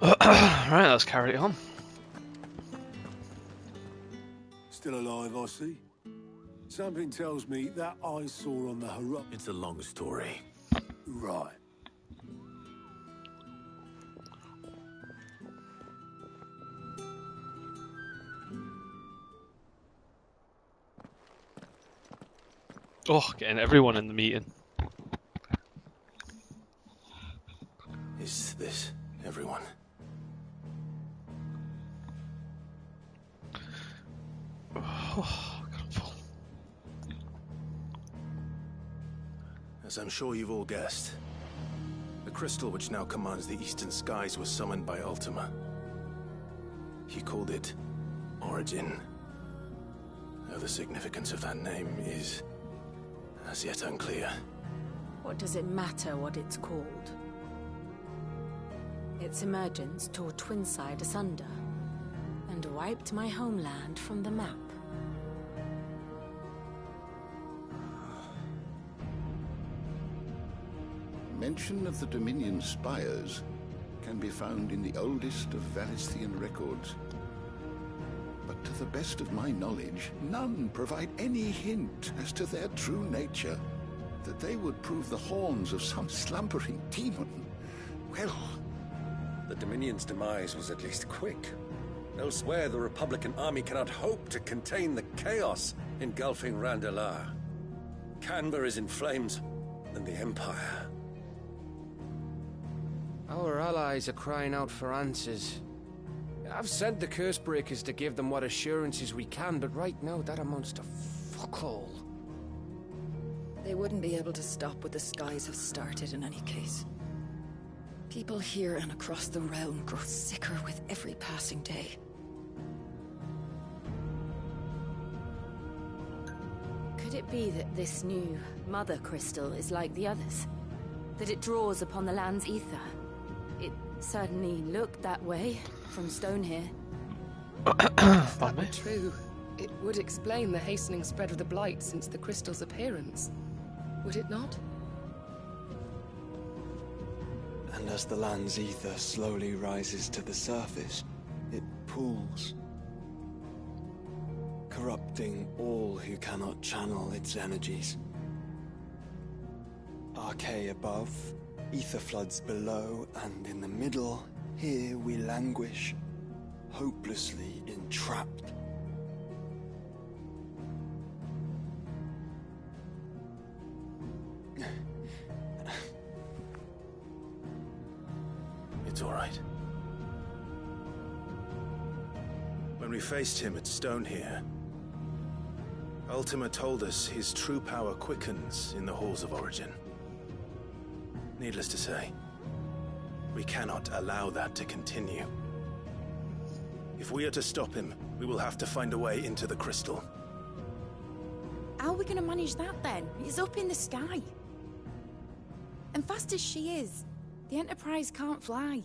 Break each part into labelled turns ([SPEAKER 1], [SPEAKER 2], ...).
[SPEAKER 1] Right, let's carry it on.
[SPEAKER 2] Still alive, I see. Something tells me that I saw on the horizon.
[SPEAKER 3] It's a long story.
[SPEAKER 2] Right.
[SPEAKER 1] Oh, getting everyone in the meeting.
[SPEAKER 3] Is this everyone?
[SPEAKER 1] Oh, God.
[SPEAKER 3] As I'm sure you've all guessed, the crystal which now commands the eastern skies was summoned by Ultima. He called it Origin. Though the significance of that name is as yet unclear.
[SPEAKER 4] What does it matter what it's called? Its emergence tore Twinside asunder and wiped my homeland from the map.
[SPEAKER 5] Mention of the Dominion spires can be found in the oldest of Valisthian records. But to the best of my knowledge, none provide any hint as to their true nature. That they would prove the horns of some slumbering demon. Well,
[SPEAKER 6] the Dominion's demise was at least quick. Elsewhere, the Republican army cannot hope to contain the chaos engulfing Randalar. Canberra is in flames, and the Empire.
[SPEAKER 7] Our allies are crying out for answers. I've sent the Cursebreakers to give them what assurances we can, but right now that amounts to fuck all.
[SPEAKER 8] They wouldn't be able to stop what the skies have started in any case. People here and across the realm grow sicker with every passing day.
[SPEAKER 4] Could it be that this new Mother Crystal is like the others? That it draws upon the land's ether? It certainly looked that way from stone here.
[SPEAKER 9] If that were true, it would explain the hastening spread of the Blight since the crystal's appearance. Would it not?
[SPEAKER 10] And as the land's ether slowly rises to the surface, it pools, corrupting all who cannot channel its energies. Archaea above, ether floods below, and in the middle, here we languish, hopelessly entrapped.
[SPEAKER 3] It's all right. When we faced him at Stone here, Ultima told us his true power quickens in the halls of Origin. Needless to say, we cannot allow that to continue. If we are to stop him, we will have to find a way into the crystal.
[SPEAKER 11] How are we going to manage that then? It's up in the sky. And fast as she is, the Enterprise can't fly.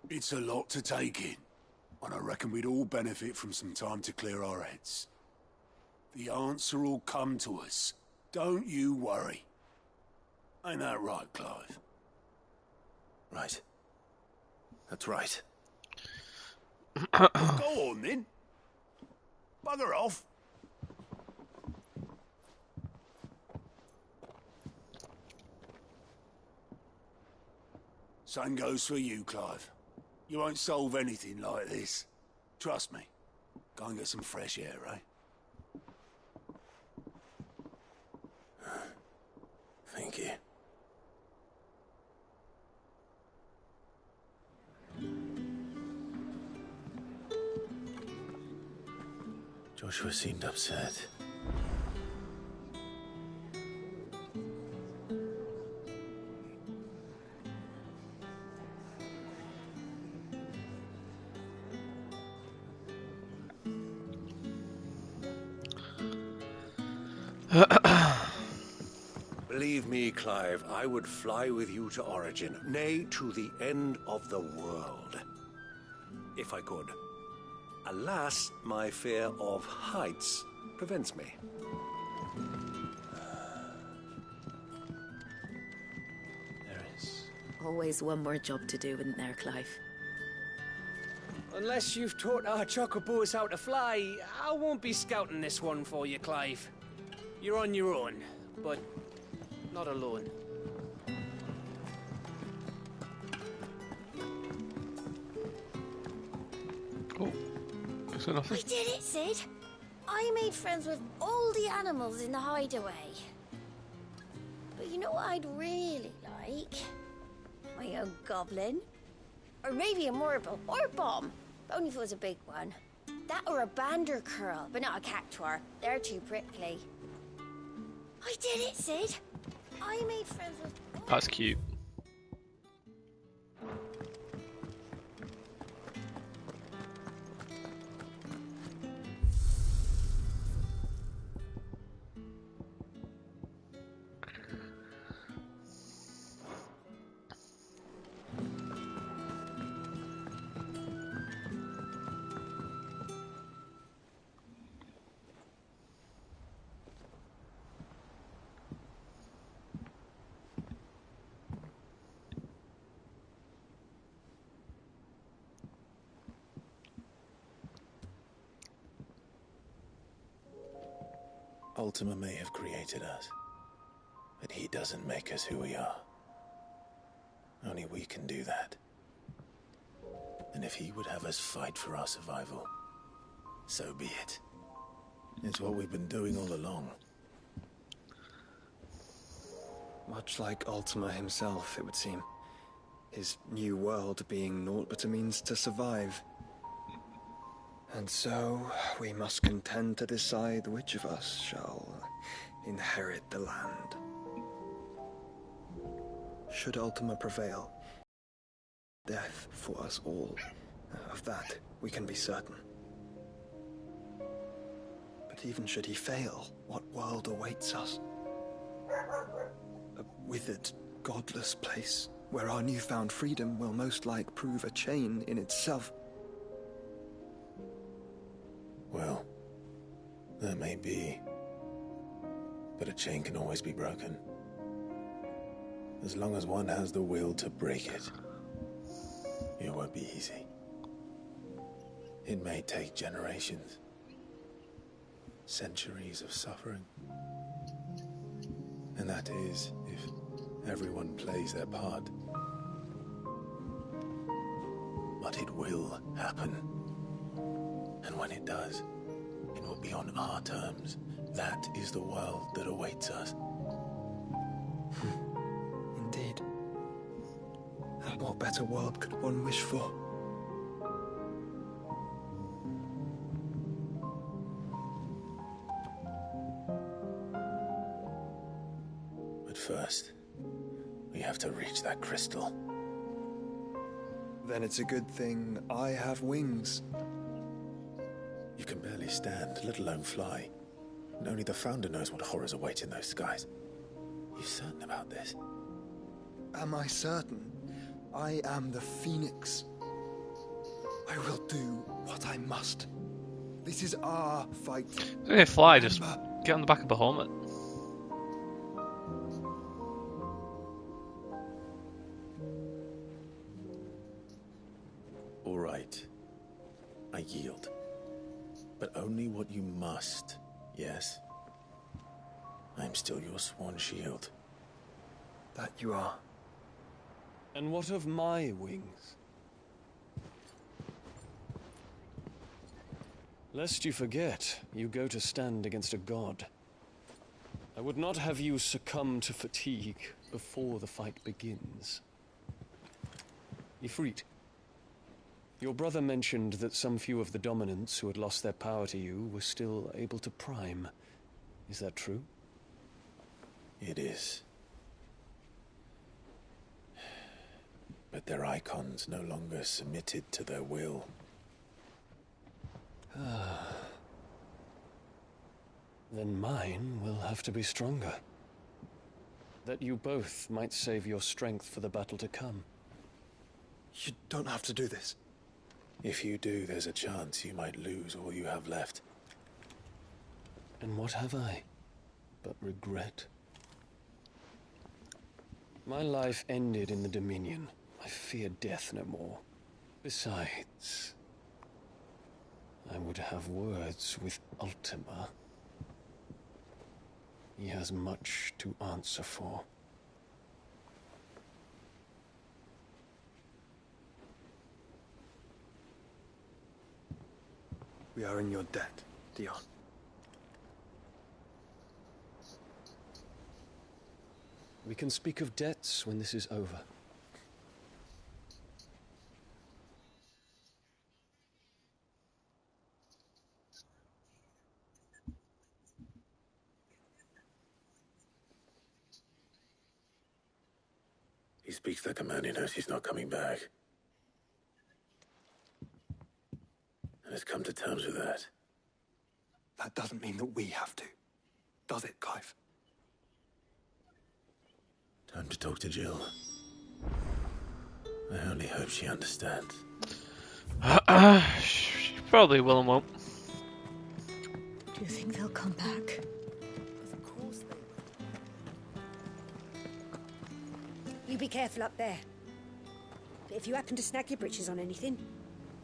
[SPEAKER 2] It's a lot to take in, and I reckon we'd all benefit from some time to clear our heads. The answer will come to us. Don't you worry. Ain't that right, Clive?
[SPEAKER 3] Right. That's right.
[SPEAKER 2] Go on, then. Bugger off. Same goes for you, Clive. You won't solve anything like this. Trust me. Go and get some fresh air, eh?
[SPEAKER 3] Thank you. Joshua seemed upset.
[SPEAKER 6] Believe me, Clive, I would fly with you to Origin, nay, to the end of the world. If I could. Alas, my fear of heights prevents me.
[SPEAKER 4] Always one more job to do, isn't there, Clive?
[SPEAKER 7] Unless you've taught our chocobos how to fly, I won't be scouting this one for you, Clive. You're on your own, but not alone.
[SPEAKER 1] Oh, is there nothing?
[SPEAKER 12] I did it, Sid. I made friends with all the animals in the hideaway. But you know what I'd really like? My own goblin. Or maybe a marble or bomb. But only if it was a big one. That or a bander curl, but not a cactuar. They're too prickly. I did it, Sid. I made friends with...
[SPEAKER 1] That's cute.
[SPEAKER 3] Ultima may have created us, but he doesn't make us who we are. Only we can do that. And if he would have us fight for our survival, so be it. It's what we've been doing all along.
[SPEAKER 10] Much like Ultima himself, it would seem. His new world being naught but a means to survive. And so, we must contend to decide which of us shall inherit the land. Should Ultima prevail, death for us all. Of that, we can be certain. But even should he fail, what world awaits us? A withered, godless place, where our newfound freedom will most like prove a chain in itself.
[SPEAKER 3] Well, that may be. But a chain can always be broken. As long as one has the will to break it. It won't be easy. It may take generations. Centuries of suffering. And that is, if everyone plays their part. But it will happen. And when it does, it will be on our terms. That is the world that awaits us.
[SPEAKER 10] Indeed. And what better world could one wish for?
[SPEAKER 3] But first, we have to reach that crystal.
[SPEAKER 10] Then it's a good thing I have wings.
[SPEAKER 3] You can barely stand, let alone fly. And only the Founder knows what horrors await in those skies. You certain about this?
[SPEAKER 10] Am I certain? I am the Phoenix. I will do what I must. This is our fight.
[SPEAKER 1] Hey, fly, just get on the back of Bahamut.
[SPEAKER 3] All right. I yield. But only what you must, yes? I am still your sworn shield.
[SPEAKER 10] That you are.
[SPEAKER 6] And what of my wings? Lest you forget, you go to stand against a god. I would not have you succumb to fatigue before the fight begins. Ifrit, your brother mentioned that some few of the dominants who had lost their power to you were still able to prime. Is that true?
[SPEAKER 3] It is. But their icons no longer submitted to their will.
[SPEAKER 6] Then mine will have to be stronger. That you both might save your strength for the battle to come.
[SPEAKER 10] You don't have to do this.
[SPEAKER 3] If you do, there's a chance you might lose all you have left.
[SPEAKER 6] And what have I but regret?
[SPEAKER 3] My life ended in the Dominion. I fear death no more. Besides, I would have words with Ultima. He has much to answer for. We are in your debt, Dion. We can speak of debts when this is over.
[SPEAKER 6] He speaks like a man who knows he's not coming back. And has come to terms with that.
[SPEAKER 10] That doesn't mean that we have to, does it, Clive?
[SPEAKER 6] Time to talk to Jill. I only hope she understands.
[SPEAKER 1] She probably will and won't.
[SPEAKER 12] Do you think they'll come back?
[SPEAKER 11] Of course they will.
[SPEAKER 13] You be careful up there. But if you happen to snag your britches on anything,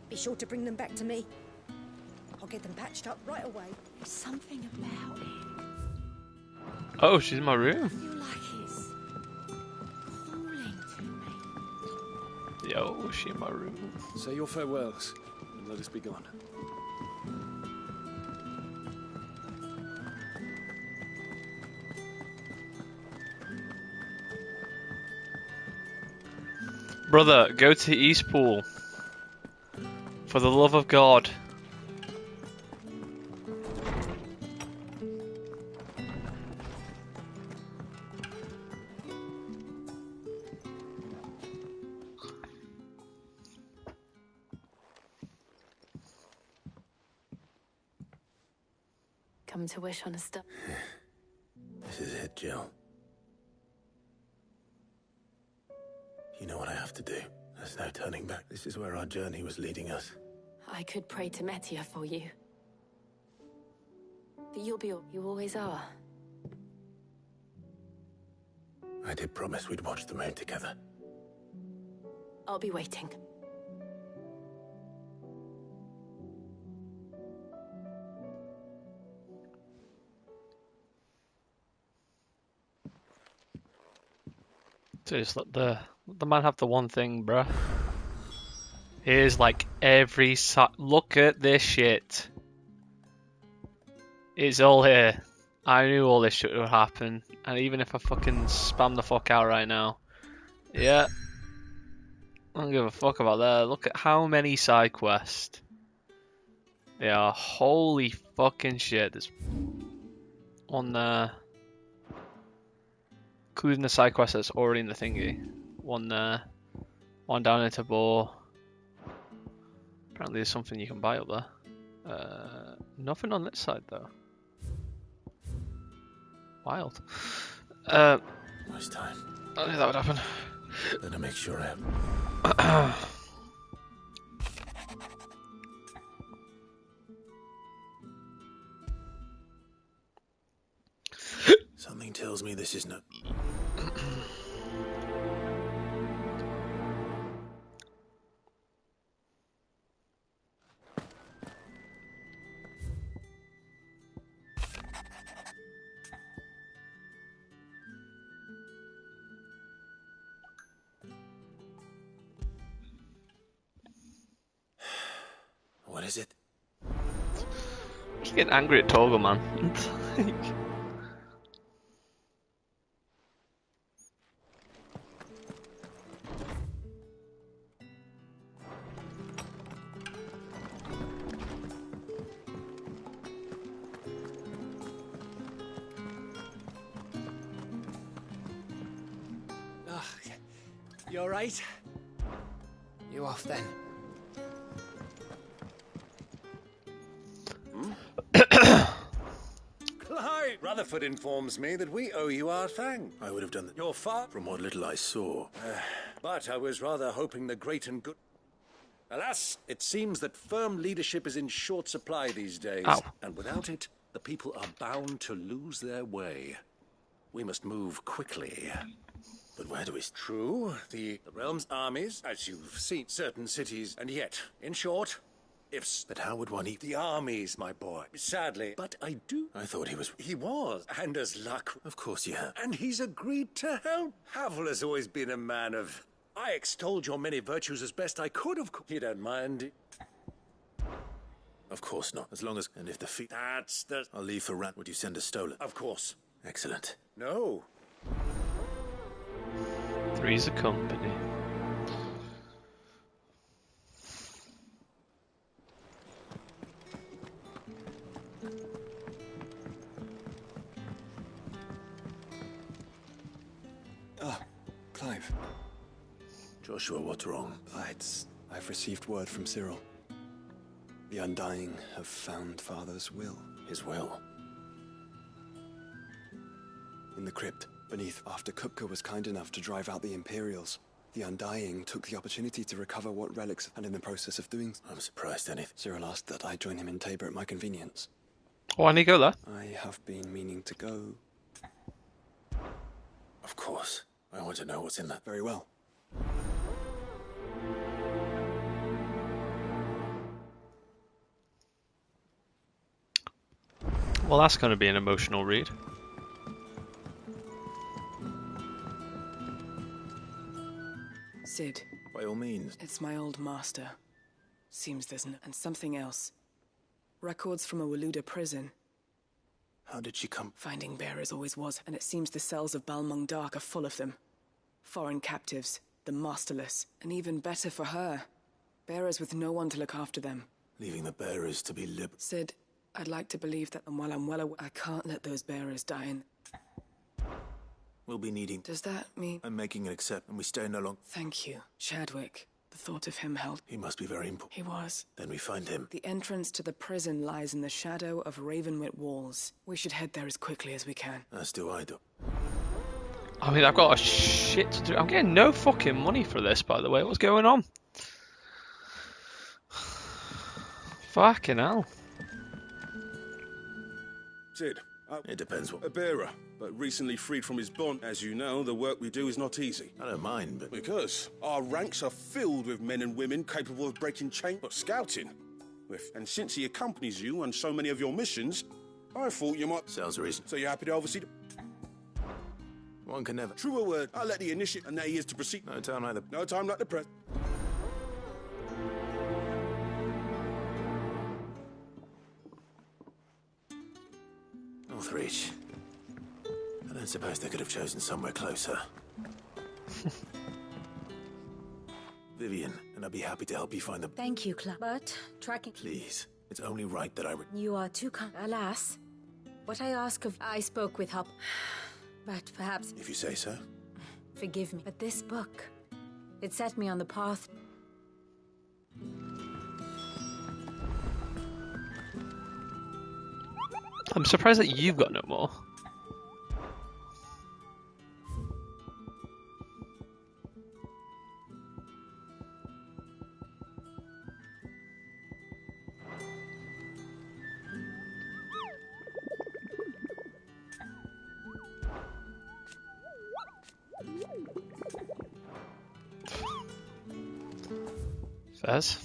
[SPEAKER 13] be sure to bring them back to me. I'll get them patched up right away.
[SPEAKER 11] There's something about it.
[SPEAKER 1] Oh, she's in my room.
[SPEAKER 11] I feel like it's calling to me.
[SPEAKER 1] Yo, she in my room.
[SPEAKER 3] Say your farewells, and let us be gone.
[SPEAKER 1] Brother, go to Eastpool. For the love of God.
[SPEAKER 4] Come to wish on a star.
[SPEAKER 6] This is it, Jill. You know what I have to do. There's no turning back. This is where our journey was leading us.
[SPEAKER 4] I could pray to Metia for you. But you'll be... You always are.
[SPEAKER 6] I did promise we'd watch the moon together.
[SPEAKER 4] I'll be waiting.
[SPEAKER 1] Just let the man have the one thing, bruh. Here's like every look at this shit. It's all here. I knew all this shit would happen, and even if I fucking spam the fuck out right now, yeah, I don't give a fuck about that. Look at how many side quests. They are holy fucking shit. There's one there. Including the side quest that's already in the thingy. One there. One down into Boar. Apparently there's something you can buy up there. Nothing on this side though. Wild.
[SPEAKER 6] Waste time.
[SPEAKER 1] I knew that would happen.
[SPEAKER 6] Better make sure I am. Something tells me this is not... What is it?
[SPEAKER 1] I'm just getting angry at Togo, man.
[SPEAKER 7] You alright? You off then?
[SPEAKER 6] Clive! Rutherford informs me that we owe you our thang. I would have done that. Your far from what little I saw. But I was rather hoping the great and good... Alas, it seems that firm leadership is in short supply these days.
[SPEAKER 1] Ow.
[SPEAKER 6] And without it, the people are bound to lose their way. We must move quickly.
[SPEAKER 3] But where do we...
[SPEAKER 6] True, the realm's armies, as you've seen, certain cities, and yet, in short, if...
[SPEAKER 3] But how would one eat...
[SPEAKER 6] The armies, my boy. Sadly, but I do...
[SPEAKER 3] I thought he was...
[SPEAKER 6] He was, and as luck...
[SPEAKER 3] Of course you have.
[SPEAKER 6] And he's agreed to help. Havel has always been a man of... I extolled your many virtues as best I could, of course. You don't mind...
[SPEAKER 3] Of course not. As long as... And if the feet...
[SPEAKER 6] That's the...
[SPEAKER 3] I'll leave for Rat. Would you send a stolen?
[SPEAKER 6] Of course.
[SPEAKER 3] Excellent.
[SPEAKER 6] No.
[SPEAKER 1] Three's a company.
[SPEAKER 10] Ah, Clive.
[SPEAKER 3] Joshua, what's wrong?
[SPEAKER 10] I've received word from Cyril. The Undying have found Father's will.
[SPEAKER 3] His will?
[SPEAKER 10] In the crypt, beneath, after Kupka was kind enough to drive out the Imperials, the Undying took the opportunity to recover what relics, and in the process of doing...
[SPEAKER 3] I'm surprised anything.
[SPEAKER 10] Cyril asked that I join him in Tabor at my convenience.
[SPEAKER 1] Why didn't he go there?
[SPEAKER 10] I have been meaning to go.
[SPEAKER 3] Of course. I want to know what's in that.
[SPEAKER 10] Very well.
[SPEAKER 1] Well, that's going to be an emotional read.
[SPEAKER 14] Sid.
[SPEAKER 3] By all means.
[SPEAKER 14] It's my old master. Seems there's and something else. Records from a Waluda prison.
[SPEAKER 3] How did she come?
[SPEAKER 14] Finding bearers always was, and it seems the cells of Balmung Dark are full of them. Foreign captives, the masterless, and even better for her, bearers with no one to look after them.
[SPEAKER 3] Leaving the bearers to be
[SPEAKER 14] Sid, I'd like to believe that, and while I'm well aware, I can't let those bearers die in...
[SPEAKER 3] We'll be needing...
[SPEAKER 14] Does that mean...
[SPEAKER 3] I'm making an accept, and we stay no longer...
[SPEAKER 14] Thank you. Chadwick. The thought of him held...
[SPEAKER 3] He must be very important.
[SPEAKER 14] He was.
[SPEAKER 3] Then we find him.
[SPEAKER 14] The entrance to the prison lies in the shadow of Ravenwit walls. We should head there as quickly as we can.
[SPEAKER 3] As do I do.
[SPEAKER 1] I mean, I've got a shit to do. I'm getting no fucking money for this, by the way. What's going on? Fucking hell.
[SPEAKER 15] Sid,
[SPEAKER 3] it depends what...
[SPEAKER 15] A bearer, but recently freed from his bond. As you know, the work we do is not easy.
[SPEAKER 3] I don't mind, but...
[SPEAKER 15] Because our ranks are filled with men and women capable of breaking chains, but scouting. And since he accompanies you on so many of your missions, I thought you might...
[SPEAKER 3] Sounds reasonable.
[SPEAKER 15] So you're happy to oversee...
[SPEAKER 3] One can never...
[SPEAKER 15] True a word. I'll let the initiate, and there he is to proceed.
[SPEAKER 3] No time like the...
[SPEAKER 15] No time like the press.
[SPEAKER 3] Northreach. I don't suppose they could have chosen somewhere closer. Vivian, and I'd be happy to help you find them.
[SPEAKER 13] Thank you, Clark. But tracking...
[SPEAKER 3] Please. It's only right that I...
[SPEAKER 13] You are too kind. Alas, what I ask of... I spoke with Hop. But perhaps...
[SPEAKER 3] If you say so.
[SPEAKER 13] Forgive me, but this book... It set me on the path...
[SPEAKER 1] I'm surprised that you've got no more. Fez?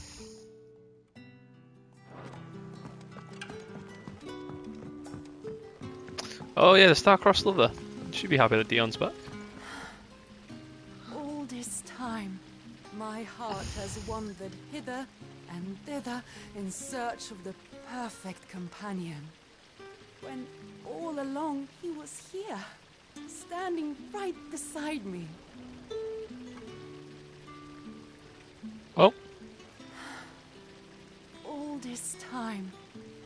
[SPEAKER 1] Oh yeah, the star-crossed lover. She'd be happy that Dion's back.
[SPEAKER 16] All this time, my heart has wandered hither and thither in search of the perfect companion. When all along he was here, standing right beside me.
[SPEAKER 1] Oh.
[SPEAKER 16] All this time,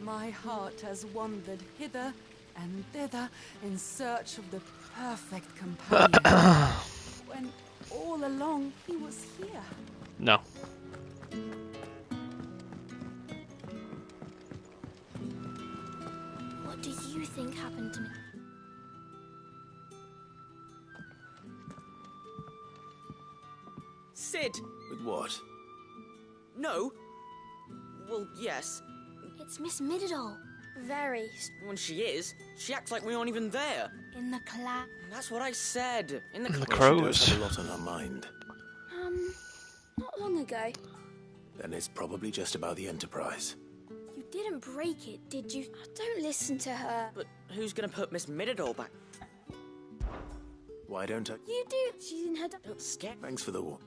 [SPEAKER 16] my heart has wandered hither and thither in search of the perfect companion. When all along he was here.
[SPEAKER 1] No.
[SPEAKER 12] What do you think happened to me?
[SPEAKER 17] Sid!
[SPEAKER 3] With what?
[SPEAKER 17] No. Well, yes.
[SPEAKER 12] It's Miss Midadol. Very.
[SPEAKER 17] When she is, she acts like we aren't even there.
[SPEAKER 12] In the cloud.
[SPEAKER 17] That's what I said. In the
[SPEAKER 3] Well, she does have a lot on her mind.
[SPEAKER 12] Not long ago.
[SPEAKER 3] Then it's probably just about the Enterprise.
[SPEAKER 12] You didn't break it, did you? Don't listen to her.
[SPEAKER 17] But who's gonna put Miss Mirador back?
[SPEAKER 3] Why don't I?
[SPEAKER 12] You do. She's in her...
[SPEAKER 17] Don't scare...
[SPEAKER 3] Thanks for the warning.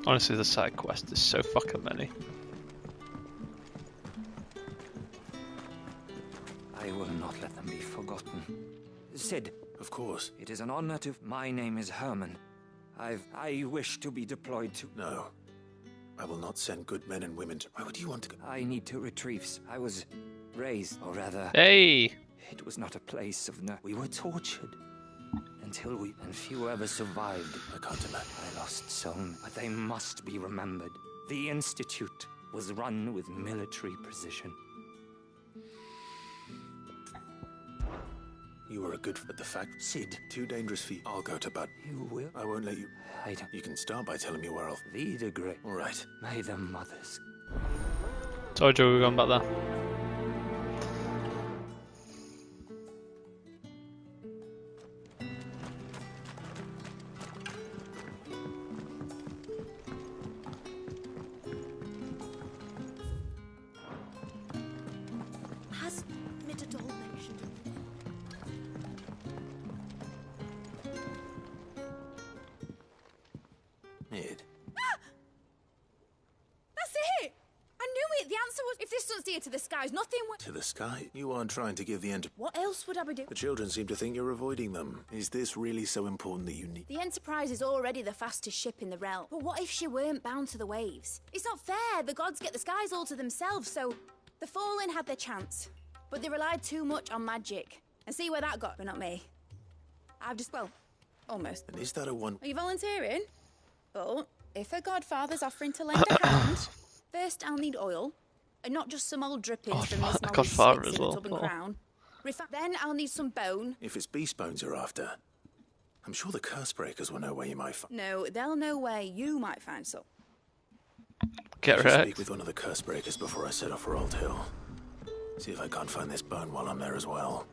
[SPEAKER 1] Honestly, the side quest is so fucking many.
[SPEAKER 18] I will not let them be forgotten. Sid.
[SPEAKER 3] Of course.
[SPEAKER 18] It is an honor to... My name is Herman. I wish to be deployed to...
[SPEAKER 3] No. I will not send good men and women to... Why would you want to go?
[SPEAKER 18] I need to retrieve... I was raised, or rather...
[SPEAKER 1] Hey!
[SPEAKER 18] It was not a place of... We were tortured. Until we... And few ever survived.
[SPEAKER 3] I can't imagine.
[SPEAKER 18] I lost some, but they must be remembered. The Institute was run with military precision.
[SPEAKER 3] You were a good... But the fact...
[SPEAKER 18] Sid.
[SPEAKER 3] Too dangerous for you. I'll go to bed.
[SPEAKER 18] You will?
[SPEAKER 3] I won't let you...
[SPEAKER 18] I don't...
[SPEAKER 3] You can start by telling me where I'll...
[SPEAKER 18] Vida Great.
[SPEAKER 3] All right.
[SPEAKER 18] May the mothers...
[SPEAKER 1] Told you we were going back there.
[SPEAKER 12] Has Mirador mentioned anything?
[SPEAKER 3] Mid.
[SPEAKER 11] That's it! I knew it! The answer was, if this stood dear to the skies, nothing would...
[SPEAKER 3] To the sky? You aren't trying to give the
[SPEAKER 11] What else would I be doing?
[SPEAKER 3] The children seem to think you're avoiding them. Is this really so important that you need...
[SPEAKER 11] The Enterprise is already the fastest ship in the realm. But what if she weren't bound to the waves? It's not fair. The gods get the skies all to themselves, so... The Fallen had their chance. But they relied too much on magic. And see where that got, but not me. I've just... well, almost.
[SPEAKER 3] And is that a one...
[SPEAKER 11] Are you volunteering? But if a godfather's offering to lend a hand, first I'll need oil, and not just some old drippings from Miss Molly's
[SPEAKER 1] Godfather
[SPEAKER 11] Smiths
[SPEAKER 1] as
[SPEAKER 11] in a
[SPEAKER 1] well.
[SPEAKER 11] tub and crown. Then I'll need some bone.
[SPEAKER 3] If it's beast bones you're after, I'm sure the curse breakers will know where you might find...
[SPEAKER 11] No, they'll know where you might find some.
[SPEAKER 1] Get
[SPEAKER 3] I should
[SPEAKER 1] right.
[SPEAKER 3] speak with one of the curse breakers before I set off for Old Hill. See if I can't find this bone while I'm there as well.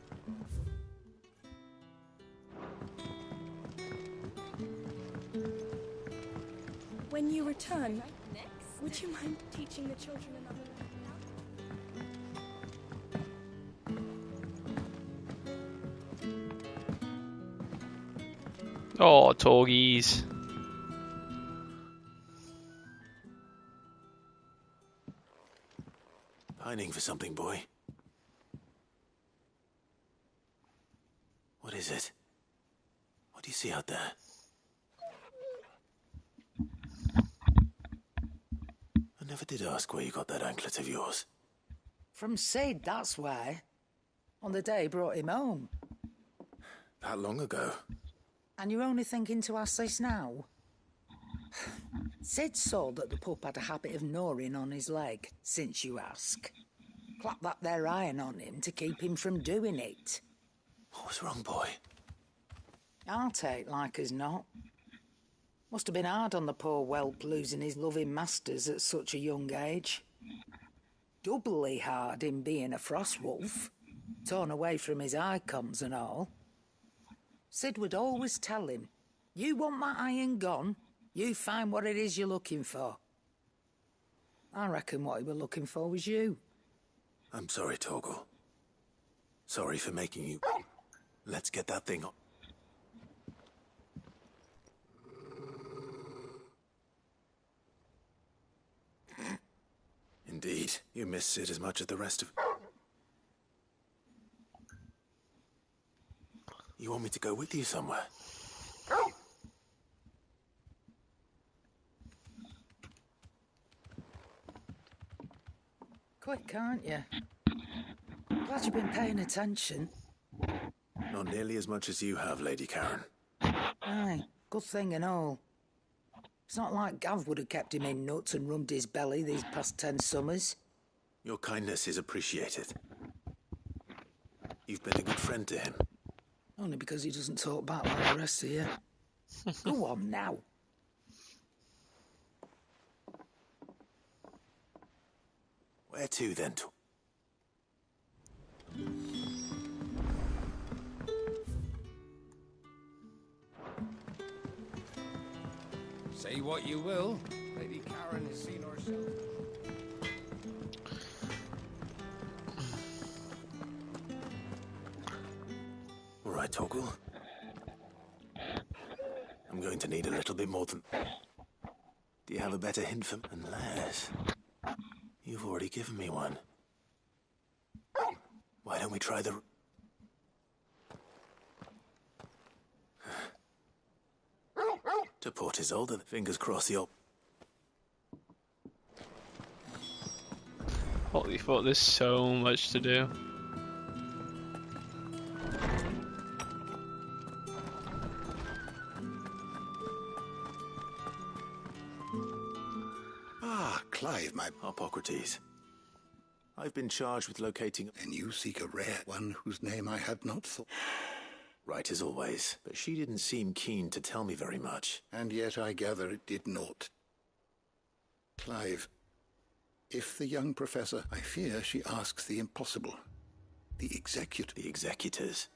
[SPEAKER 19] When you return, would you mind teaching the children another
[SPEAKER 1] Oh, Torgies.
[SPEAKER 3] Pining for something, boy. What is it? What do you see out there? I never did ask where you got that anklet of yours.
[SPEAKER 20] From Sid, that's why. On the day he brought him home.
[SPEAKER 3] That long ago?
[SPEAKER 20] And you're only thinking to ask this now? Sid saw that the pup had a habit of gnawing on his leg, since you ask. Clap that there iron on him to keep him from doing it.
[SPEAKER 3] What was wrong, boy?
[SPEAKER 20] I'll take like as not. Must have been hard on the poor whelp losing his loving masters at such a young age. Doubly hard in being a frost wolf, torn away from his icons and all. Sid would always tell him, you want that iron gone, you find what it is you're looking for. I reckon what he were looking for was you.
[SPEAKER 3] I'm sorry, Torgal. Sorry for making you... Let's get that thing on. Indeed, you miss Sid as much as the rest of... You want me to go with you somewhere?
[SPEAKER 20] Quick, aren't you? Glad you've been paying attention.
[SPEAKER 3] Not nearly as much as you have, Lady Karen.
[SPEAKER 20] Aye, good thing and all. It's not like Gav would have kept him in nuts and rubbed his belly these past 10 summers.
[SPEAKER 3] Your kindness is appreciated. You've been a good friend to him.
[SPEAKER 20] Only because he doesn't talk back like the rest of you. Go on now.
[SPEAKER 3] Where to then?
[SPEAKER 7] Say what you will, Lady Karen has seen herself.
[SPEAKER 3] All right, Torgal. I'm going to need a little bit more than... Do you have a better hint for... Unless... You've already given me one. Why don't we try the... To Port Isolde, fingers crossed the...
[SPEAKER 1] Holy fuck, there's so much to do.
[SPEAKER 5] Ah, Clive, my...
[SPEAKER 3] Hippocrates. I've been charged with locating...
[SPEAKER 5] And you seek a rare one whose name I had not thought...
[SPEAKER 3] Right as always, but she didn't seem keen to tell me very much.
[SPEAKER 5] And yet I gather it did not. Clive, if the young professor... I fear she asks the impossible. The
[SPEAKER 3] executors.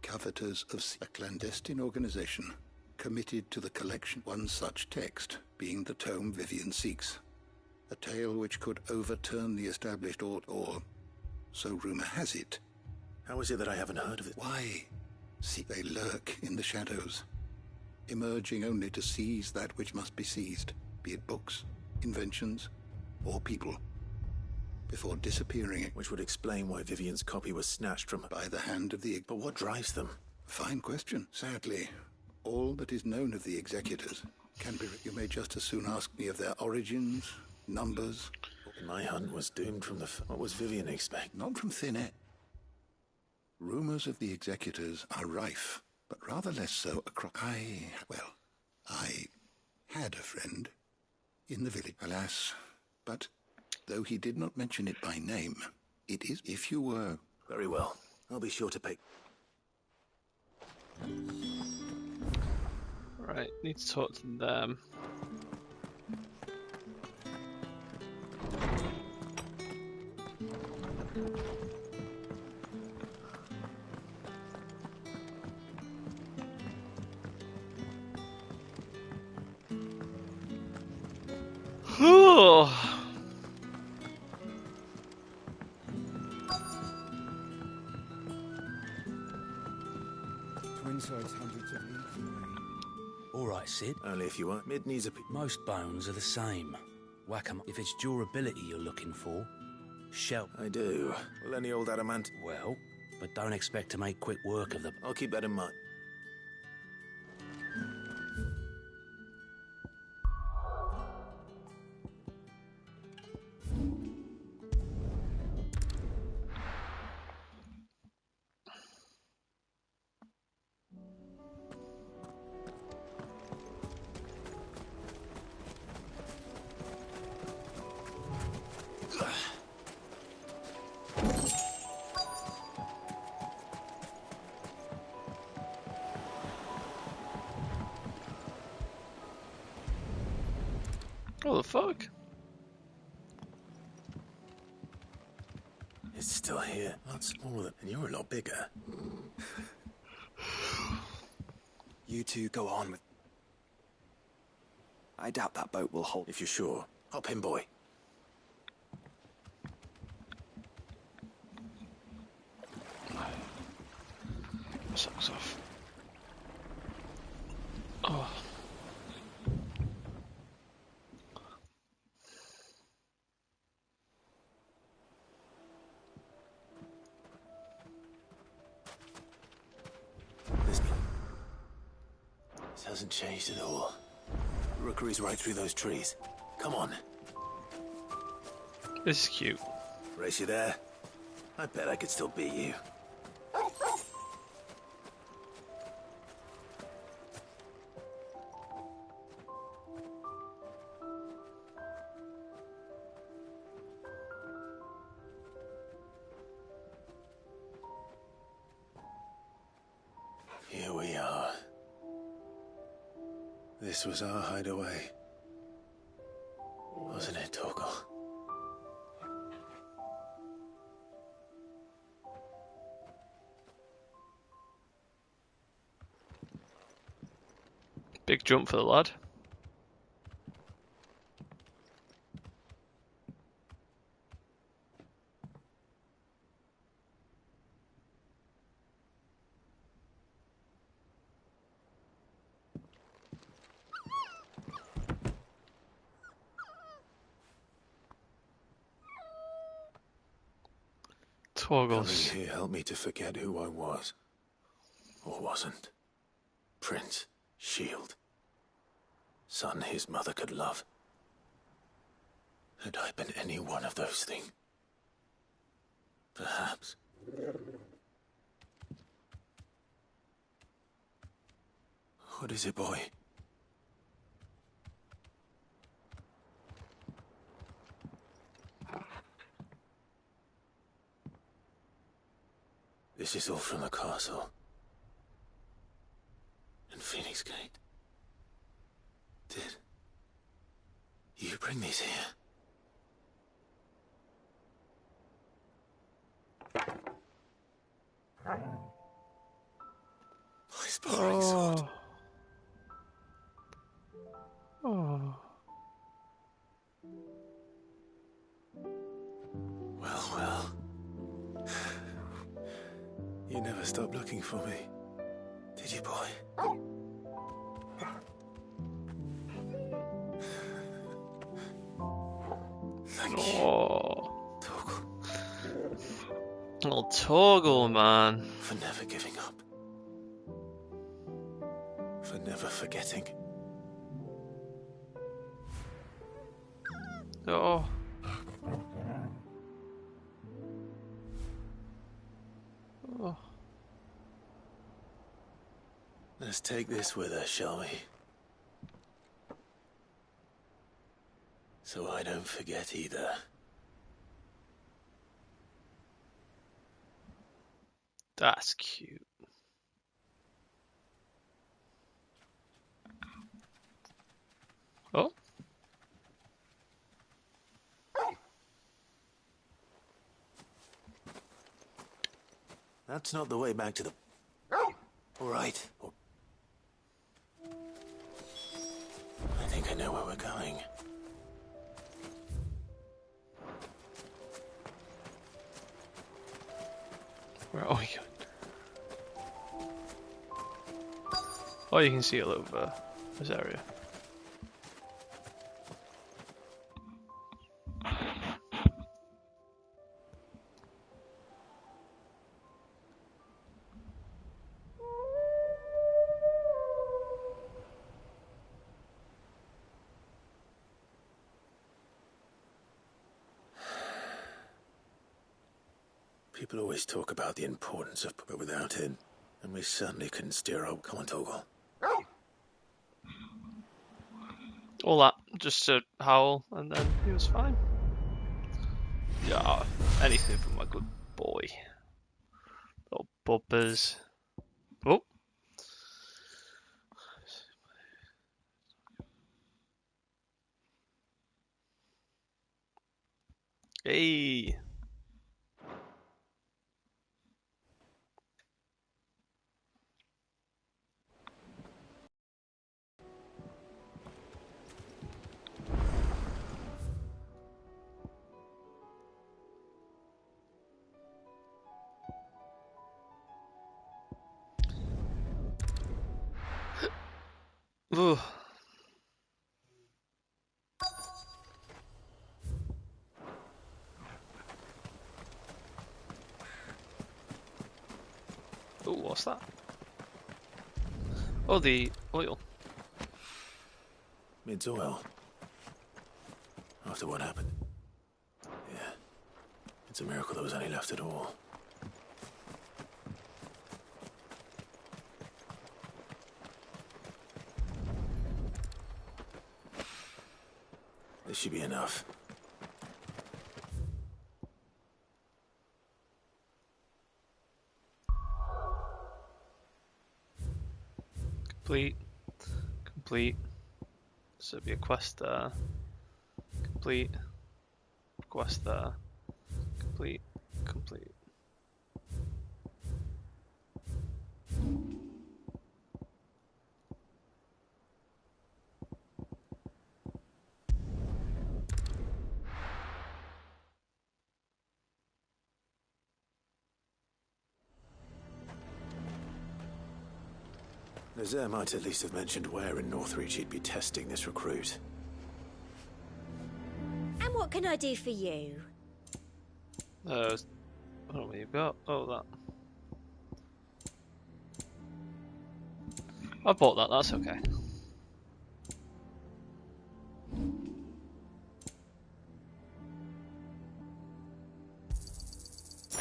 [SPEAKER 5] Coveters of a clandestine organization committed to the collection one such text, being the tome Vivian seeks. A tale which could overturn the established order, or so rumor has it.
[SPEAKER 3] How is it that I haven't heard of it?
[SPEAKER 5] Why? See, they lurk in the shadows, emerging only to seize that which must be seized, be it books, inventions, or people, before disappearing.
[SPEAKER 3] Which would explain why Vivian's copy was snatched from...
[SPEAKER 5] By the hand of the...
[SPEAKER 3] But what drives them?
[SPEAKER 5] Fine question. Sadly, all that is known of the executors can be... You may just as soon ask me of their origins, numbers...
[SPEAKER 3] My hunt was doomed from the... What was Vivian expect?
[SPEAKER 5] Not from thin air. Rumors of the executors are rife, but rather less so across... I had a friend in the village. Alas, but though he did not mention it by name, it is... If you were...
[SPEAKER 3] Very well. I'll be sure to pay...
[SPEAKER 1] Right, need to talk to them.
[SPEAKER 21] Twinside's hundreds of leagues away.
[SPEAKER 22] All right, Sid.
[SPEAKER 3] Only if you want. Mid needs a...
[SPEAKER 22] Most bones are the same. Whack 'em. If it's durability you're looking for, shell.
[SPEAKER 3] I do. Well, any old adamant?
[SPEAKER 22] Well, but don't expect to make quick work of them.
[SPEAKER 3] I'll keep that in mind.
[SPEAKER 1] What the fuck?
[SPEAKER 3] It's still here. A lot smaller, and you're a lot bigger.
[SPEAKER 10] You two go on with... I doubt that boat will hold.
[SPEAKER 3] If you're sure. Hop in, boy.
[SPEAKER 1] Socks off. Oh.
[SPEAKER 3] This hasn't changed at all. Rookery's right through those trees. Come on.
[SPEAKER 1] This is cute.
[SPEAKER 3] Race you there? I bet I could still beat you. This was our hideaway. Wasn't it, Torgal?
[SPEAKER 1] Big jump for the lad. Toggles.
[SPEAKER 3] Coming here helped me to forget who I was. Or wasn't. Prince, shield. Son his mother could love. Had I been any one of those things? Perhaps. What is it, boy? This is all from the castle. And Phoenix Gate. Did you bring these here? My sparring sword.
[SPEAKER 1] Oh.
[SPEAKER 3] Well, well. You never stopped looking for me, did you, boy? Thank you. Torgal.
[SPEAKER 1] Little Torgal, man.
[SPEAKER 3] For never giving up. For never forgetting.
[SPEAKER 1] Oh. Oh.
[SPEAKER 3] Let's take this with us, shall we? So I don't forget either.
[SPEAKER 1] That's cute. Oh.
[SPEAKER 3] That's not the way back to the... All right. I think I know where we're going.
[SPEAKER 1] Where are we going? Oh, you can see it over this area.
[SPEAKER 3] People always talk about the importance of, but without it, and we certainly couldn't steer up. Come on, Torgal.
[SPEAKER 1] All that just to howl, and then he was fine. Yeah, anything for my good boy. Little bumpers. Oh. Hey. Ooh. Oh, what's that? Oh, the oil.
[SPEAKER 3] It's oil. After what happened. Yeah. It's a miracle there was any left at all. This should be enough.
[SPEAKER 1] Complete. Complete. So it'd be a quest there. Complete. Quest there. Complete. Complete.
[SPEAKER 3] Nazaire might at least have mentioned where in Northreach he'd be testing this recruit.
[SPEAKER 12] And what can I do for you?
[SPEAKER 1] What have you got? Oh, that. I bought that, that's okay.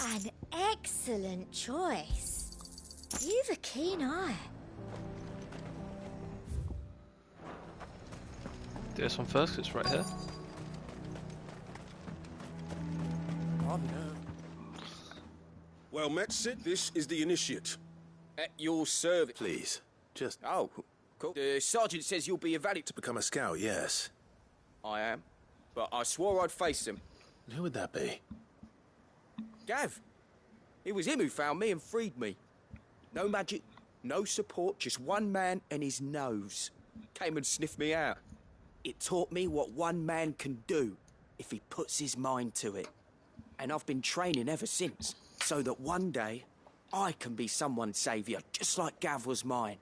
[SPEAKER 12] An excellent choice. You've a keen eye.
[SPEAKER 1] Do this one first, 'cause it's right here.
[SPEAKER 15] Well met, Sid. This is the initiate.
[SPEAKER 8] At your service.
[SPEAKER 3] Please, just...
[SPEAKER 8] Oh, cool. The sergeant says you'll be evaluated.
[SPEAKER 3] To become a scout, yes.
[SPEAKER 8] I am. But I swore I'd face him.
[SPEAKER 3] And who would that be?
[SPEAKER 8] Gav. It was him who found me and freed me. No magic, no support, just one man and his nose. Came and sniffed me out. It taught me what one man can do if he puts his mind to it. And I've been training ever since, so that one day I can be someone's saviour, just like Gav was mine.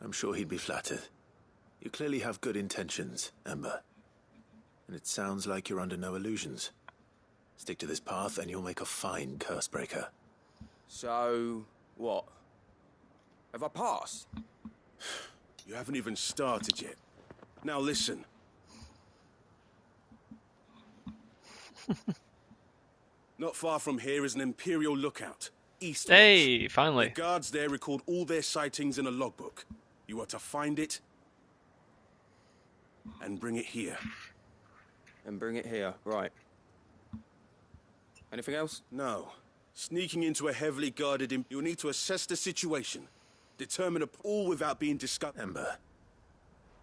[SPEAKER 3] I'm sure he'd be flattered. You clearly have good intentions, Ember. And it sounds like you're under no illusions. Stick to this path and you'll make a fine cursebreaker.
[SPEAKER 8] So, what? Have I passed?
[SPEAKER 15] You haven't even started yet. Now listen. Not far from here is an Imperial lookout, east.
[SPEAKER 1] Hey, finally.
[SPEAKER 15] The guards there record all their sightings in a logbook. You are to find it and bring it here.
[SPEAKER 8] And bring it here, right. Anything else?
[SPEAKER 15] No. Sneaking into a heavily guarded... You'll need to assess the situation. Determine all without being discovered.
[SPEAKER 3] Ember,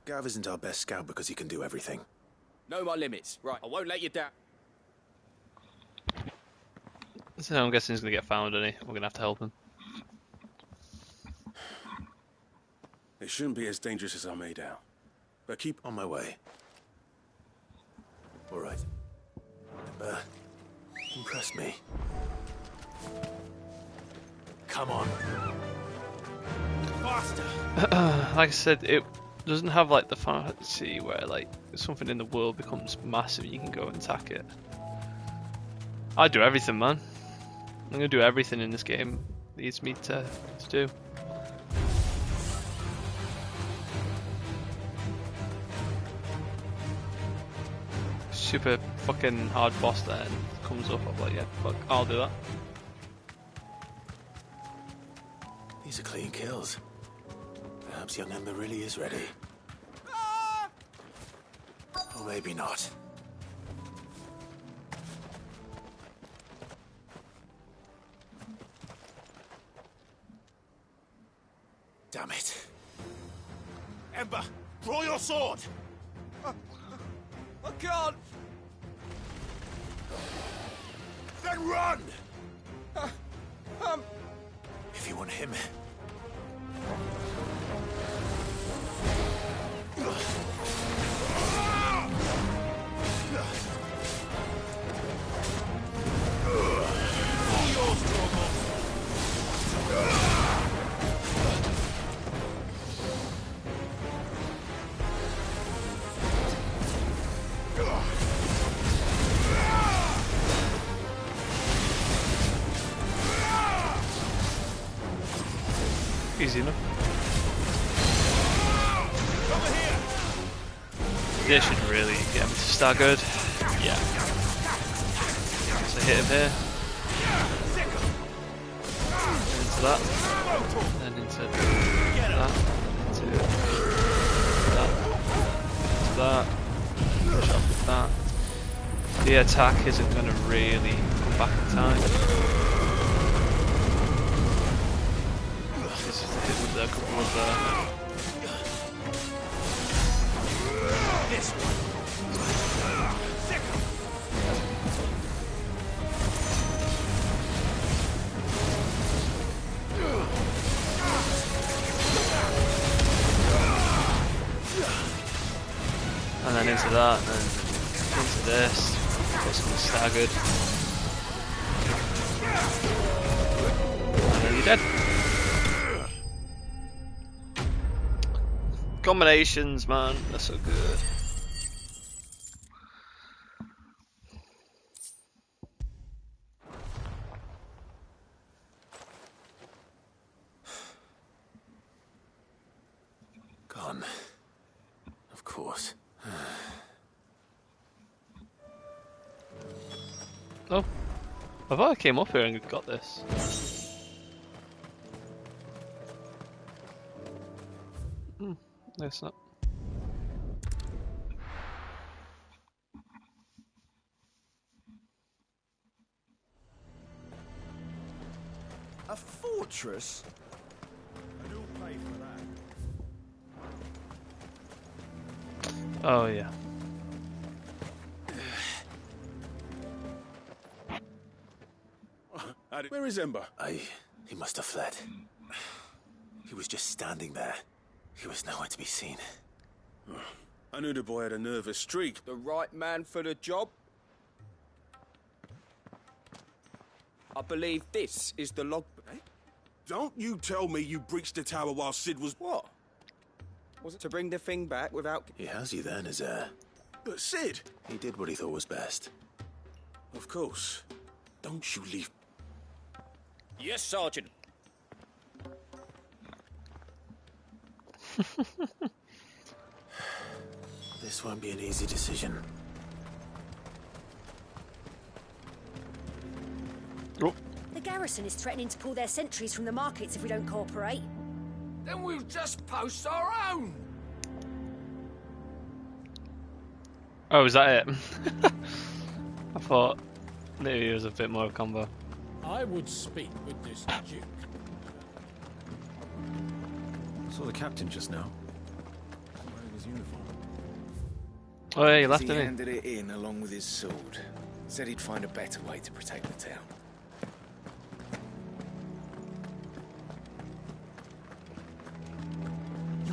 [SPEAKER 3] Gav isn't our best scout because he can do everything.
[SPEAKER 8] Know my limits. Right, I won't let you down.
[SPEAKER 1] So I'm guessing he's gonna get found, isn't he? We're gonna have to help him.
[SPEAKER 15] It shouldn't be as dangerous as I made out. But keep
[SPEAKER 3] on my way. All right. Ember, impress me. Come on.
[SPEAKER 15] Faster!
[SPEAKER 1] Like I said, it doesn't have like the fantasy where like something in the world becomes massive and you can go and attack it. I do everything, man. I'm gonna do everything in this game needs me to do. Super fucking hard boss then comes up, I'm like, yeah, fuck, I'll do that.
[SPEAKER 3] These are clean kills. Perhaps young Ember really is ready. Or maybe not. Damn it.
[SPEAKER 15] Ember, draw your sword!
[SPEAKER 8] I can't!
[SPEAKER 15] Then run!
[SPEAKER 3] If you want him...
[SPEAKER 1] Easy enough. This should really get him staggered. Yeah. So hit him here. Into that. And into that. Into that. Push off with that. The attack isn't going to really come back in time. Just hit with a couple of then into that, and then into this. Got something staggered. And then you're dead. Combinations, man, they're so good.
[SPEAKER 3] Gone. Of course.
[SPEAKER 1] Oh, I thought I came up here and got this. No, it's not.
[SPEAKER 8] A fortress?
[SPEAKER 15] And who'll pay for that?
[SPEAKER 1] Oh yeah.
[SPEAKER 15] Where is Ember?
[SPEAKER 3] He must have fled. He was just standing there. He was nowhere to be seen.
[SPEAKER 15] I knew the boy had a nervous streak.
[SPEAKER 8] The right man for the job? I believe this is the log.
[SPEAKER 15] Eh? Don't you tell me you breached the tower while Sid was...
[SPEAKER 8] What? Was it to bring the thing back without...
[SPEAKER 3] He has you then, his heir.
[SPEAKER 15] But Sid!
[SPEAKER 3] He did what he thought was best.
[SPEAKER 15] Of course. Don't you leave...
[SPEAKER 8] Yes, Sergeant.
[SPEAKER 3] This won't be an easy decision.
[SPEAKER 1] Oh.
[SPEAKER 13] The garrison is threatening to pull their sentries from the markets if we don't cooperate.
[SPEAKER 7] Then we'll just post our own.
[SPEAKER 1] Oh, is that it? I thought maybe it was a bit more of a combo.
[SPEAKER 2] I would speak with this Duke.
[SPEAKER 9] I saw the captain just now. Wearing his uniform.
[SPEAKER 1] Oh yeah, you left,
[SPEAKER 23] He
[SPEAKER 1] didn't he?
[SPEAKER 23] handed it in along with his sword. Said he'd find a better way to protect the town.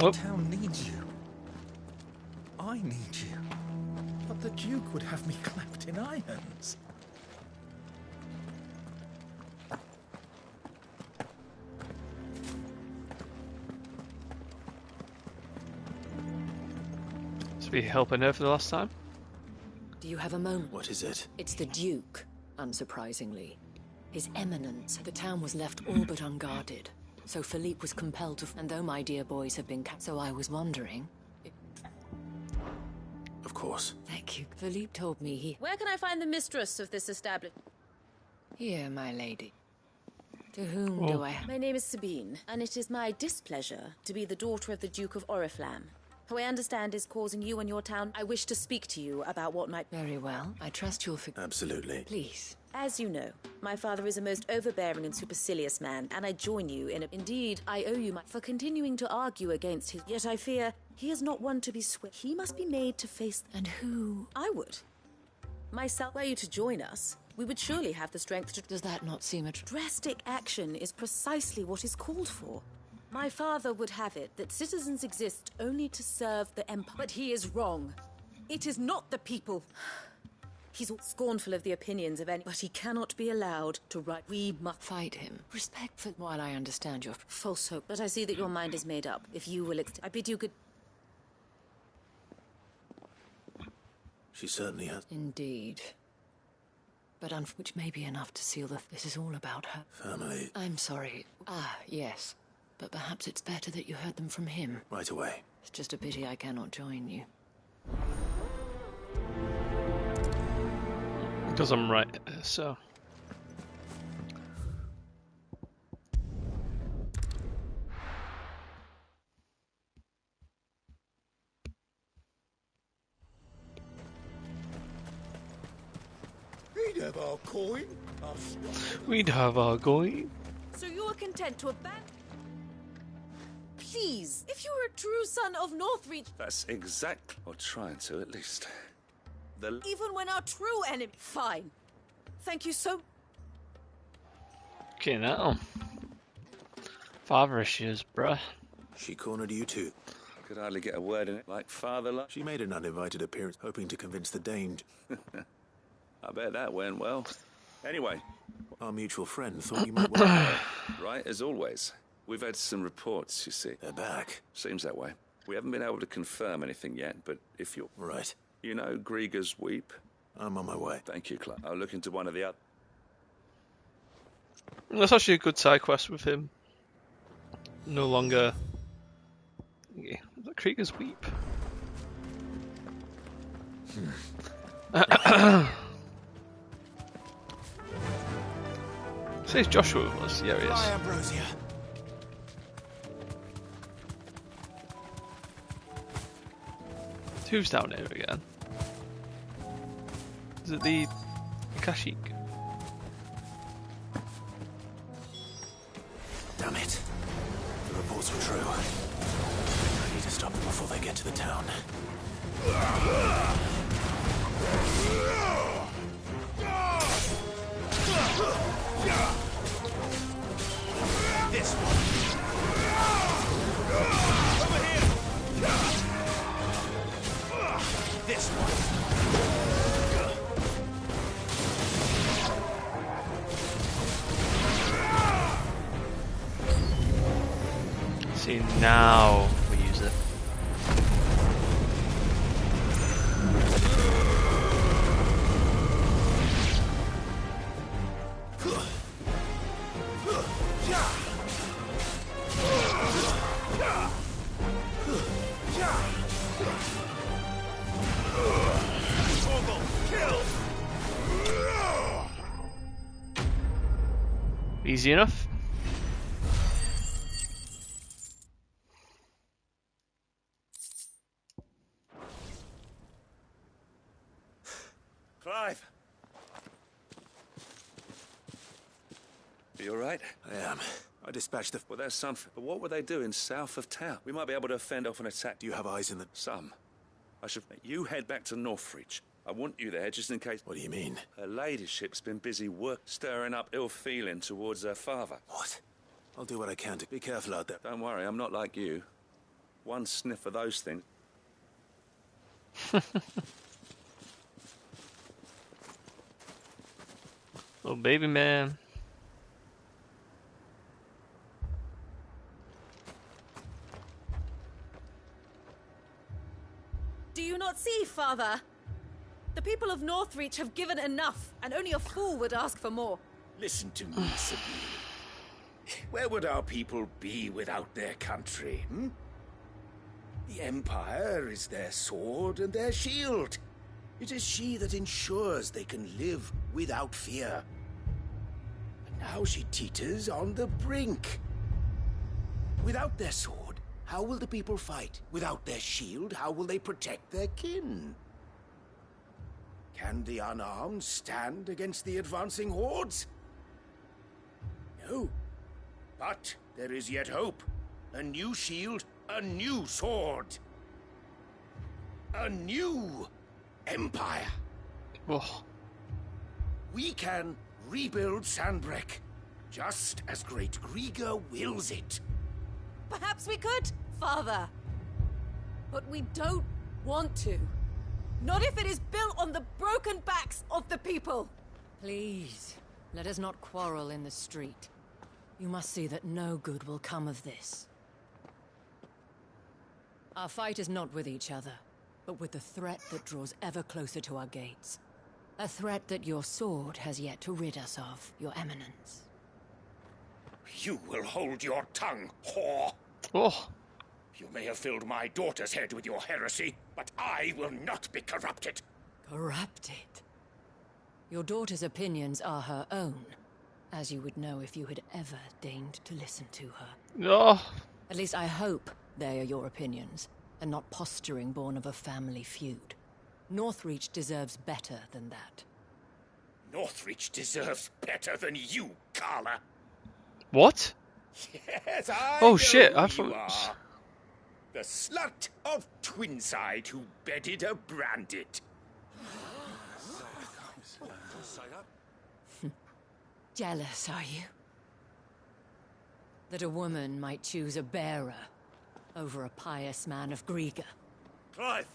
[SPEAKER 9] Your town needs you. I need you. But the Duke would have me clapped in irons.
[SPEAKER 1] So we helping her for the last time?
[SPEAKER 24] Do you have a moment?
[SPEAKER 3] What is it?
[SPEAKER 24] It's the Duke, unsurprisingly. His Eminence. The town was left all but unguarded. So Philippe was compelled to... And though my dear boys have been... So I was wondering...
[SPEAKER 3] Of course.
[SPEAKER 24] Thank you. Philippe told me he...
[SPEAKER 25] Where can I find the mistress of this establishment?
[SPEAKER 24] Here, my lady. To whom do I...
[SPEAKER 25] My name is Sabine, and it is my displeasure to be the daughter of the Duke of Oriflamme, who I understand is causing you and your town... I wish to speak to you about what might...
[SPEAKER 24] Very well. I trust you'll...
[SPEAKER 3] Absolutely.
[SPEAKER 24] Please.
[SPEAKER 25] As you know, my father is a most overbearing and supercilious man, and I join you in a... Indeed, I owe you for continuing to argue against his... Yet I fear he is not one to be He must be made to face...
[SPEAKER 24] And who?
[SPEAKER 25] I would. Myself, were you to join us, we would surely have the strength to...
[SPEAKER 24] Does that not seem a...
[SPEAKER 25] Drastic action is precisely what is called for. My father would have it that citizens exist only to serve the Empire.
[SPEAKER 16] But he is wrong. It is not the people.
[SPEAKER 25] He's scornful of the opinions of any... But he cannot be allowed to write... We must...
[SPEAKER 24] Fight him. Respect for... While I understand your...
[SPEAKER 25] False hope. But I see that your mind is made up. If you will... I bid you good...
[SPEAKER 3] She certainly has.
[SPEAKER 24] Indeed. But which may be enough to seal the... This is all about her.
[SPEAKER 3] Family.
[SPEAKER 24] I'm sorry. Ah, yes. But perhaps it's better that you heard them from him.
[SPEAKER 3] Right away.
[SPEAKER 24] It's just a pity I cannot join you.
[SPEAKER 1] Because I'm right, so...
[SPEAKER 8] We'd have our coin.
[SPEAKER 1] We'd have our coin.
[SPEAKER 16] So you are content to abandon... Please, if you were a true son of Northreach...
[SPEAKER 6] That's exactly... Or trying to, at least.
[SPEAKER 16] Even when our true enemy... Fine. Thank you so...
[SPEAKER 1] Okay, now. Father issues, bruh.
[SPEAKER 3] She cornered you too.
[SPEAKER 6] Could hardly get a word in it, like father like.
[SPEAKER 3] She made an uninvited appearance, hoping to convince the Dane.
[SPEAKER 6] I bet that went well. Anyway,
[SPEAKER 3] our mutual friend thought you might want
[SPEAKER 6] right, as always. We've had some reports, you see.
[SPEAKER 3] They're back.
[SPEAKER 6] Seems that way. We haven't been able to confirm anything yet, but if you're...
[SPEAKER 3] Right.
[SPEAKER 6] You know Grieger's Weep?
[SPEAKER 3] I'm on my way.
[SPEAKER 6] Thank you, Clark. I'll look into one of the other...
[SPEAKER 1] That's actually a good side quest with him. No longer... Yeah, Krieger's Weep. Says Joshua with us. Yeah, he is.
[SPEAKER 8] Fly, Ambrosia.
[SPEAKER 1] Who's down here again? Is it the Kashyyyk?
[SPEAKER 3] Damn it. The reports were true. I need to stop them before they get to the town. This one. Over here. This one.
[SPEAKER 1] See, now we use it. Easy enough.
[SPEAKER 6] Clive! You alright?
[SPEAKER 3] I am. I dispatched the...
[SPEAKER 6] Well, there's something. But what were they doing south of town? We might be able to fend off an attack.
[SPEAKER 3] Do you have eyes in the...
[SPEAKER 6] Some. I should... You head back to Northreach. I want you there just in case...
[SPEAKER 3] What do you mean?
[SPEAKER 6] Her ladyship's been busy stirring up ill feeling towards her father.
[SPEAKER 3] What? I'll do what I can to... Be careful out there.
[SPEAKER 6] Don't worry, I'm not like you. One sniff of those things...
[SPEAKER 1] Oh, baby man.
[SPEAKER 25] Do you not see, Father? The people of Northreach have given enough, and only a fool would ask for more.
[SPEAKER 4] Listen to me, Sabine. Where would our people be without their country, hmm? The Empire is their sword and their shield. It is she that ensures they can live without fear. And now she teeters on the brink. Without their sword, how will the people fight? Without their shield, how will they protect their kin? Can the unarmed stand against the advancing hordes? No. But there is yet hope. A new shield, a new sword. A new empire.
[SPEAKER 1] Oh.
[SPEAKER 4] We can rebuild Sandbreck, just as great Grieger wills it.
[SPEAKER 25] Perhaps we could, Father. But we don't want to. Not if it is built on the broken backs of the people.
[SPEAKER 24] Please, let us not quarrel in the street. You must see that no good will come of this. Our fight is not with each other, but with the threat that draws ever closer to our gates. A threat that your sword has yet to rid us of, Your Eminence.
[SPEAKER 4] You will hold your tongue, whore.
[SPEAKER 1] Oh.
[SPEAKER 4] You may have filled my daughter's head with your heresy, but I will not be corrupted.
[SPEAKER 24] Corrupted? Your daughter's opinions are her own, as you would know if you had ever deigned to listen to her.
[SPEAKER 1] Oh.
[SPEAKER 24] At least I hope they are your opinions, and not posturing born of a family feud. Northreach deserves better than that.
[SPEAKER 4] Northreach deserves better than you, Carla.
[SPEAKER 1] What?
[SPEAKER 4] Yes, I
[SPEAKER 1] Oh
[SPEAKER 4] know
[SPEAKER 1] shit, I
[SPEAKER 4] who you
[SPEAKER 1] thought...
[SPEAKER 4] are. The slut of Twinside who bedded a Brandit.
[SPEAKER 24] Jealous, are you? That a woman might choose a bearer, over a pious man of Griega.
[SPEAKER 11] Clive!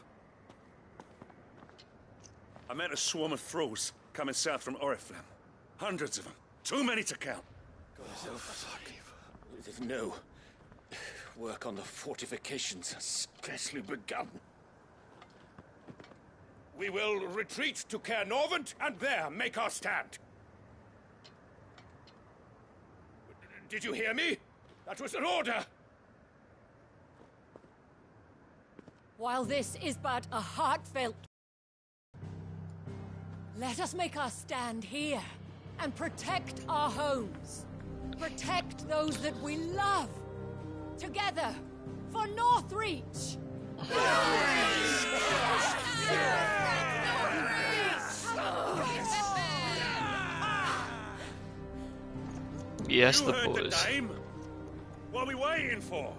[SPEAKER 11] I met a swarm of thralls coming south from Oriflamme. Hundreds of them. Too many to count.
[SPEAKER 4] No. Work on the fortifications has scarcely begun. We will retreat to Caer Norvent and there make our stand. Did you hear me? That was an order!
[SPEAKER 24] While this is but a heartfelt... Let us make our stand here and protect our homes. Protect those that we love. Together, for Northreach!
[SPEAKER 1] Yes,
[SPEAKER 11] You
[SPEAKER 1] the
[SPEAKER 11] heard
[SPEAKER 1] boys.
[SPEAKER 11] the name? What are we waiting for?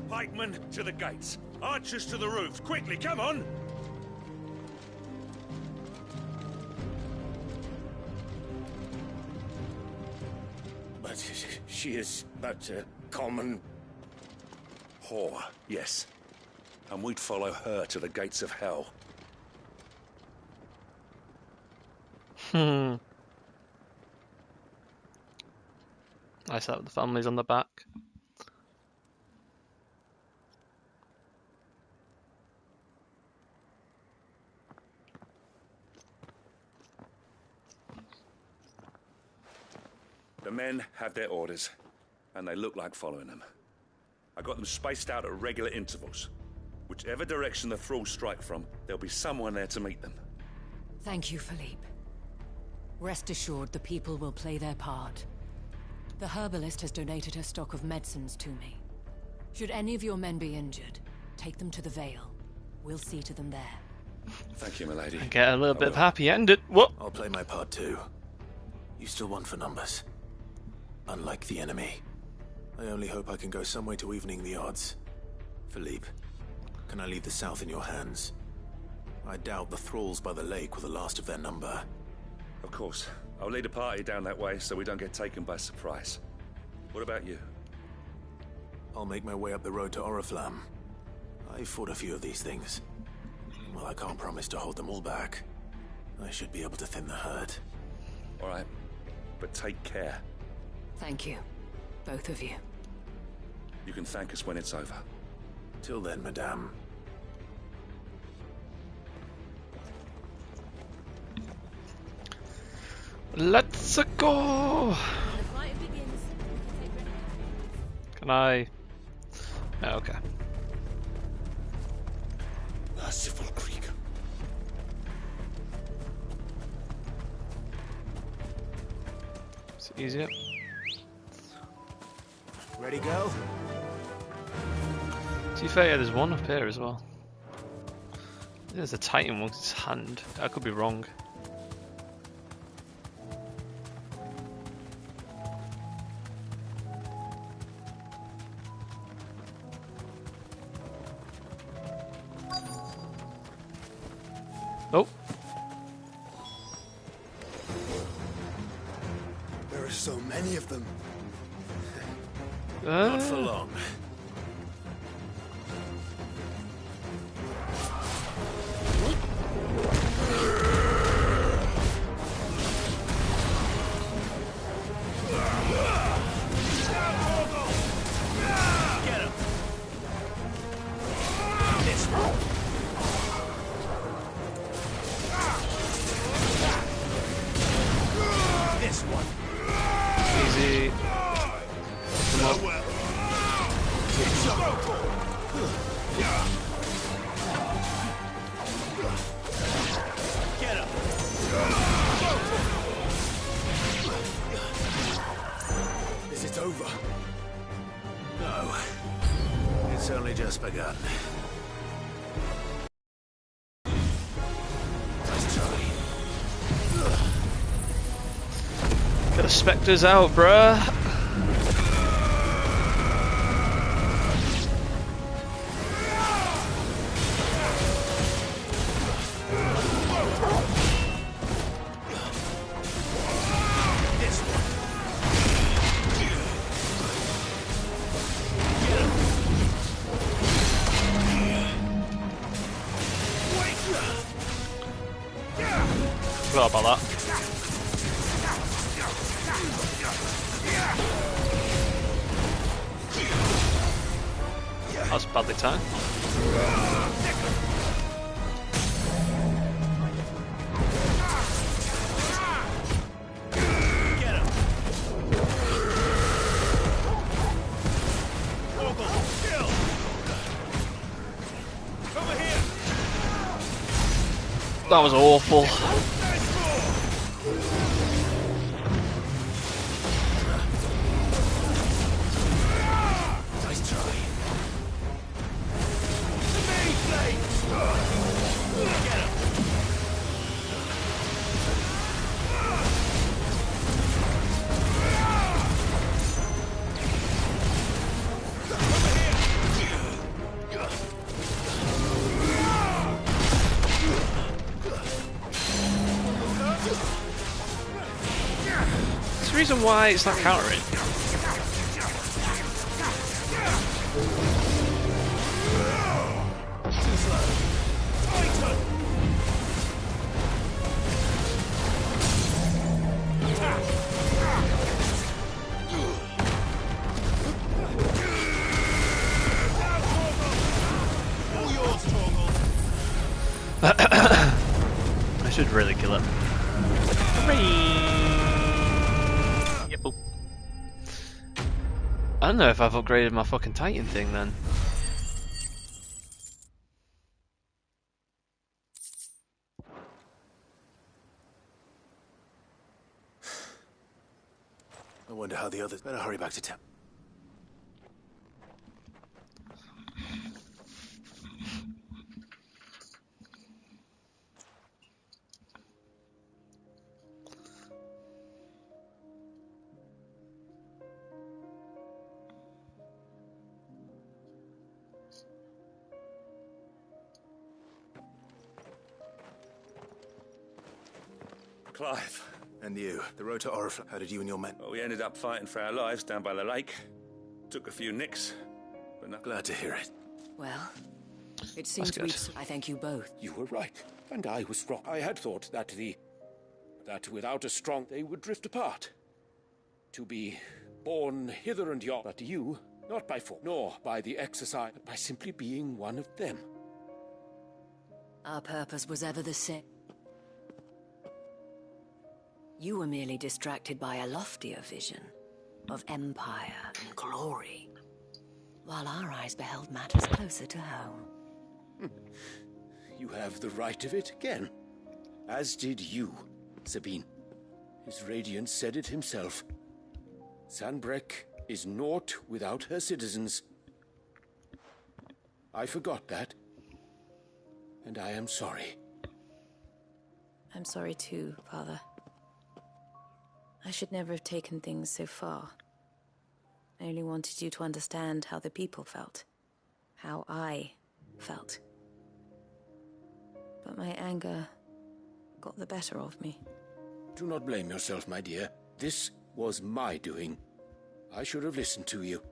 [SPEAKER 11] Pikemen to the gates. Archers to the roofs. Quickly, come on!
[SPEAKER 4] But she is but a common...
[SPEAKER 11] Whore, yes. And we'd follow her to the gates of hell.
[SPEAKER 1] Nice that with the families on the back.
[SPEAKER 11] The men have their orders, and they look like following them. I got them spaced out at regular intervals. Whichever direction the thralls strike from, there'll be someone there to meet them.
[SPEAKER 24] Thank you, Philippe. Rest assured the people will play their part. The herbalist has donated her stock of medicines to me. Should any of your men be injured, take them to the Vale. We'll see to them there.
[SPEAKER 11] Thank you, milady.
[SPEAKER 1] I get a little bit of happy ended. What?
[SPEAKER 3] I'll play my part too. You still won for numbers. Unlike the enemy. I only hope I can go some way to evening the odds. Philippe, can I leave the south in your hands? I doubt the thralls by the lake were the last of their number.
[SPEAKER 11] Of course. I'll lead a party down that way so we don't get taken by surprise. What about you?
[SPEAKER 3] I'll make my way up the road to Oriflamme. I've fought a few of these things. Well, I can't promise to hold them all back. I should be able to thin the herd.
[SPEAKER 11] All right, but take care.
[SPEAKER 24] Thank you, both of you.
[SPEAKER 11] You can thank us when it's over.
[SPEAKER 3] Till then, madame.
[SPEAKER 1] Let's go! Can I? Oh, okay.
[SPEAKER 4] Merciful Creek.
[SPEAKER 1] It's easier.
[SPEAKER 3] Ready, go?
[SPEAKER 1] To be fair, yeah, there's one up here as well. There's a Titan with his hand. I could be wrong. Oh.
[SPEAKER 3] There are so many of them.
[SPEAKER 1] Not
[SPEAKER 3] Not for long.
[SPEAKER 4] Get him! This one. This one.
[SPEAKER 1] Easy. Come on.
[SPEAKER 4] Get him!
[SPEAKER 3] Is it over? No. It's only just begun. Nice try.
[SPEAKER 1] Get the spectres out, bruh. forgot about that. That was badly timed. That was awful.
[SPEAKER 3] Nice try.
[SPEAKER 1] There's a reason why it's not countering. I should really kill it. Yep. Oh. I don't know if I've upgraded my fucking Titan thing then.
[SPEAKER 3] I wonder how the others... Better hurry back to town.
[SPEAKER 11] Clive.
[SPEAKER 3] And you, the road to Oriflamme. How did you and your men?
[SPEAKER 11] Well, we ended up fighting for our lives down by the lake. Took a few nicks, but not...
[SPEAKER 3] Glad to hear it.
[SPEAKER 24] Well, it seems I thank you both.
[SPEAKER 4] You were right, and I was wrong. I had thought that without a strong, they would drift apart. To be born hither and yon, but you, not by force, nor by the exercise, but by simply being one of them.
[SPEAKER 24] Our purpose was ever the same. You were merely distracted by a loftier vision of empire and glory, while our eyes beheld matters closer to home.
[SPEAKER 4] You have the right of it again. As did you, Sabine. His Radiance said it himself. Sanbreque is naught without her citizens. I forgot that, and I am sorry.
[SPEAKER 25] I'm sorry too, Father. I should never have taken things so far. I only wanted you to understand how the people felt. How I felt. But my anger got the better of me.
[SPEAKER 4] Do not blame yourself, my dear. This was my doing. I should have listened to you.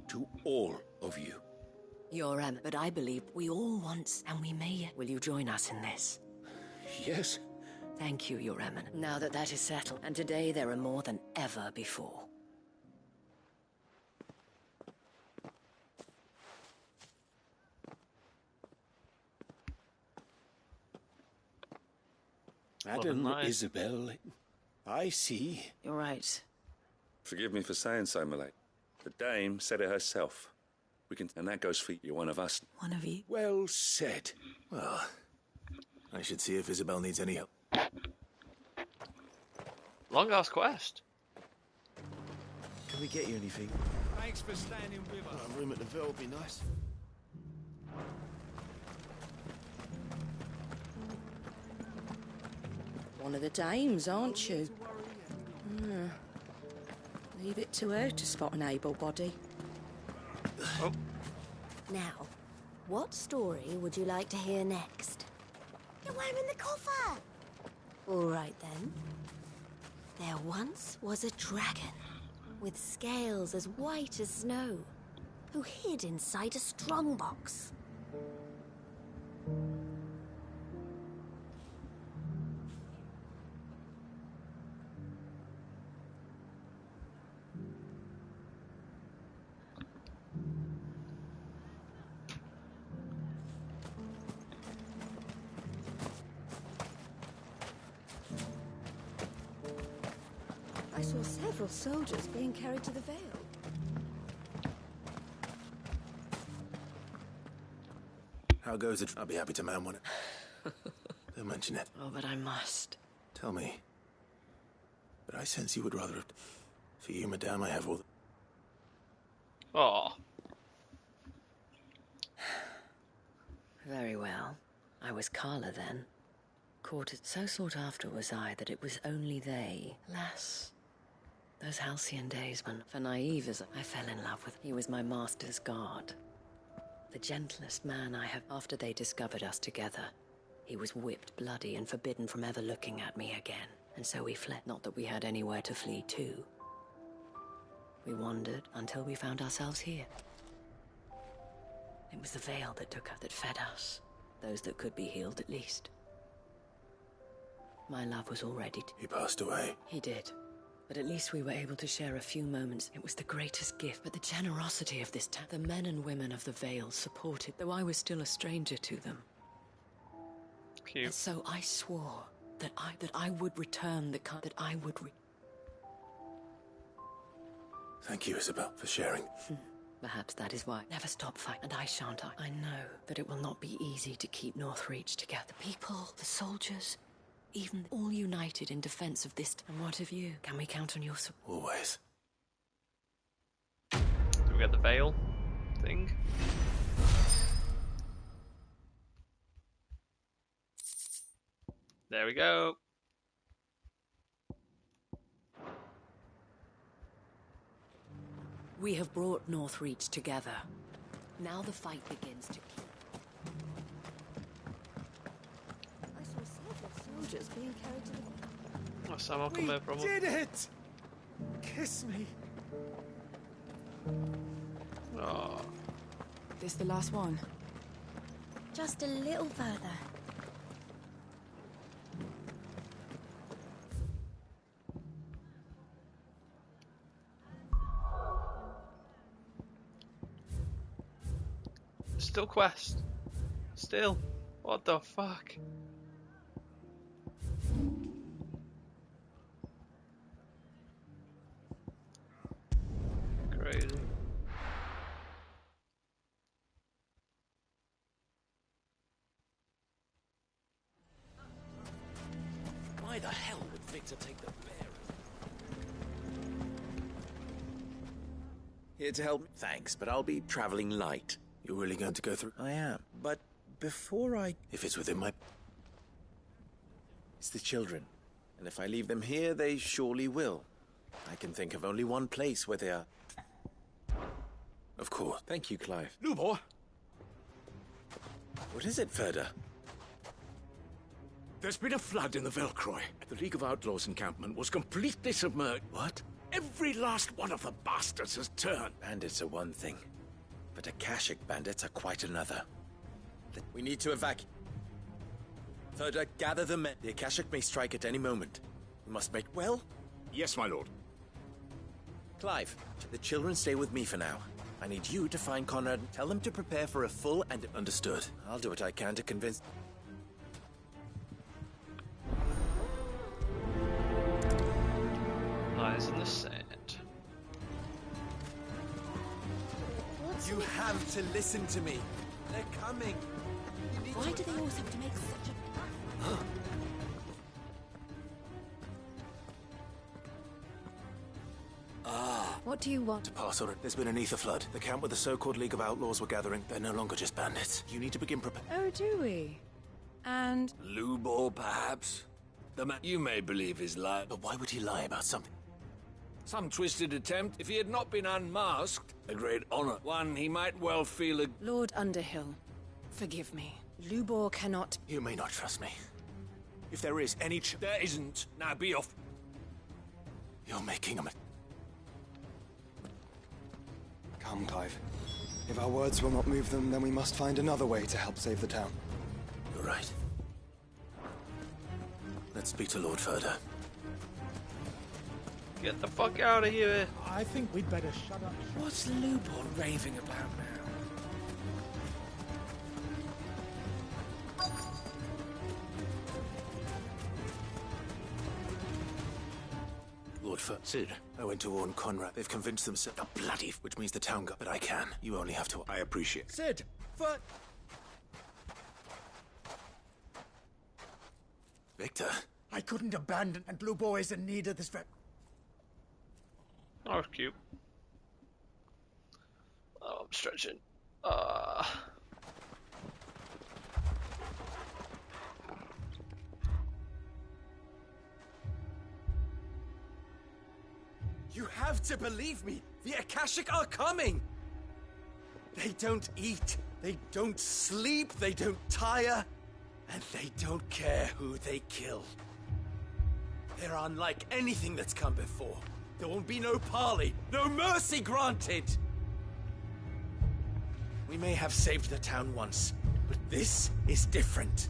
[SPEAKER 4] To all of you.
[SPEAKER 24] You're but I believe we all want, and we may. Will you join us in this?
[SPEAKER 4] Yes.
[SPEAKER 24] Thank you, Your Eminence. Now that that is settled, and today there are more than ever before.
[SPEAKER 4] Madam Isabel, I see.
[SPEAKER 25] You're right.
[SPEAKER 11] Forgive me for saying so, my lady. The dame said it herself. We can, and that goes for you. You're one of us.
[SPEAKER 25] One of you?
[SPEAKER 4] Well said.
[SPEAKER 3] Well, I should see if Isabel needs any help.
[SPEAKER 1] Long ass quest.
[SPEAKER 14] Can we get you anything?
[SPEAKER 9] Thanks for standing with us.
[SPEAKER 14] A room at the Ville would be nice.
[SPEAKER 13] One of the dames, aren't you? Leave it to her to spot an able body.
[SPEAKER 1] Oh.
[SPEAKER 12] Now, what story would you like to hear next? The one in the coffer! All right, then. There once was a dragon, with scales as white as snow, who hid inside a strongbox.
[SPEAKER 13] I saw several soldiers being carried to the Vale.
[SPEAKER 3] How goes it? I'll be happy to man one. Don't mention it.
[SPEAKER 5] Oh, but I must.
[SPEAKER 3] Tell me. But I sense you would rather... For you, madame, I have all the...
[SPEAKER 1] Oh.
[SPEAKER 5] Very well. I was Carla then. Courted so sought after was I that it was only they. Alas, those halcyon days when, for naive as I fell in love with, he was my master's guard. The gentlest man I have. After they discovered us together, he was whipped bloody and forbidden from ever looking at me again. And so we fled. Not that we had anywhere to flee to. We wandered until we found ourselves here. It was the Vale that took us, that fed us. Those that could be healed at least. My love was already...
[SPEAKER 3] He passed away.
[SPEAKER 5] He did. But at least we were able to share a few moments. It was the greatest gift. But the generosity of this town, the men and women of the Vale supported, though I was still a stranger to them.
[SPEAKER 1] Cute.
[SPEAKER 5] And so I swore that I would return
[SPEAKER 3] Thank you, Isabel, for sharing.
[SPEAKER 5] Perhaps that is why. Never stop fighting, and I shan't. I know that it will not be easy to keep Northreach together. The people, the soldiers, even all united in defense of this. And what of you? Can we count on your support?
[SPEAKER 3] Always.
[SPEAKER 1] Do we get the veil thing? There we go.
[SPEAKER 5] We have brought Northreach together. Now the fight begins to keep.
[SPEAKER 13] I saw several soldiers being carried to the...
[SPEAKER 1] Oh, Sam, I'll come there probably.
[SPEAKER 9] We did it! Kiss me.
[SPEAKER 1] Oh.
[SPEAKER 16] This the last one?
[SPEAKER 12] Just a little further.
[SPEAKER 1] Still quest. Still. What the fuck? Crazy.
[SPEAKER 23] Why the hell would Victor take the bear?
[SPEAKER 14] Here to help me? Thanks, but I'll be traveling light.
[SPEAKER 3] You're really going to go through?
[SPEAKER 14] I am. But before I...
[SPEAKER 3] If it's within my...
[SPEAKER 14] It's the children. And if I leave them here, they surely will. I can think of only one place where they are.
[SPEAKER 3] Of course.
[SPEAKER 14] Thank you, Clive.
[SPEAKER 4] Lubor!
[SPEAKER 14] What is it, Ferda?
[SPEAKER 4] There's been a flood in the Velcroy. The League of Outlaws encampment was completely submerged.
[SPEAKER 14] What?
[SPEAKER 4] Every last one of the bastards has turned.
[SPEAKER 14] Bandits are one thing, but Akashic bandits are quite another. We need to evacuate. Ferda, gather the men. The Akashic may strike at any moment. We must make... Well?
[SPEAKER 4] Yes, my lord.
[SPEAKER 14] Clive, the children stay with me for now. I need you to find Conrad and tell them to prepare for a full and...
[SPEAKER 3] Understood.
[SPEAKER 14] I'll do what I can to convince...
[SPEAKER 1] Eyes in the sand.
[SPEAKER 14] You have to listen to me. They're coming.
[SPEAKER 13] Why do they always have to make such a...
[SPEAKER 12] What do you want?
[SPEAKER 3] To pass on it. There's been an ether flood. The camp where the so-called League of Outlaws were gathering, they're no longer just bandits. You need to begin preparing.
[SPEAKER 16] Oh, do we? And...
[SPEAKER 4] Lubor, perhaps? The man you may believe is lying.
[SPEAKER 3] But why would he lie about something?
[SPEAKER 4] Some twisted attempt. If he had not been unmasked, a great honor. One he might well feel a...
[SPEAKER 16] Lord Underhill, forgive me. Lubor cannot...
[SPEAKER 3] You may not trust me. If there is any
[SPEAKER 4] There isn't. Now be off.
[SPEAKER 3] You're making a...
[SPEAKER 10] Come, Clive. If our words will not move them, then we must find another way to help save the town.
[SPEAKER 3] You're right. Let's speak to Lord Ferda.
[SPEAKER 1] Get the fuck out of here.
[SPEAKER 9] I think we'd better shut up.
[SPEAKER 4] What's Lubor raving about now?
[SPEAKER 3] Lord first. Sid, I went to warn Conrad. They've convinced themselves. The bloody... Which means the town got... But I can. You only have to...
[SPEAKER 15] I appreciate it.
[SPEAKER 8] Sid, for...
[SPEAKER 3] Victor.
[SPEAKER 17] I couldn't abandon, and Blue Boy is in need of this
[SPEAKER 1] That was cute. Oh, I'm stretching.
[SPEAKER 14] You have to believe me. The Akashic are coming. They don't eat. They don't sleep. They don't tire. And they don't care who they kill. They're unlike anything that's come before. There won't be no parley, no mercy granted. We may have saved the town once, but this is different.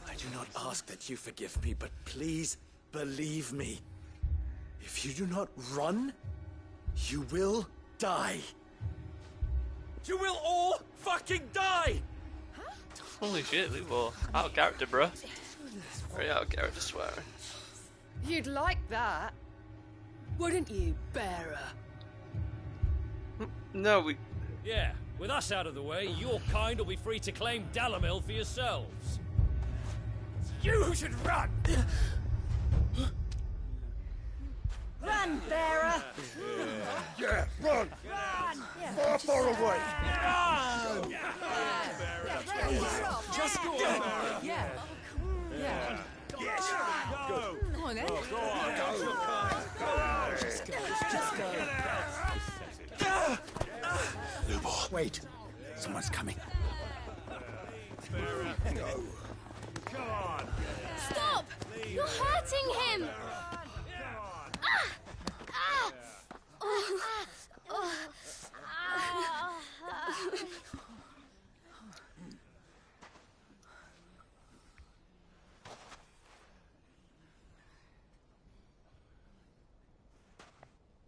[SPEAKER 14] I do not ask that you forgive me, but please believe me. If you do not run, you will die. You will all fucking die!
[SPEAKER 1] Holy shit, Lubo. Out of character, bro. Very out of character swearing.
[SPEAKER 16] You'd like that, wouldn't you, bearer?
[SPEAKER 1] No, we...
[SPEAKER 2] Yeah, with us out of the way, your kind will be free to claim Dalamil for yourselves.
[SPEAKER 17] You should run!
[SPEAKER 13] Run, bearer!
[SPEAKER 15] Yeah, run!
[SPEAKER 13] Run!
[SPEAKER 15] Far, far away!
[SPEAKER 13] Run!
[SPEAKER 16] Just go on. Yeah. Yeah.
[SPEAKER 15] Yes! Go!
[SPEAKER 16] Come on, then.
[SPEAKER 15] Go on! Go!
[SPEAKER 16] Just go.
[SPEAKER 14] Lubo. Wait. Someone's coming.
[SPEAKER 15] Go!
[SPEAKER 2] Come on!
[SPEAKER 12] Stop! You're hurting him!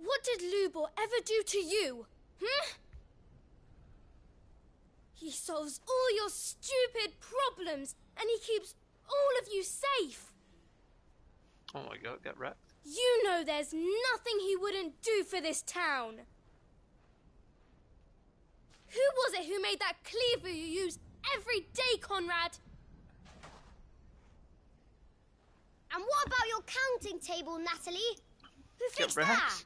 [SPEAKER 12] What did Lubor ever do to you? He solves all your stupid problems, and he keeps all of you safe.
[SPEAKER 1] Oh my god, get wrecked.
[SPEAKER 12] You know there's nothing he wouldn't do for this town. Who was it who made that cleaver you use every day, Conrad?
[SPEAKER 18] And what about your counting table, Natalie? Who fixed
[SPEAKER 1] Get
[SPEAKER 18] that?
[SPEAKER 1] wrecked.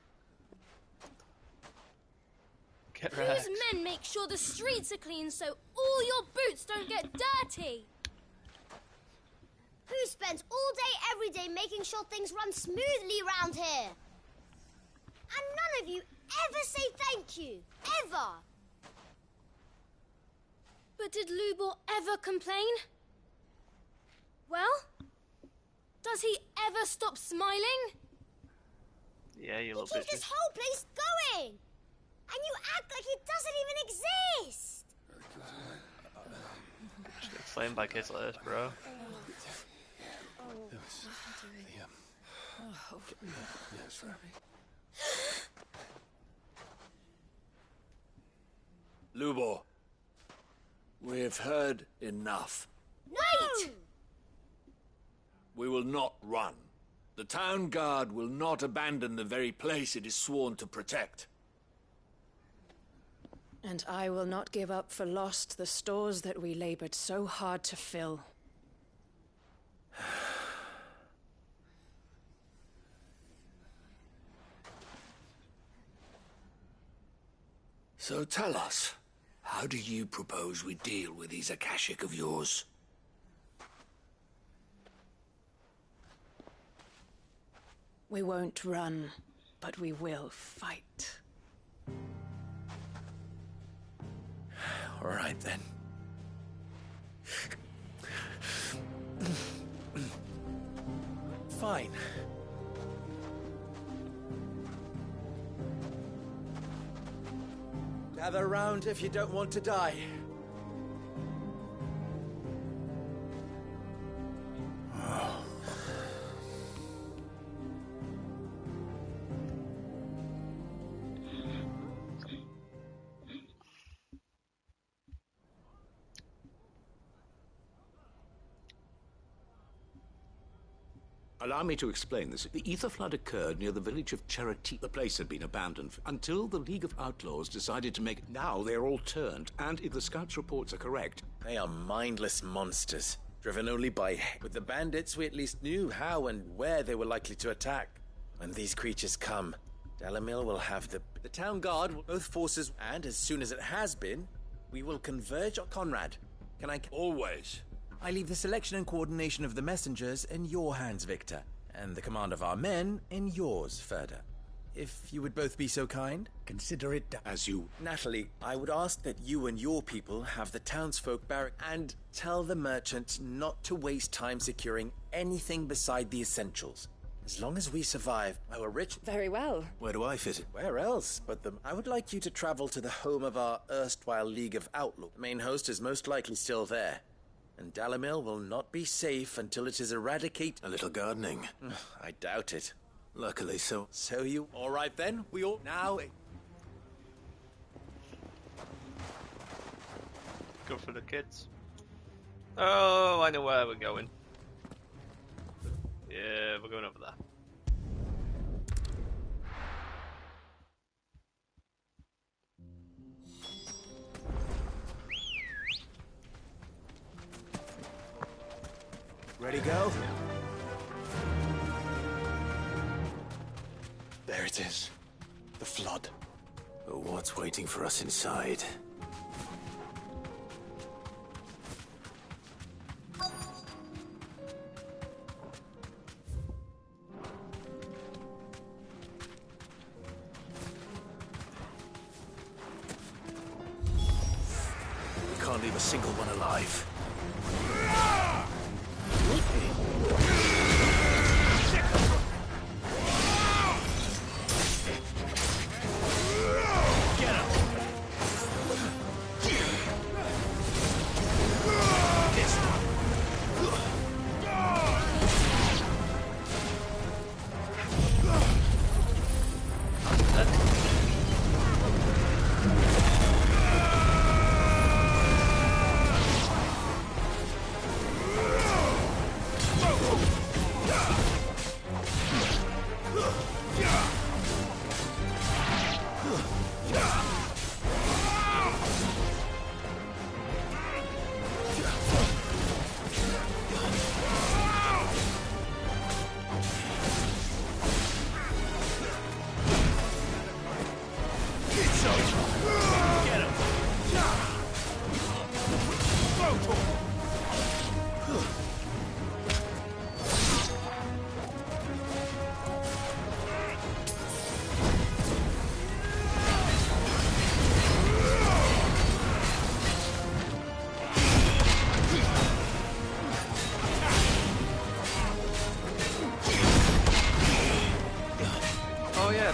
[SPEAKER 1] Get wrecked.
[SPEAKER 12] Whose men make sure the streets are clean so all your boots don't get dirty?
[SPEAKER 18] Who spends all day, every day making sure things run smoothly round here? And none of you ever say thank you. Ever.
[SPEAKER 12] But did Lubor ever complain? Well, does he ever stop smiling?
[SPEAKER 1] Yeah, you
[SPEAKER 18] You
[SPEAKER 1] little
[SPEAKER 18] keep
[SPEAKER 1] bitch.
[SPEAKER 18] this whole place going. And you act like it doesn't even exist.
[SPEAKER 1] Just get flamed by kids like this, bro.
[SPEAKER 14] Lubor, we've heard enough.
[SPEAKER 18] Wait!
[SPEAKER 19] We will not run. The town guard will not abandon the very place it is sworn to protect.
[SPEAKER 24] And I will not give up for lost the stores that we labored so hard to fill.
[SPEAKER 19] So tell us, how do you propose we deal with these Akashic of yours?
[SPEAKER 24] We won't run, but we will fight.
[SPEAKER 14] All right, then. Fine. Gather round if you don't want to die.
[SPEAKER 4] Allow me to explain this. The ether flood occurred near the village of Charity. The place had been abandoned until the League of Outlaws decided to make... Now they're all turned, and if the scouts' reports are correct...
[SPEAKER 23] They are mindless monsters, driven only by... With the bandits, we at least knew how and where they were likely to attack. When these creatures come, Dalamil will have the town guard, both forces, and as soon as it has been, we will converge on Conrad. Can I...
[SPEAKER 19] Always.
[SPEAKER 9] I leave the selection and coordination of the messengers in your hands, Victor, and the command of our men in yours, Ferda. If you would both be so kind.
[SPEAKER 17] Consider it done.
[SPEAKER 4] As you...
[SPEAKER 23] Natalie, I would ask that you and your people have the townsfolk barrack and tell the merchants not to waste time securing anything beside the essentials. As long as we survive, our rich...
[SPEAKER 25] Very well.
[SPEAKER 3] Where do I fit it?
[SPEAKER 23] Where else but the... I would like you to travel to the home of our erstwhile League of Outlaws. The main host is most likely still there. And Dalamil will not be safe until it is eradicated.
[SPEAKER 3] A little gardening.
[SPEAKER 23] I doubt it.
[SPEAKER 3] Luckily so.
[SPEAKER 23] So you...
[SPEAKER 9] All right then, we all... Now...
[SPEAKER 1] Go for the kids. Oh, I know where we're going. Yeah, we're going over there.
[SPEAKER 23] Ready, go?
[SPEAKER 10] There it is. The flood.
[SPEAKER 3] But what's waiting for us inside? We can't leave a single one alive.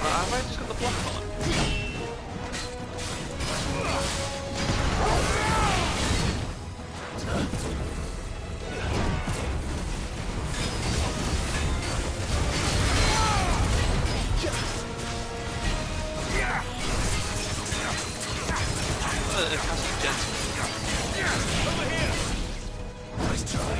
[SPEAKER 1] Have I just got the block on? It has to be gentle. Over here! Nice try.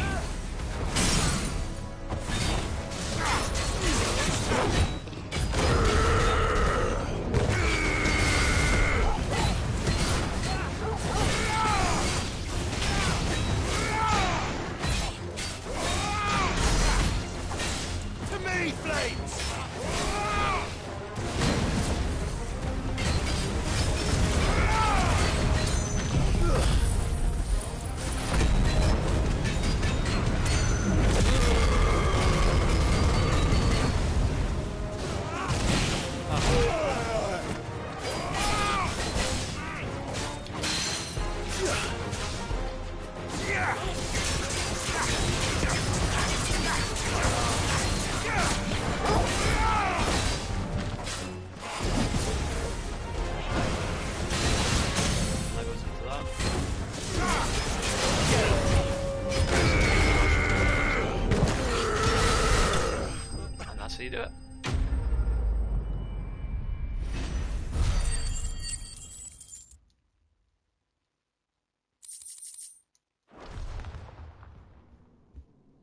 [SPEAKER 1] You do it.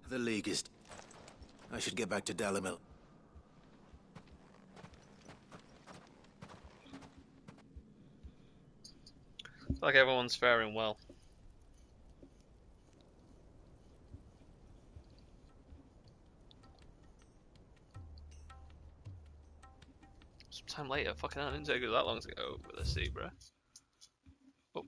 [SPEAKER 3] The League is... I should get back to Dalamil.
[SPEAKER 1] Like everyone's faring well. Sometime later, fucking hell, it didn't take us that long to go over the sea, bruh. Oh.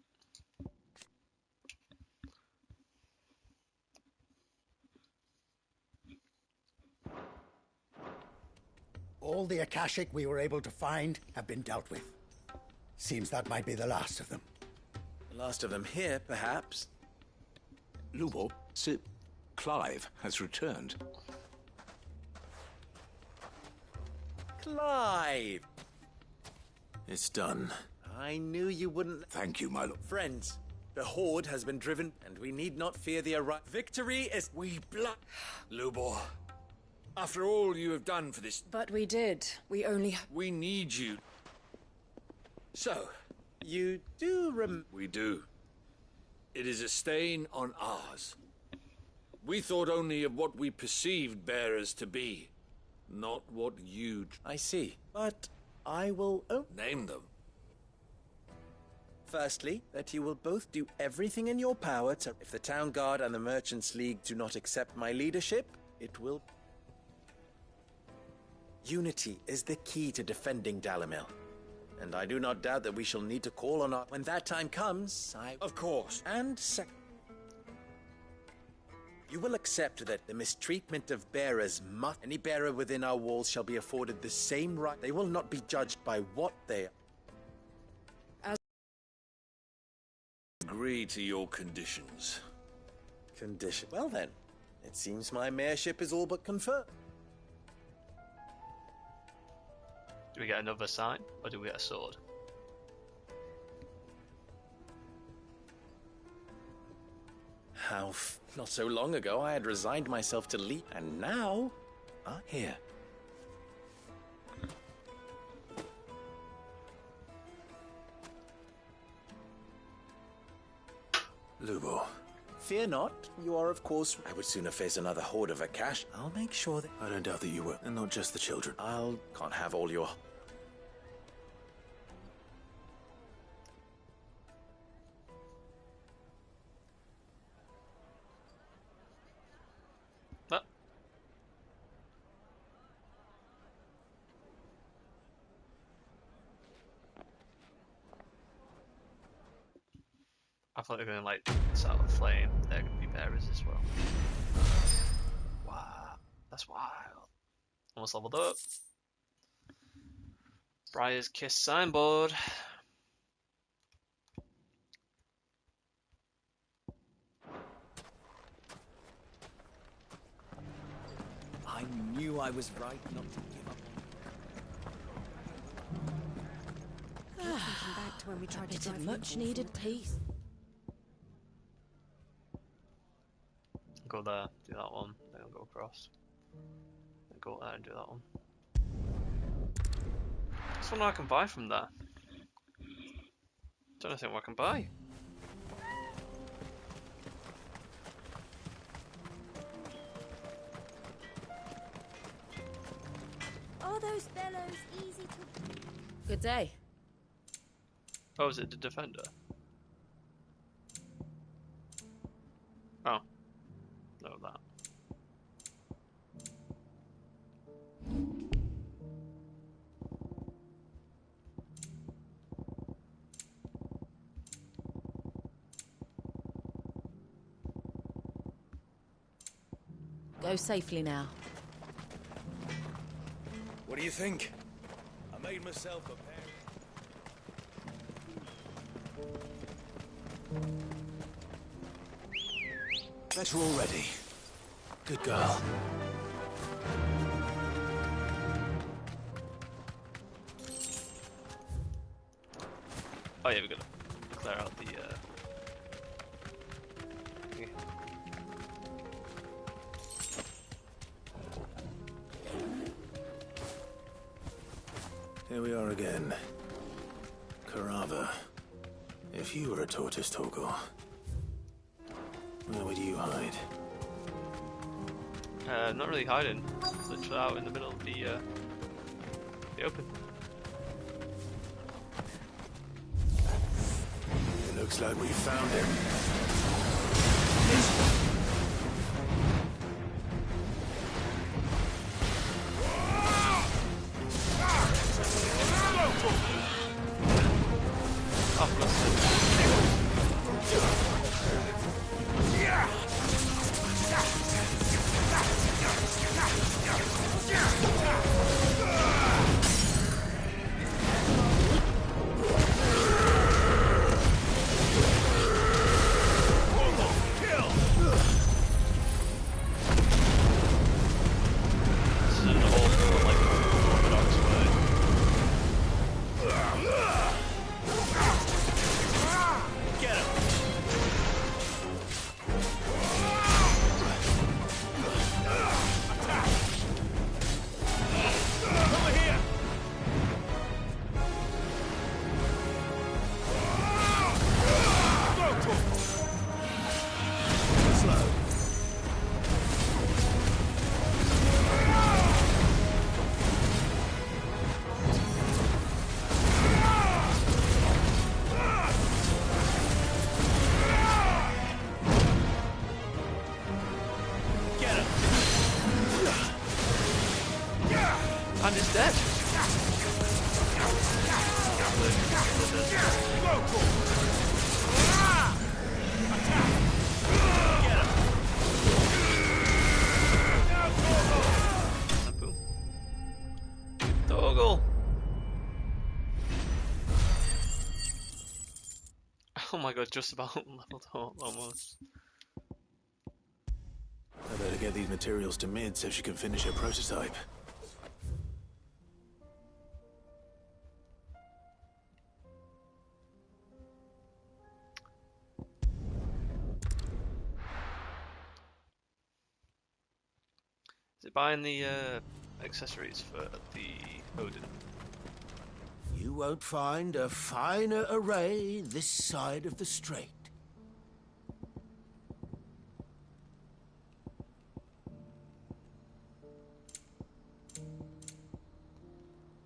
[SPEAKER 17] All the Akashic we were able to find have been dealt with. Seems that might be the last of them.
[SPEAKER 9] The last of them here, perhaps.
[SPEAKER 4] Lubo, Sir Clive has returned.
[SPEAKER 9] Clive!
[SPEAKER 3] It's done.
[SPEAKER 9] I knew you wouldn't...
[SPEAKER 4] Thank you, my lord.
[SPEAKER 9] Friends, the Horde has been driven, and we need not fear the victory is...
[SPEAKER 19] We Lubo, after all you have done for this...
[SPEAKER 24] But we did. We only...
[SPEAKER 19] We need you. So...
[SPEAKER 9] You do
[SPEAKER 19] We do. It is a stain on ours. We thought only of what we perceived bearers to be, not what you...
[SPEAKER 9] I see, but I will...
[SPEAKER 19] Name them.
[SPEAKER 9] Firstly, that you will both do everything in your power to... If the Town Guard and the Merchants League do not accept my leadership, it will... Unity is the key to defending Dalamil. And I do not doubt that we shall need to call on our... When that time comes,
[SPEAKER 19] Of course.
[SPEAKER 9] And you will accept that the mistreatment of bearers must... Any bearer within our walls shall be afforded the same right. They will not be judged by what they are.
[SPEAKER 19] Agree to your conditions.
[SPEAKER 9] Well then, it seems my mayorship is all but confirmed.
[SPEAKER 1] Do we get another sign, or do we get a sword?
[SPEAKER 9] Not so long ago I had resigned myself to lead, and now... here.
[SPEAKER 3] Lubo.
[SPEAKER 9] Fear not, you are of course... I would sooner face another horde of Akash. I'll make sure that...
[SPEAKER 3] I don't doubt that you will, and not just the children.
[SPEAKER 9] Can't have all your...
[SPEAKER 1] I thought they were going to like set out a flame. They're going to be bearers as well. Wow, that's wild. Almost leveled up. Briar's Kiss signboard.
[SPEAKER 8] I knew I was right not to give up.
[SPEAKER 13] Thinking back to when we tried to drive
[SPEAKER 24] much needed peace.
[SPEAKER 1] Go there, do that one, then I'll go across. Then go there and do that one. That's one I can buy from there. Don't think what I can buy.
[SPEAKER 12] Are those bellows easy to...
[SPEAKER 24] Good day.
[SPEAKER 1] Oh, is it the defender? Oh. No, that.
[SPEAKER 24] Go safely now.
[SPEAKER 4] What do you think? I made myself a pair.
[SPEAKER 3] Better already. Good girl.
[SPEAKER 1] Oh yeah, we're gonna clear out the thingy.
[SPEAKER 3] Here we are again. Carava. If you were a tortoise, Torgor, where would you hide?
[SPEAKER 1] Not really hiding. Literally out in the middle of the open.
[SPEAKER 3] It looks like we found him.
[SPEAKER 1] And it's dead. Toggle. Oh my god, just about leveled up almost.
[SPEAKER 3] I better get these materials to Mid so she can finish her prototype.
[SPEAKER 1] Is it buying the accessories for the Odin?
[SPEAKER 4] You won't find a finer array this side of the strait.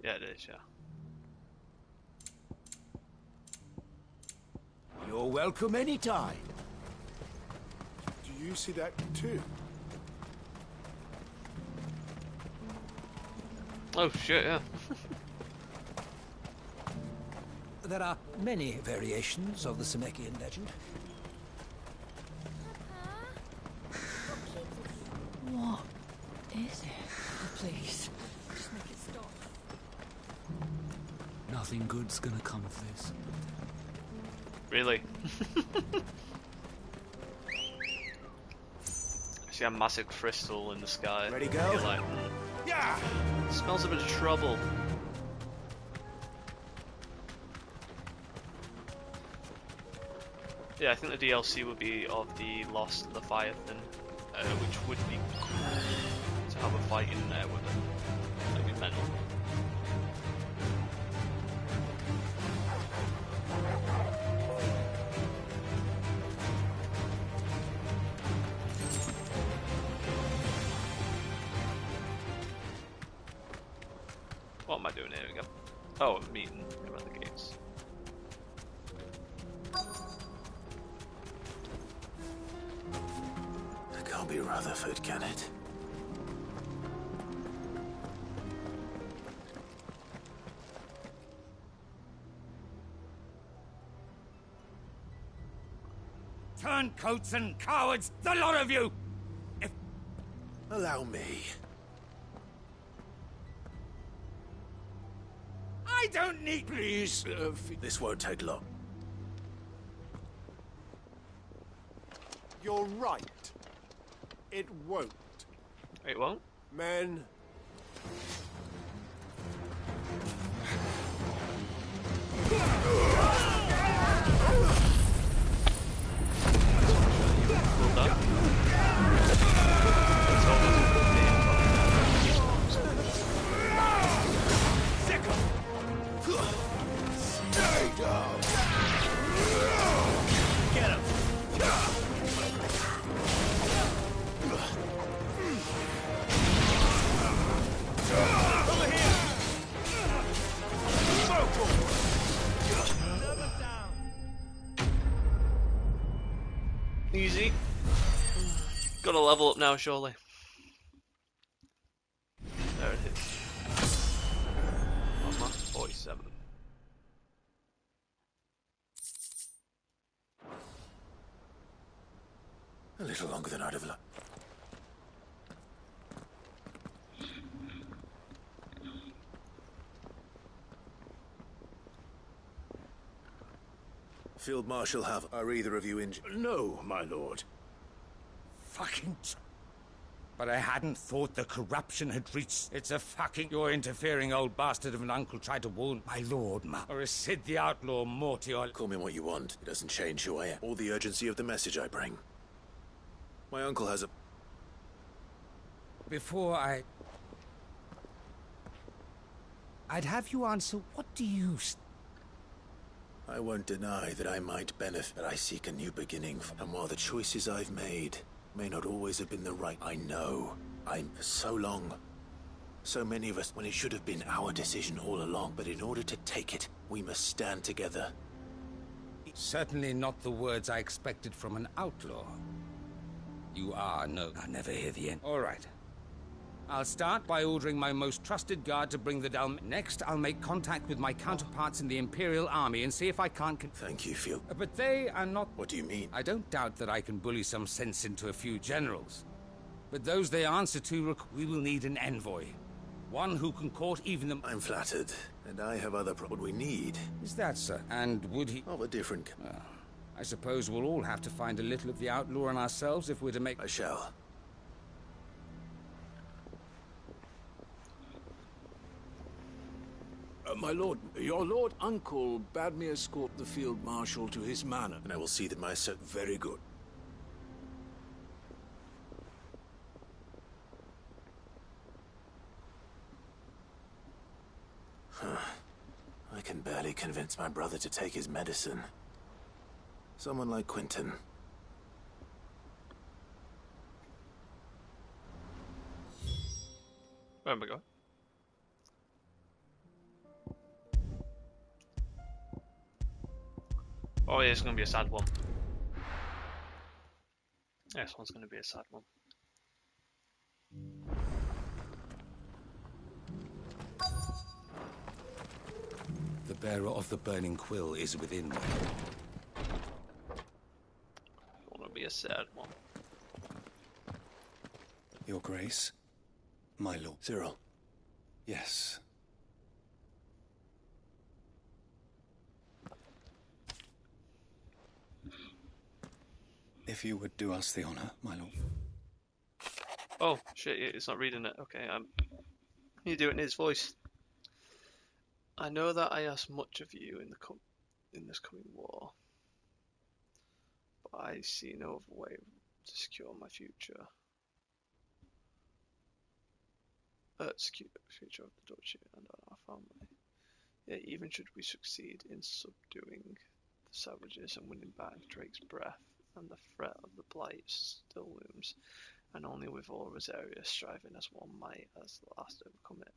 [SPEAKER 1] Yeah, it is, yeah.
[SPEAKER 4] You're welcome anytime.
[SPEAKER 15] Do you see that too?
[SPEAKER 1] Oh shit, yeah.
[SPEAKER 6] There are many variations of the Semekian legend.
[SPEAKER 24] What is it? Please, just make it stop.
[SPEAKER 6] Nothing good's gonna come of this.
[SPEAKER 1] Really? I see a massive crystal in the sky.
[SPEAKER 4] Ready, go?
[SPEAKER 1] You're like,
[SPEAKER 4] yeah.
[SPEAKER 1] Smells a bit of trouble. Yeah, I think the DLC would be of the Lost Leviathan, which would be cool to have a fight in there with it. That'd be mental. What am I doing here? We go. Oh, a meeting around the gates.
[SPEAKER 3] That can't be Rutherford, can it?
[SPEAKER 4] Turncoats and cowards, the lot of you!
[SPEAKER 3] Allow me.
[SPEAKER 4] I don't need... Please,
[SPEAKER 3] This won't take long.
[SPEAKER 15] You're right. It won't.
[SPEAKER 1] It won't?
[SPEAKER 15] Men.
[SPEAKER 4] Stay down! Get him!
[SPEAKER 1] Easy. Gotta level up now, surely. There it is. Armor 47.
[SPEAKER 3] A little longer than I'd have liked. Field Marshal Have, are either of you injured?
[SPEAKER 4] No, my lord. Fucking... But I hadn't thought the corruption had reached... It's a fucking... Your interfering old bastard of an uncle tried to wound my lord, ma. Or is Sid the outlaw Morty or...
[SPEAKER 3] Call me what you want. It doesn't change who I am, or the urgency of the message I bring. My uncle has a...
[SPEAKER 4] Before I'd have you answer, what do you...
[SPEAKER 3] I won't deny that I might benefit, but I seek a new beginning. And while the choices I've made may not always have been the right, I know for so long. So many of us, when it should have been our decision all along. But in order to take it, we must stand together.
[SPEAKER 4] Certainly not the words I expected from an outlaw. You are, no, I never hear the end. All right. I'll start by ordering my most trusted guard to bring the Dalm. Next, I'll make contact with my counterparts in the Imperial Army and see if I can't...
[SPEAKER 3] Thank you, Field.
[SPEAKER 4] But they are not...
[SPEAKER 3] What do you mean?
[SPEAKER 4] I don't doubt that I can bully some sense into a few generals. But those they answer to, we will need an envoy. One who can court even the...
[SPEAKER 3] I'm flattered, and I have other what we need.
[SPEAKER 4] Is that, sir? And would he...
[SPEAKER 3] Of a different...
[SPEAKER 4] I suppose we'll all have to find a little of the outlaw in ourselves if we're to make...
[SPEAKER 3] I shall.
[SPEAKER 14] My lord, your lord uncle bade me escort the field marshal to his manor.
[SPEAKER 3] And I will see that my son...
[SPEAKER 14] Very good.
[SPEAKER 3] I can barely convince my brother to take his medicine. Someone like Quentin.
[SPEAKER 1] Where am I going? Oh yeah, it's gonna be a sad one. This one's gonna be a sad one.
[SPEAKER 4] The bearer of the burning quill is within me.
[SPEAKER 1] Gonna be a sad one.
[SPEAKER 10] Your Grace, my lord.
[SPEAKER 3] Cyril.
[SPEAKER 10] Yes. If you would do us the honor, my lord.
[SPEAKER 1] Oh shit! Yeah, it's not reading it. Okay, you do it in his voice. I know that I ask much of you in this coming war, but I see no other way to secure my future. Secure the future of the duchy and our family. Yet, even should we succeed in subduing the savages and winning back Drake's breath, and the threat of the blight still looms, and only with all Rosaria striving as one might as the last to overcome it.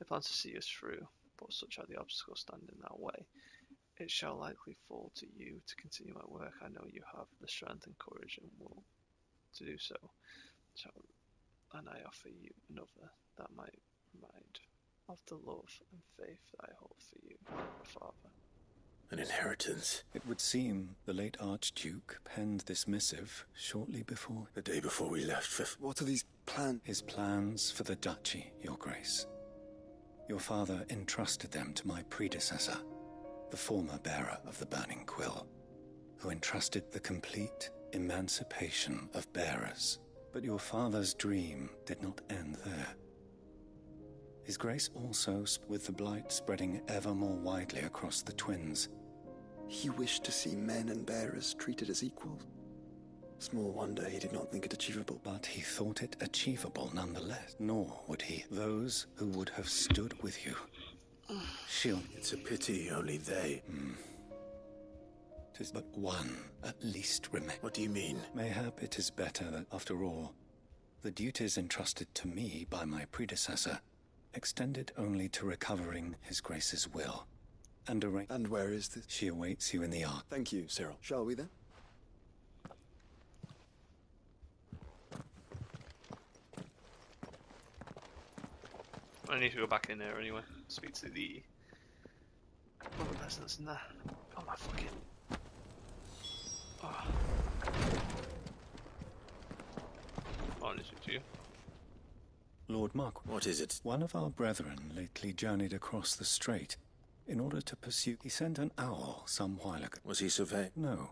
[SPEAKER 1] I plan to see us through, but such are the obstacles standing in our way. It shall likely fall to you to continue my work. I know you have the strength and courage and will to do so. And I offer you another that might remind of the love and faith that I hold for you, Father.
[SPEAKER 3] An inheritance.
[SPEAKER 10] It would seem the late Archduke penned this missive shortly before...
[SPEAKER 3] The day before we left for...
[SPEAKER 10] What are these plans? His plans for the duchy, Your Grace. Your father entrusted them to my predecessor, the former bearer of the Burning Quill, who entrusted the complete emancipation of bearers. But your father's dream did not end there. His Grace also, with the blight spreading ever more widely across the twins,
[SPEAKER 7] he wished to see men and bearers treated as equals. Small wonder he did not think it achievable.
[SPEAKER 10] But he thought it achievable nonetheless. Nor would he. Those who would have stood with you. Shield.
[SPEAKER 3] It's a pity only they...
[SPEAKER 10] 'Tis but one, at least, remain.
[SPEAKER 3] What do you mean?
[SPEAKER 10] Mayhap it is better that, after all, the duties entrusted to me by my predecessor extended only to recovering His Grace's will.
[SPEAKER 7] And where is this?
[SPEAKER 10] She awaits you in the Ark.
[SPEAKER 7] Thank you, Cyril. Shall we then?
[SPEAKER 1] I need to go back in there anyway. Speak to the other person that's in there. Oh my fucking. Oh. I need to speak to you.
[SPEAKER 5] Lord Mark,
[SPEAKER 3] what is it?
[SPEAKER 5] One of our brethren lately journeyed across the strait in order to pursue. He sent an owl some while ago.
[SPEAKER 3] Was he surveying?
[SPEAKER 5] No.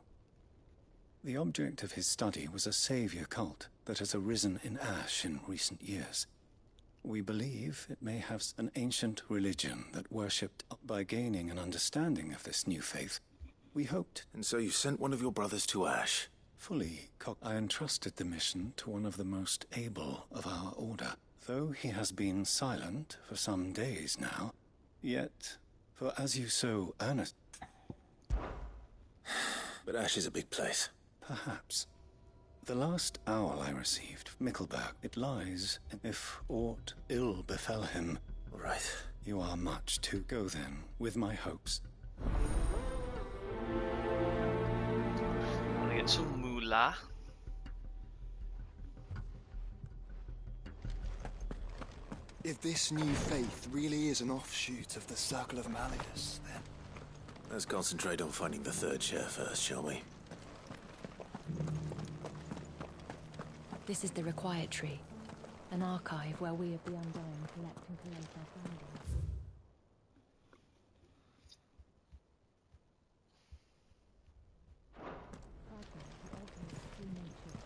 [SPEAKER 5] The object of his study was a savior cult that has arisen in Ash in recent years. We believe it may have an ancient religion that worshipped. By gaining an understanding of this new faith, we hoped.
[SPEAKER 3] And so you sent one of your brothers to Ash?
[SPEAKER 5] Fully, I entrusted the mission to one of the most able of our order. Though he has been silent for some days now, yet, for as you so earnest...
[SPEAKER 3] But Ash is a big place.
[SPEAKER 5] Perhaps. The last owl I received, Mickleberg, it lies, if aught ill befell him.
[SPEAKER 3] Right.
[SPEAKER 5] You are much to go then, with my hopes.
[SPEAKER 1] Want to get some moolah?
[SPEAKER 7] If this new faith really is an offshoot of the Circle of Malleus, then...
[SPEAKER 3] Let's concentrate on finding the third chair first, shall we?
[SPEAKER 24] This is the Required Tree, an archive where we of the Undying collect and collate our findings.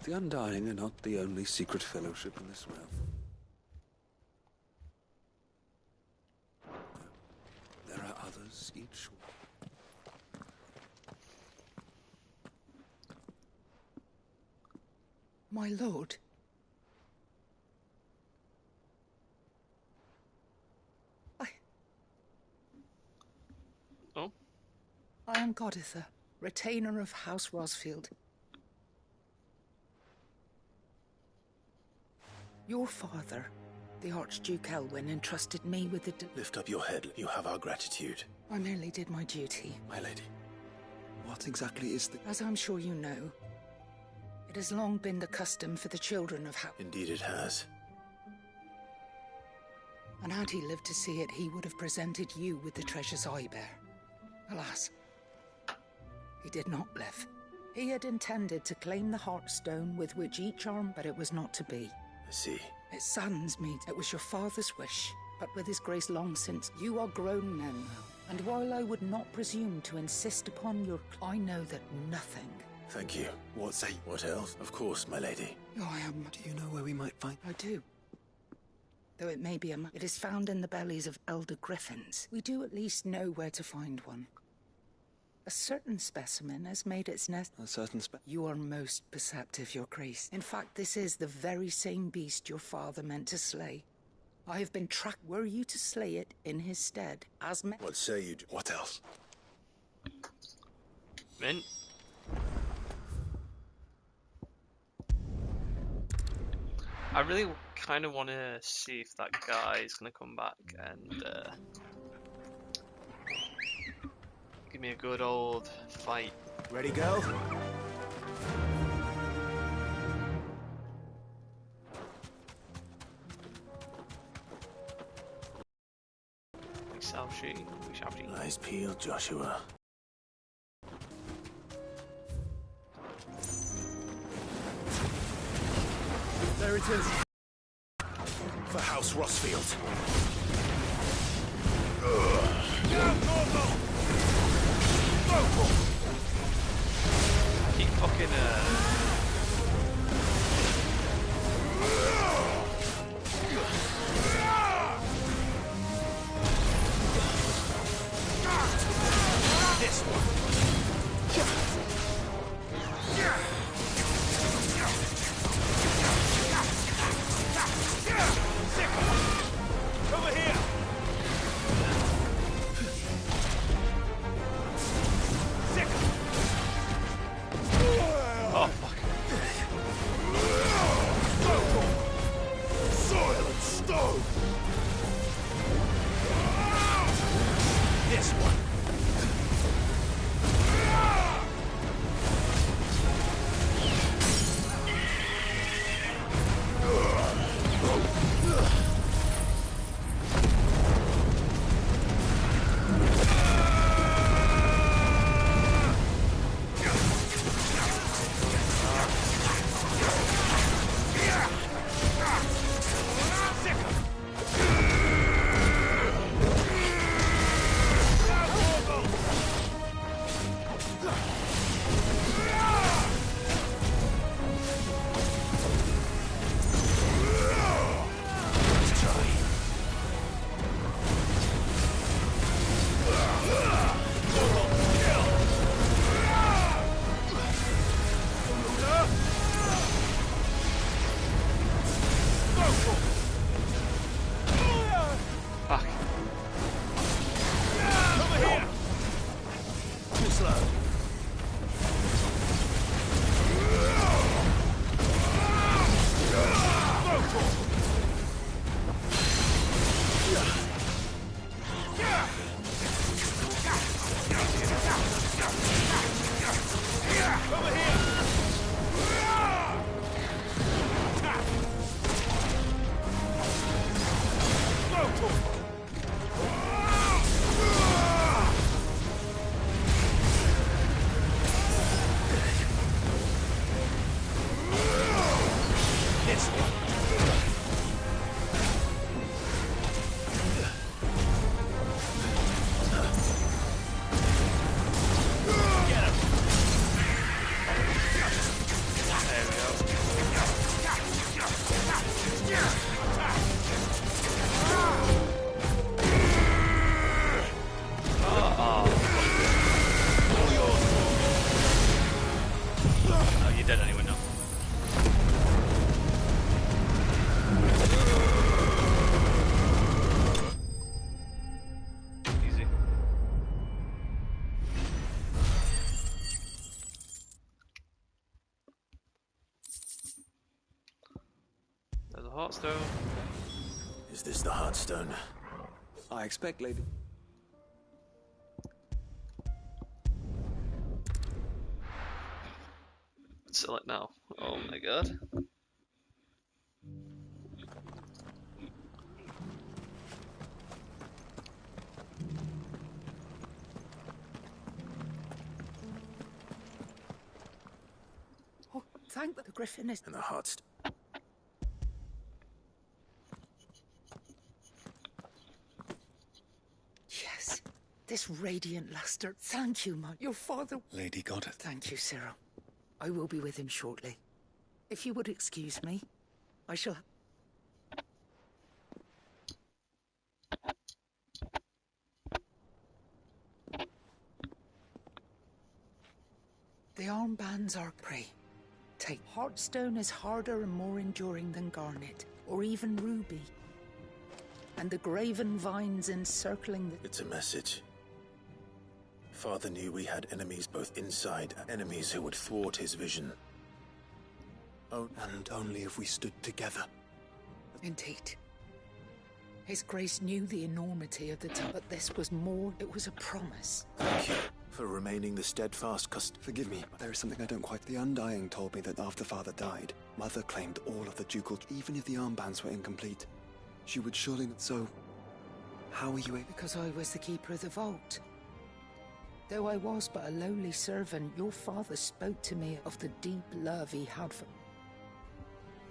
[SPEAKER 11] The Undying are not the only secret fellowship in this realm. There are others, each.
[SPEAKER 20] My lord.
[SPEAKER 1] Oh?
[SPEAKER 20] I am Goditha, retainer of House Rosfield. Your father, the Archduke Elwyn, entrusted me with the...
[SPEAKER 3] Lift up your head. You have our gratitude.
[SPEAKER 20] I merely did my duty.
[SPEAKER 3] My lady.
[SPEAKER 7] What exactly is the...
[SPEAKER 20] As I'm sure you know, it has long been the custom for the children of House...
[SPEAKER 3] Indeed it has.
[SPEAKER 20] And had he lived to see it, he would have presented you with the treasures I bear. Alas, he did not live. He had intended to claim the Heartstone with which each arm, but it was not to be.
[SPEAKER 3] I see.
[SPEAKER 20] It saddens me. It was your father's wish, but with his grace long since, you are grown men now. And while I would not presume to insist upon your... I know that nothing...
[SPEAKER 3] Thank you. What else? Of course, my lady.
[SPEAKER 20] Oh, I am...
[SPEAKER 7] Do you know where we might find...
[SPEAKER 20] I do. Though it may be it is found in the bellies of elder griffins. We do at least know where to find one. A certain specimen has made its nest...
[SPEAKER 7] A certain
[SPEAKER 20] You are most perceptive, your grace. In fact, this is the very same beast your father meant to slay. I have been tracked. Were you to slay it in his stead, as
[SPEAKER 3] What say you do?
[SPEAKER 7] What else?
[SPEAKER 1] Mint. I really kind of want to see if that guy is going to come back and give me a good old fight.
[SPEAKER 8] Ready, go?
[SPEAKER 1] We shall see. We shall see.
[SPEAKER 3] Eyes peeled, Joshua.
[SPEAKER 8] There it is.
[SPEAKER 3] For House Rosfield.
[SPEAKER 1] Keep fucking
[SPEAKER 8] This one. Over here.
[SPEAKER 1] oh. Oh, you're dead anyway now. Easy. There's a Heartstone.
[SPEAKER 3] Is this the Heartstone?
[SPEAKER 7] I expect, lady.
[SPEAKER 1] Sell it now. Oh my god.
[SPEAKER 20] Oh, thank the Griffin is...
[SPEAKER 3] And the Heartstone.
[SPEAKER 20] Yes, this radiant luster. Thank you, your father.
[SPEAKER 5] Lady Goddard.
[SPEAKER 20] Thank you, Cyril. I will be with him shortly. If you would excuse me, I shall... The armbands are prey. Take Heartstone is harder and more enduring than garnet, or even ruby. And the graven vines encircling the...
[SPEAKER 3] It's a message. Father knew we had enemies both inside, enemies who would thwart his vision.
[SPEAKER 7] Oh, and only if we stood together.
[SPEAKER 20] Indeed. His Grace knew the enormity of the time, but this was more. It was a promise.
[SPEAKER 3] Thank you for remaining the steadfast
[SPEAKER 7] Forgive me, but there is something I don't quite... The Undying told me that after Father died, Mother claimed all of the ducal... Even if the armbands were incomplete, she would surely not... So, how are you able...
[SPEAKER 20] Because I was the keeper of the vault. Though I was but a lowly servant, your father spoke to me of the deep love he had for...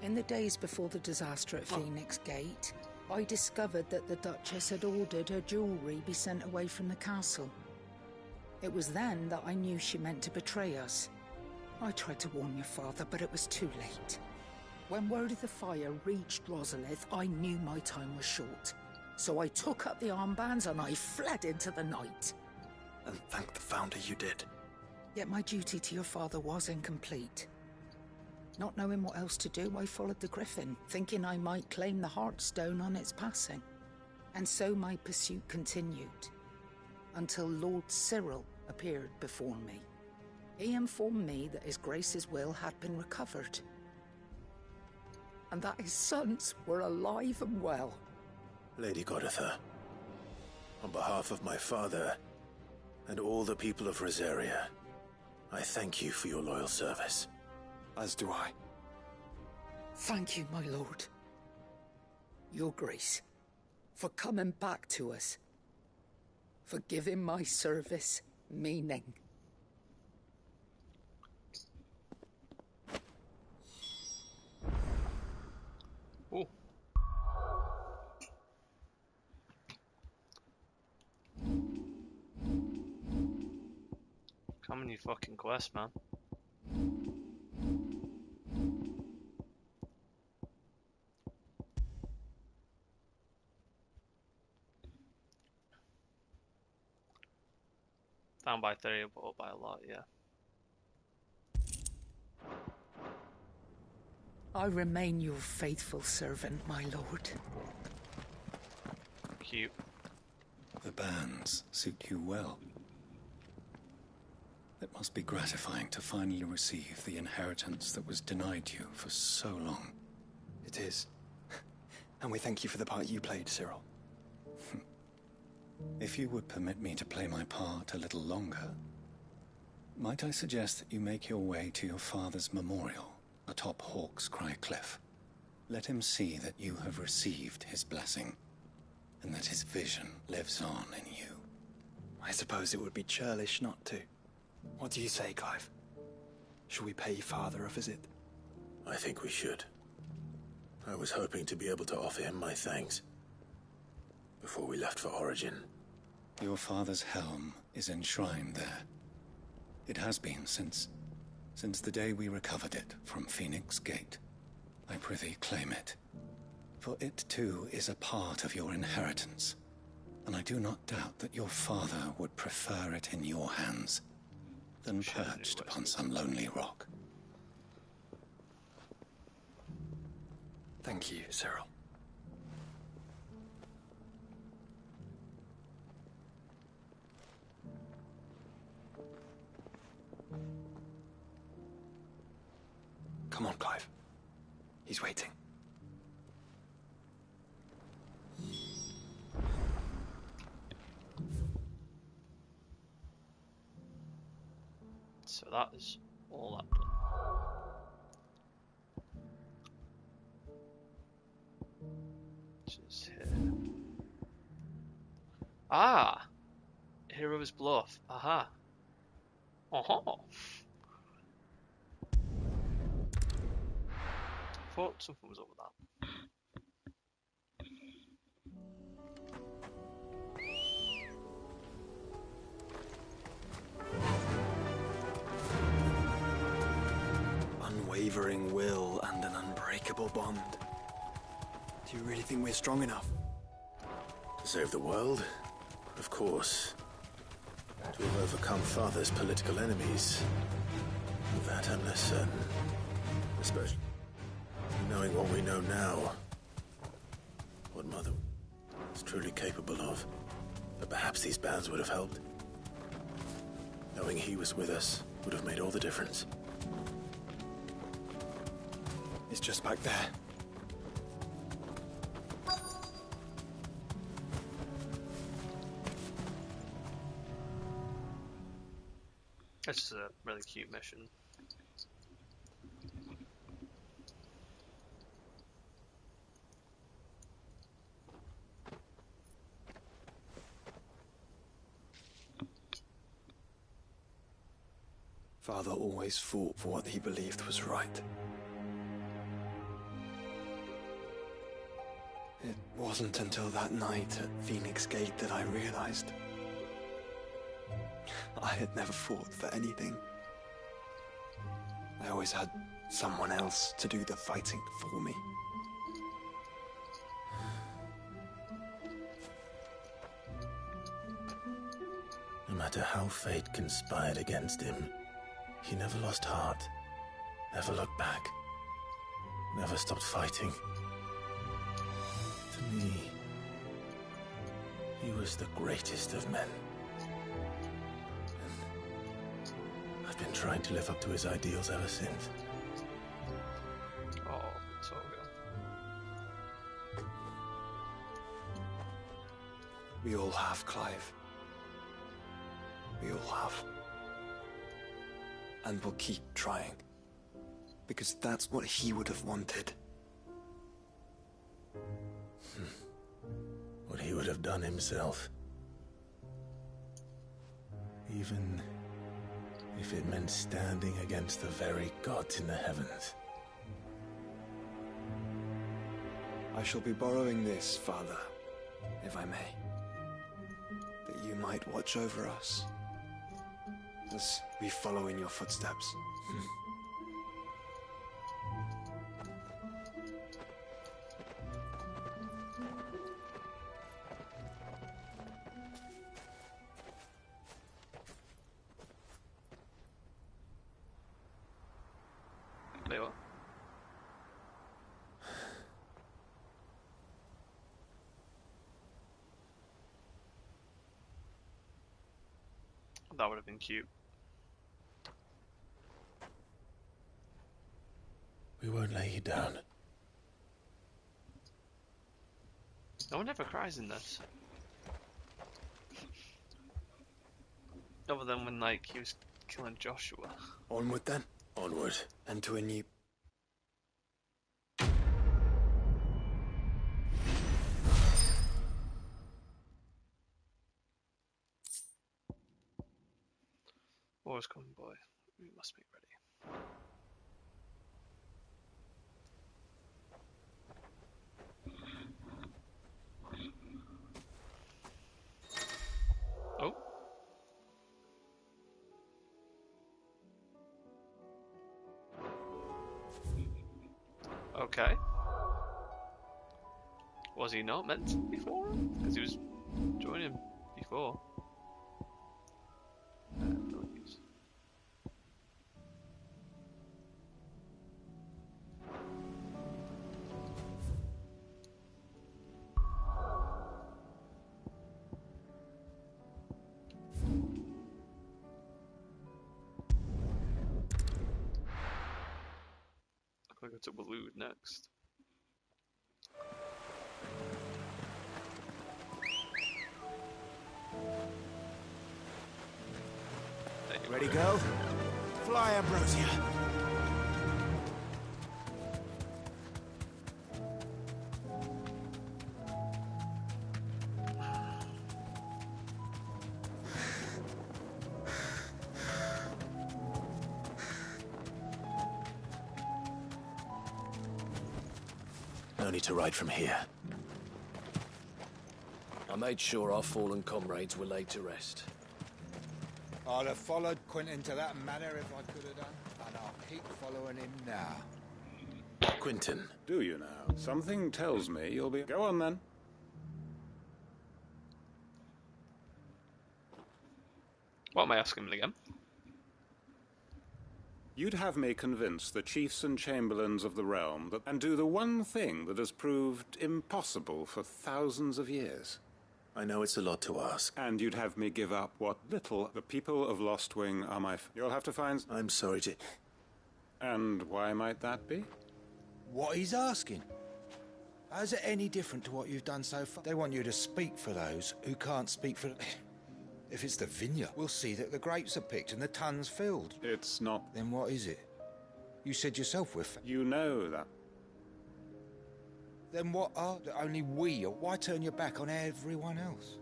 [SPEAKER 20] In the days before the disaster at Phoenix Gate, I discovered that the Duchess had ordered her jewelry be sent away from the castle. It was then that I knew she meant to betray us. I tried to warn your father, but it was too late. When word of the fire reached Rosalith, I knew my time was short. So I took up the armbands and I fled into the night.
[SPEAKER 7] And thank the Founder you did.
[SPEAKER 20] Yet my duty to your father was incomplete. Not knowing what else to do, I followed the Griffin, thinking I might claim the Heartstone on its passing. And so my pursuit continued, until Lord Cyril appeared before me. He informed me that His Grace's will had been recovered, and that his sons were alive and well.
[SPEAKER 3] Lady Goditha, on behalf of my father and all the people of Rosaria, I thank you for your loyal service.
[SPEAKER 7] As do I.
[SPEAKER 20] Thank you, my lord. Your Grace, for coming back to us. For giving my service meaning.
[SPEAKER 1] Ooh. Come on, you fucking quest, man. Down by 30, but up by a lot, yeah.
[SPEAKER 20] I remain your faithful servant, my lord.
[SPEAKER 1] Cute.
[SPEAKER 5] The bands suit you well. It must be gratifying to finally receive the inheritance that was denied you for so long.
[SPEAKER 7] It is. And we thank you for the part you played, Cyril.
[SPEAKER 5] If you would permit me to play my part a little longer, Might I suggest that you make your way to your father's memorial atop Hawk's Cry Cliff? Let him see that you have received his blessing, and that his vision lives on in you.
[SPEAKER 10] I suppose it would be churlish not to. What do you say, Clive? Shall we pay Father a visit?
[SPEAKER 3] I think we should. I was hoping to be able to offer him my thanks before we left for Origin.
[SPEAKER 5] Your father's helm is enshrined there. It has been since the day we recovered it from Phoenix Gate. I prithee claim it, for it too is a part of your inheritance, and I do not doubt that your father would prefer it in your hands than perched upon some lonely rock.
[SPEAKER 10] Thank you, Cyril. Come on, Clive. He's waiting.
[SPEAKER 1] So that is all that done. Just here. Ah! Hero's Bluff. Aha. Oh. Thought something was up with that.
[SPEAKER 10] Unwavering will and an unbreakable bond. Do you really think we're strong enough?
[SPEAKER 3] To save the world? Of course. To have overcome Father's political enemies? Of that I'm less certain. Especially knowing what we know now. What Mother is truly capable of. But perhaps these bands would have helped. Knowing he was with us would have made all the difference.
[SPEAKER 10] It's just back there.
[SPEAKER 1] This is a really cute mission.
[SPEAKER 10] Father always fought for what he believed was right. It wasn't until that night at Phoenix Gate that I realized I had never fought for anything. I always had someone else to do the fighting for me.
[SPEAKER 3] No matter how fate conspired against him, he never lost heart, never looked back, never stopped fighting. To me, he was the greatest of men. And I've been trying to live up to his ideals ever since.
[SPEAKER 1] Oh, so good.
[SPEAKER 10] We all have, Clive. We all have. And we'll keep trying. Because that's what he would have wanted.
[SPEAKER 3] What he would have done himself. Even if it meant standing against the very gods in the heavens.
[SPEAKER 10] I shall be borrowing this, Father, if I may. That you might watch over us as we follow in your footsteps.
[SPEAKER 1] Wait, what? That would have been cute.
[SPEAKER 3] We won't lay you down.
[SPEAKER 1] No one ever cries in this. Other than when, like, he was killing Joshua.
[SPEAKER 7] Onward then.
[SPEAKER 3] Onward.
[SPEAKER 7] And to a new...
[SPEAKER 1] War's coming, boy. We must be ready. Oh. Okay. Was he not meant to before? Because he was joining before. No use. I go to Waloed next.
[SPEAKER 4] Ready, girl? Fly, Ambrosia.
[SPEAKER 3] No need to ride from here.
[SPEAKER 2] I made sure our fallen comrades were laid to rest.
[SPEAKER 8] I'd have followed Quentin to that manor if I could have done, and I'll keep following him now.
[SPEAKER 3] Quentin.
[SPEAKER 15] Do you now? Something tells me you'll be... Go on, then.
[SPEAKER 1] What am I asking him again?
[SPEAKER 15] You'd have me convince the chiefs and chamberlains of the realm that... and do the one thing that has proved impossible for thousands of years.
[SPEAKER 3] I know it's a lot to ask.
[SPEAKER 15] And you'd have me give up what little the people of Lostwing are my... You'll have to find...
[SPEAKER 3] I'm sorry to...
[SPEAKER 15] And why might that be?
[SPEAKER 8] What he's asking. How's it any different to what you've done so far? They want you to speak for those who can't speak for... If it's the vineyard, we'll see that the grapes are picked and the tons filled.
[SPEAKER 15] It's not...
[SPEAKER 8] Then what is it? You said yourself we're...
[SPEAKER 15] You know that.
[SPEAKER 8] Then what are that only we, or why turn your back on everyone else?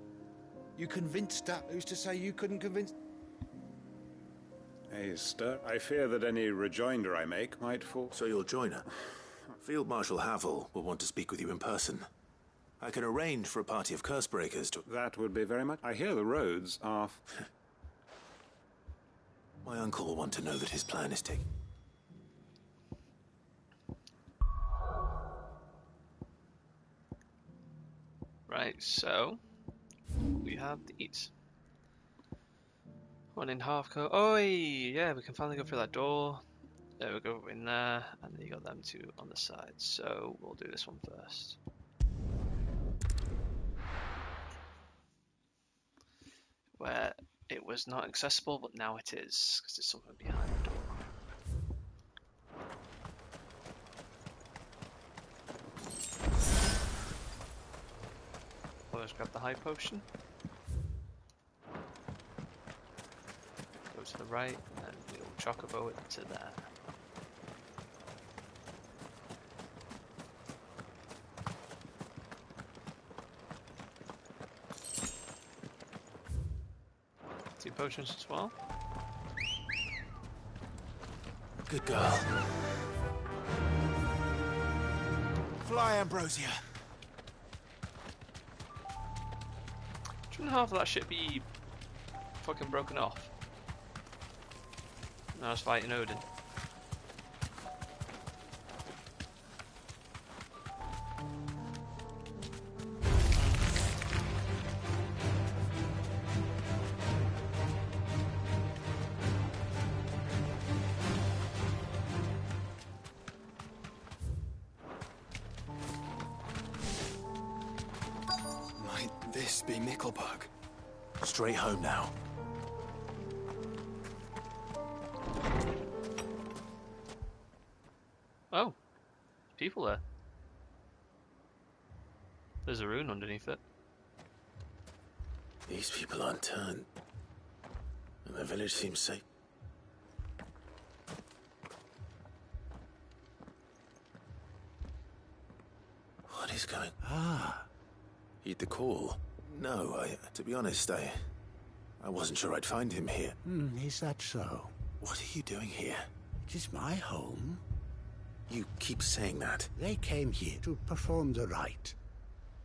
[SPEAKER 8] You convinced her. Who's to say you couldn't convince...
[SPEAKER 15] Hey, stir. I fear that any rejoinder I make might fall...
[SPEAKER 3] So you'll join her? Field Marshal Havel will want to speak with you in person. I can arrange for a party of cursebreakers to...
[SPEAKER 15] That would be very much... I hear the roads are...
[SPEAKER 3] My uncle will want to know that his plan is taken.
[SPEAKER 1] Right, so we have these. One in half coat. Oh, yeah, we can finally go through that door. There we go, in there, and then you got them two on the side. So we'll do this one first. Where it was not accessible, but now it is, because there's something behind the door. Let's grab the high potion. Go to the right, and we'll chocobo it to there. Two potions as well.
[SPEAKER 3] Good girl.
[SPEAKER 4] Fly, Ambrosia.
[SPEAKER 1] Shouldn't half of that shit be fucking broken off? When I was fighting Odin.
[SPEAKER 7] Might this be Mickelberg?
[SPEAKER 3] Straight home now.
[SPEAKER 1] Oh, people there. There's a rune underneath it.
[SPEAKER 3] These people aren't turned. And the village seems safe. he's coming. Ah. Heed the call. No, to be honest, I wasn't sure I'd find him here.
[SPEAKER 17] Is that so?
[SPEAKER 3] What are you doing here?
[SPEAKER 17] It is my home.
[SPEAKER 3] You keep saying that.
[SPEAKER 17] They came here to perform the rite.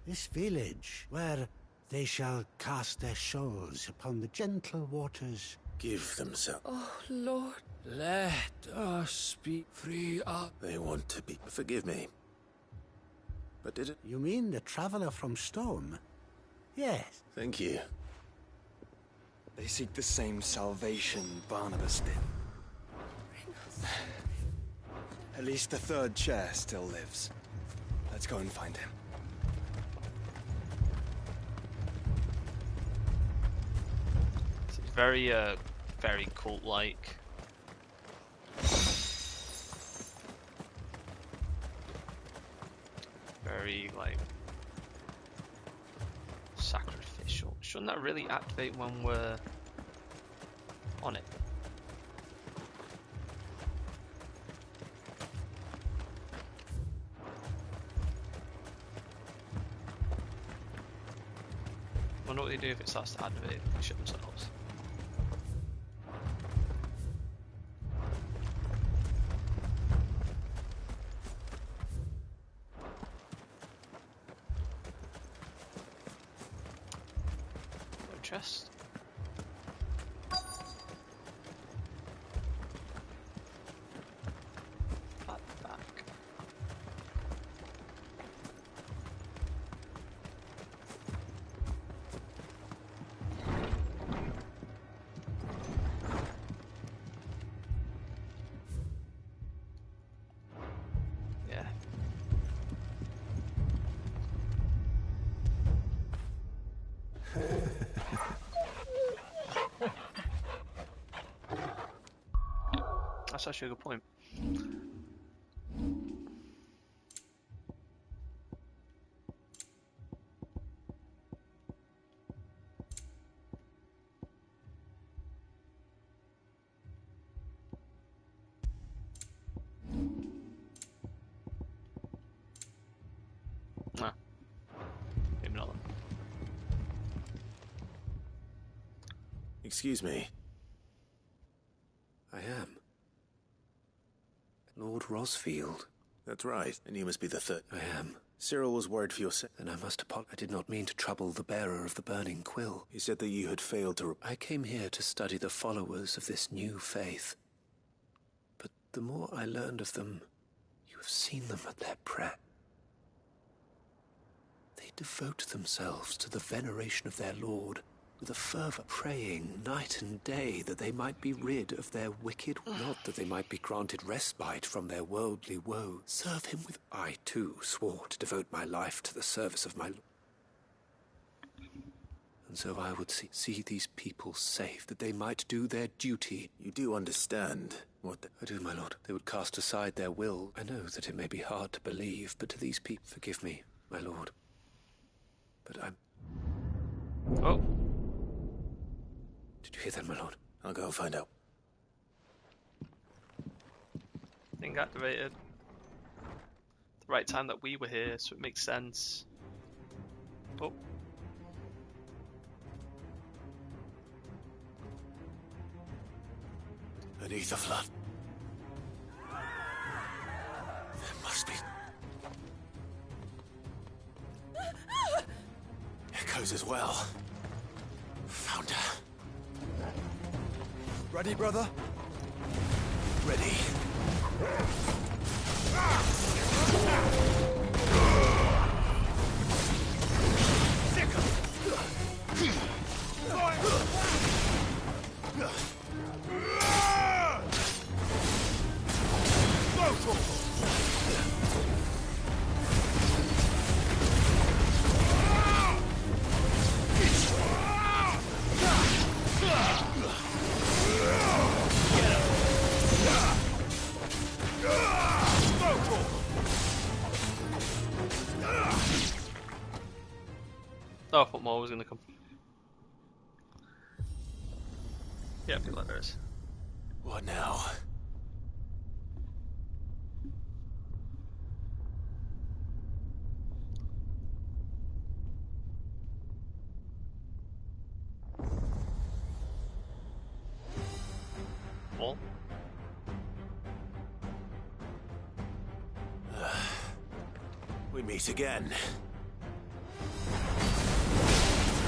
[SPEAKER 17] This village, where they shall cast their souls upon the gentle waters.
[SPEAKER 3] Give themselves.
[SPEAKER 19] Oh, Lord, let us be free of...
[SPEAKER 3] They want to be... Forgive me. But did it...
[SPEAKER 17] You mean the traveler from Stone? Yes.
[SPEAKER 3] Thank you.
[SPEAKER 7] They seek the same salvation Barnabas did. At least the third chair still lives. Let's go and find him.
[SPEAKER 1] It's very, very cult-like. Very, like, sacrificial. Shouldn't that really activate when we're on it? I wonder what they do if it starts to activate and shut themselves. No chest. Back. Yeah. That's actually a good point. Nah. Maybe not.
[SPEAKER 3] Excuse me.
[SPEAKER 11] I am. Lord Rosfield.
[SPEAKER 3] That's right, and you must be the third.
[SPEAKER 11] I am.
[SPEAKER 3] Cyril was worried for your sake.
[SPEAKER 11] Then I must apologize. I did not mean to trouble the bearer of the burning quill.
[SPEAKER 3] He said that you had failed to...
[SPEAKER 11] I came here to study the followers of this new faith. But the more I learned of them, you have seen them at their prayer. They devote themselves to the veneration of their Lord, with a fervor, praying night and day that they might be rid of their wicked, not that they might be granted respite from their worldly woe. Serve him with... I, too, swore to devote my life to the service of my Lord. And so I would see these people safe, that they might do their duty.
[SPEAKER 3] You do understand what...
[SPEAKER 11] I do, my lord. They would cast aside their will. I know that it may be hard to believe, but to these people... Forgive me, my lord. But I'm...
[SPEAKER 1] Oh.
[SPEAKER 11] Did you hear that, my lord?
[SPEAKER 3] I'll go and find out.
[SPEAKER 1] Thing activated. The right time that we were here, so it makes sense. Oh.
[SPEAKER 3] Beneath the flood. There must be... Echoes as well. Found her.
[SPEAKER 7] Ready, brother?
[SPEAKER 3] Ready.
[SPEAKER 1] Oh, I thought more was going to come. Yeah, I feel like there is.
[SPEAKER 3] What now? We meet again.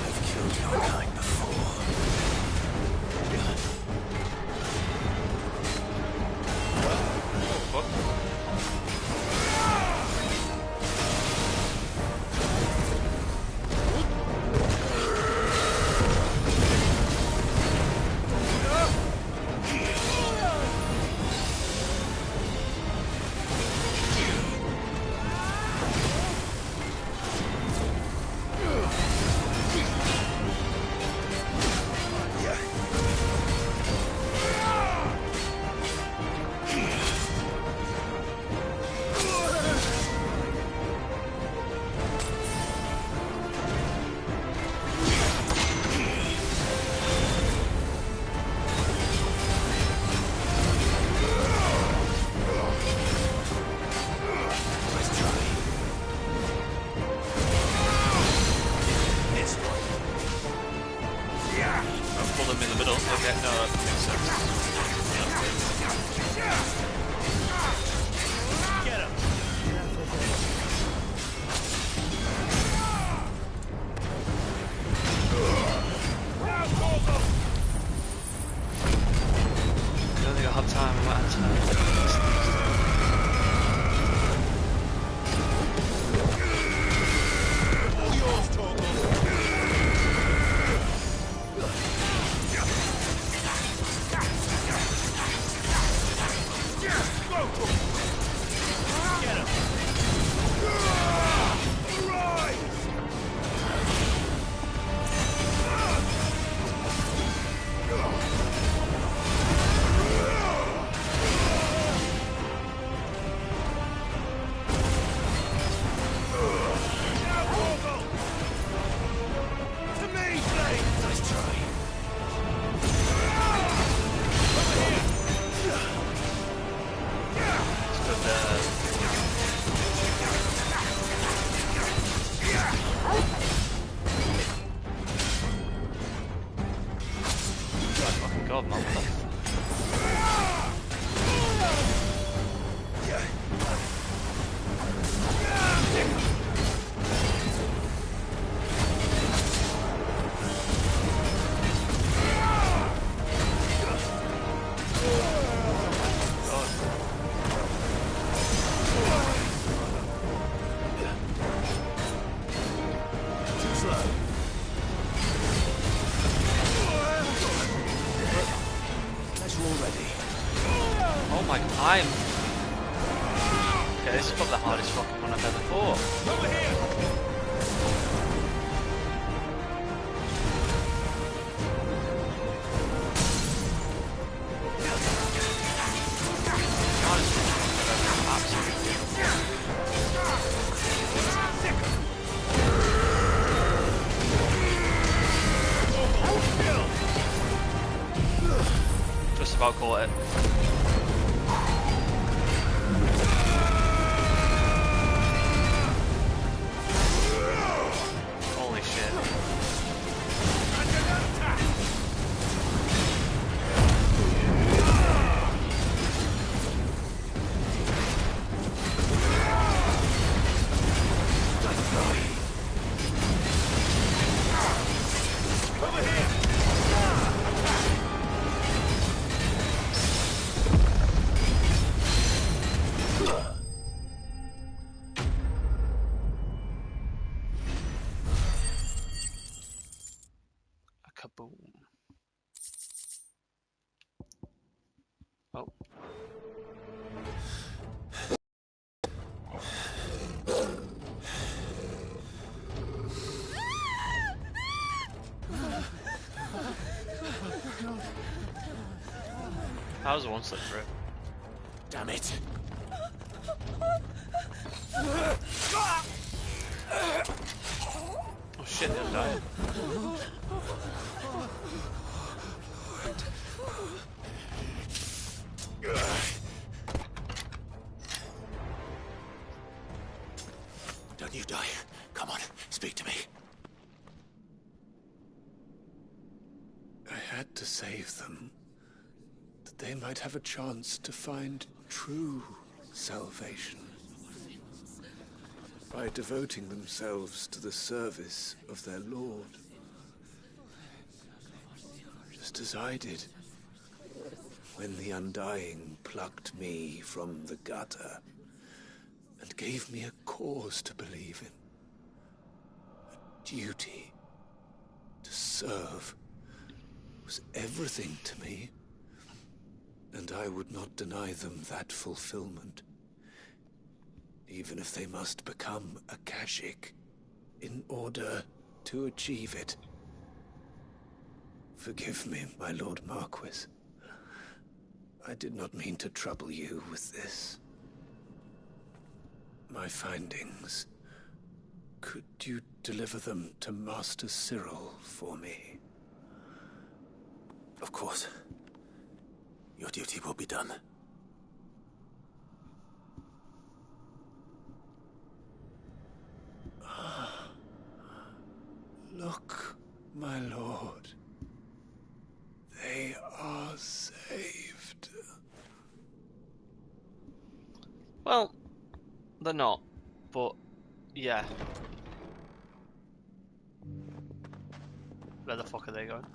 [SPEAKER 3] I've killed your kind before.
[SPEAKER 1] Okay, this is probably the hardest fucking one I've ever fought. Over here! Just about caught it. Holy shit.
[SPEAKER 14] Over here!
[SPEAKER 1] Kaboom. Oh. How was the one slip through?
[SPEAKER 3] Damn it.
[SPEAKER 1] Oh shit, they're dying.
[SPEAKER 3] Don't you die. Come on, speak to me.
[SPEAKER 11] I had to save them, that they might have a chance to find true salvation. by devoting themselves to the service of their lord. Just as I did when the Undying plucked me from the gutter and gave me a cause to believe in. A duty to serve was everything to me, and I would not deny them that fulfillment, even if they must become a Akashic in order to achieve it. Forgive me, my Lord Marquis. I did not mean to trouble you with this. My findings. Could you deliver them to Master Cyril for me?
[SPEAKER 3] Of course. Your duty will be done.
[SPEAKER 11] Look, my lord. They are saved.
[SPEAKER 1] Well, they're not, but yeah. Where the fuck are they going?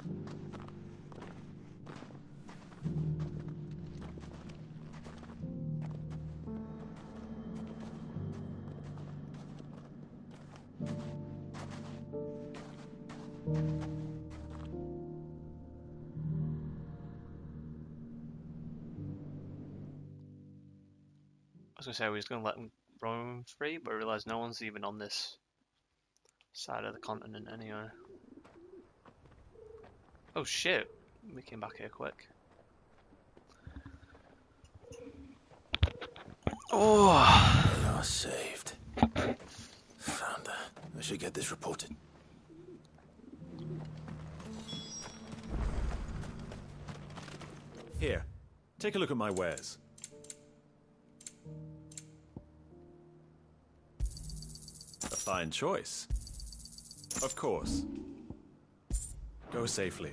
[SPEAKER 1] I was gonna say I was gonna let them roam free, but I realised no one's even on this side of the continent anyway. Oh shit! We came back here quick. Oh!
[SPEAKER 3] They are saved. Found her. I should get this reported.
[SPEAKER 16] Here, take a look at my wares. A fine choice. Of course. Go safely.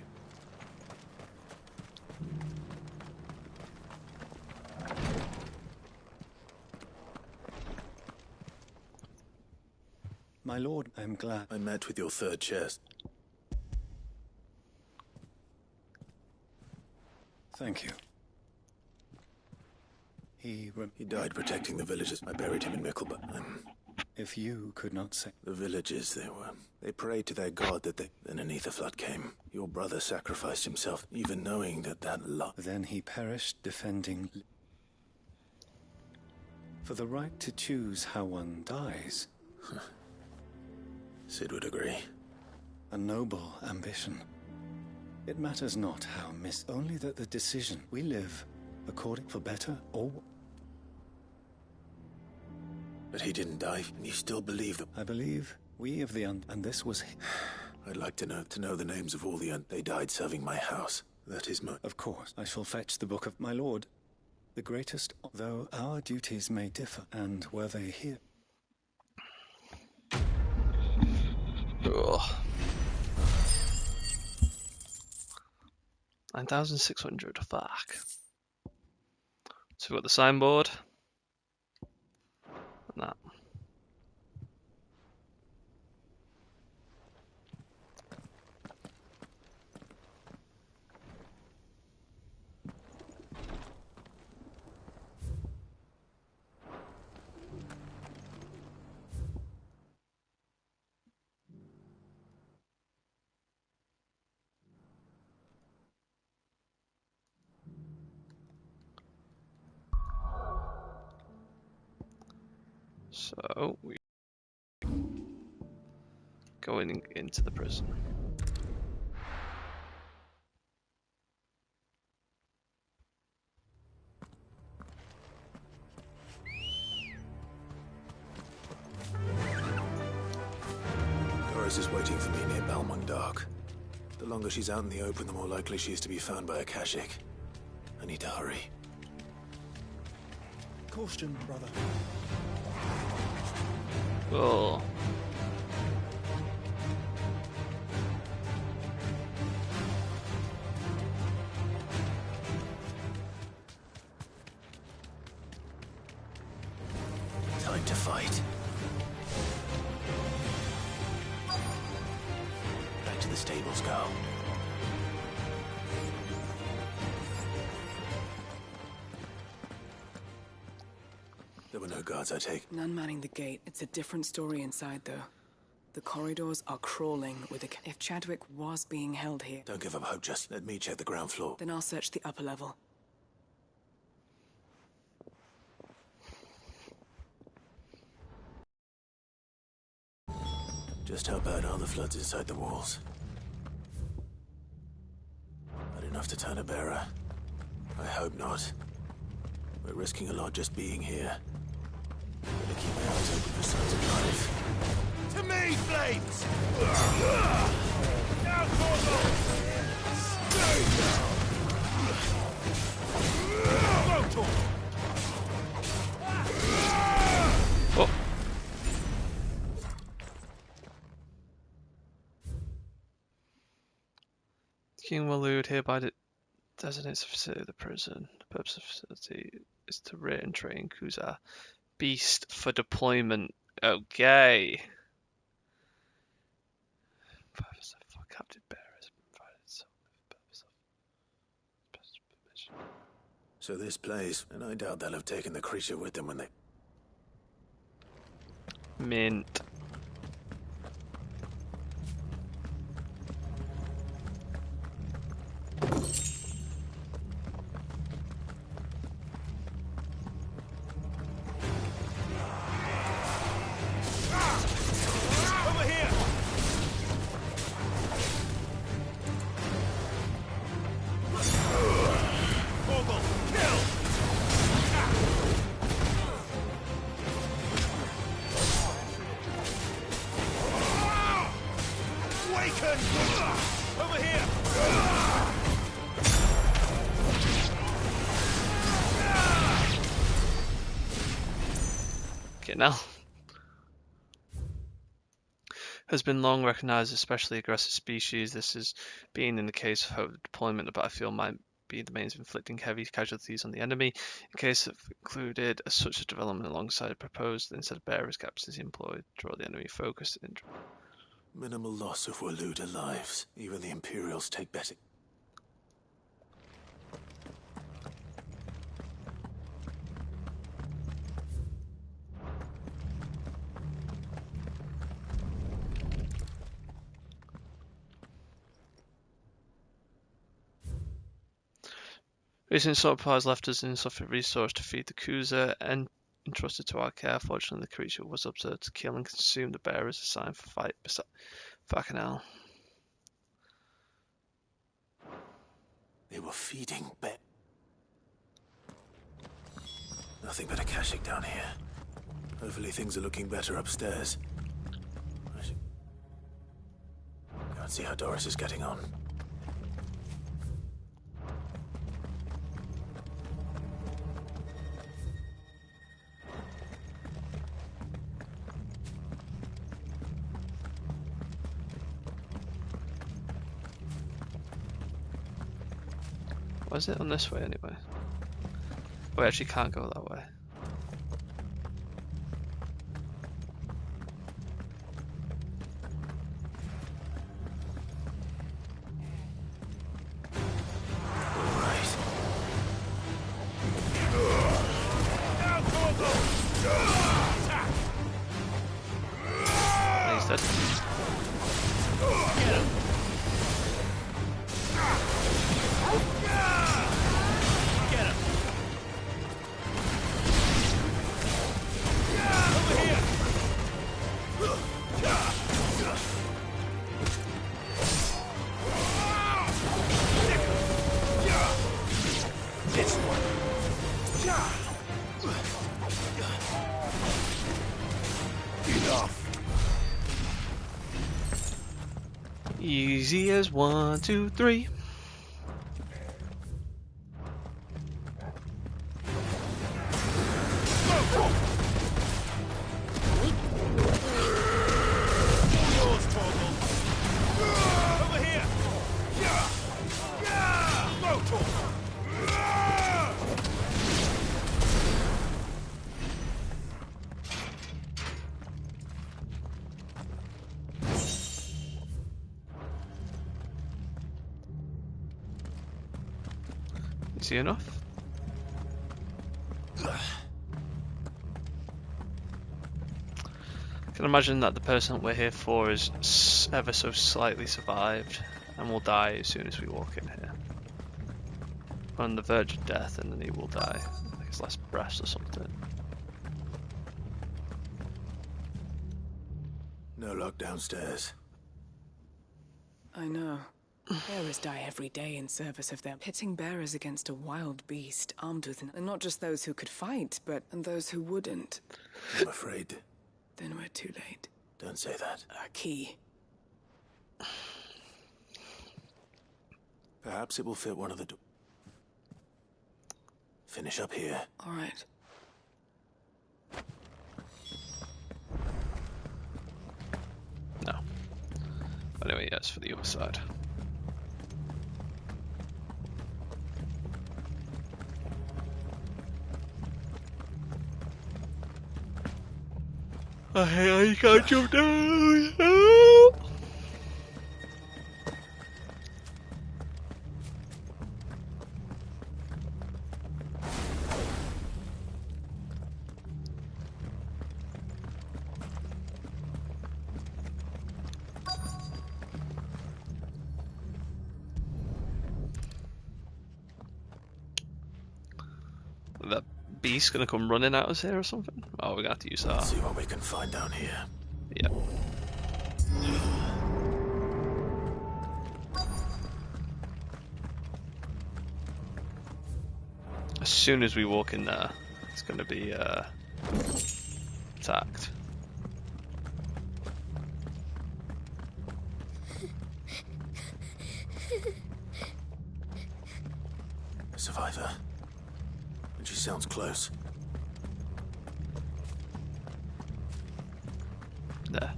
[SPEAKER 5] My lord, I am glad.
[SPEAKER 3] I met with your third chest.
[SPEAKER 5] Thank you. He
[SPEAKER 3] died protecting the villages. I buried him in Mickelburn.
[SPEAKER 5] If you could not say...
[SPEAKER 3] The villages, they prayed to their god that they... Then an ether flood came. Your brother sacrificed himself, even knowing that
[SPEAKER 5] Then he perished defending... For the right to choose how one dies.
[SPEAKER 3] Sid would agree.
[SPEAKER 5] A noble ambition. It matters not how only that the decision we live according for better or...
[SPEAKER 3] But he didn't die, and you still believe that...
[SPEAKER 5] I believe we of the and this was...
[SPEAKER 3] I'd like to know the names of all the They died serving my house. That is my...
[SPEAKER 5] Of course, I shall fetch the book of my lord. The greatest, though our duties may differ, and were they here...
[SPEAKER 1] Ugh. 9,600, fuck. So we've got the signboard. And that. So we going into the prison.
[SPEAKER 3] Doris is waiting for me near Balmung Dark. The longer she's out in the open, the more likely she is to be found by a Akashic. I need to hurry.
[SPEAKER 10] Caution, brother.
[SPEAKER 1] Oh.
[SPEAKER 3] Time to fight. tables go. There were no guards, I take.
[SPEAKER 18] None manning the gate. It's a different story inside, though. The corridors are crawling with a... If Chadwick was being held here...
[SPEAKER 3] Don't give up hope, just let me check the ground floor.
[SPEAKER 18] Then I'll search the upper level.
[SPEAKER 3] Just how bad are the floods inside the walls? Not enough to turn a bearer. I hope not. We're risking a lot just being here. Gonna keep my eyes open for signs of life.
[SPEAKER 14] To me, Flames! Now, Corvo!
[SPEAKER 1] Oh. King Walud hereby designates the facility of the prison. The purpose of the facility is to rate and train Kuza Beast for deployment. Okay. Captive bearers provided so purpose of
[SPEAKER 3] So this place, and I doubt they'll have taken the creature with them when they...
[SPEAKER 1] Mint. Now has been long recognized as especially aggressive species. This has been in the case of deployment. The battlefield might be the means of inflicting heavy casualties on the enemy. In case of included such a development alongside proposed instead of bearers captains employed, draw the enemy focus in.
[SPEAKER 3] Minimal loss of Waluda lives. Even the Imperials take better.
[SPEAKER 1] Recent stockpiles left us insufficient resource to feed the Kuza and entrusted to our care. Fortunately, the creature was observed to kill and consume the bearers assigned for fight. Fucking hell.
[SPEAKER 3] They were feeding Nothing but a Akashic down here. Hopefully things are looking better upstairs. Go and see how Doris is getting on.
[SPEAKER 1] Was it on this way anyway? We actually can't go that way. He's dead. Easy as 1, 2, 3. See enough? I can imagine that the person we're here for is ever so slightly survived and will die as soon as we walk in here. On the verge of death, and then he will die. Like his last breath or something.
[SPEAKER 3] No luck downstairs.
[SPEAKER 18] I know. Bearers die every day in service of them. Pitting bearers against a wild beast armed with... And not just those who could fight, but and those who wouldn't.
[SPEAKER 3] I'm afraid.
[SPEAKER 18] Then we're too late.
[SPEAKER 3] Don't say that.
[SPEAKER 18] Our key.
[SPEAKER 3] Perhaps it will fit one of the... Finish up here.
[SPEAKER 18] All right.
[SPEAKER 1] No. Anyway, yes, for the other side. I hate how you can't jump down. That beast gonna come running at us here or something? Oh, we're gonna have to use that.
[SPEAKER 3] Let's see what we can find down here.
[SPEAKER 1] Yep. As soon as we walk in there, it's gonna be attacked.
[SPEAKER 3] A survivor. And she sounds close.
[SPEAKER 1] There.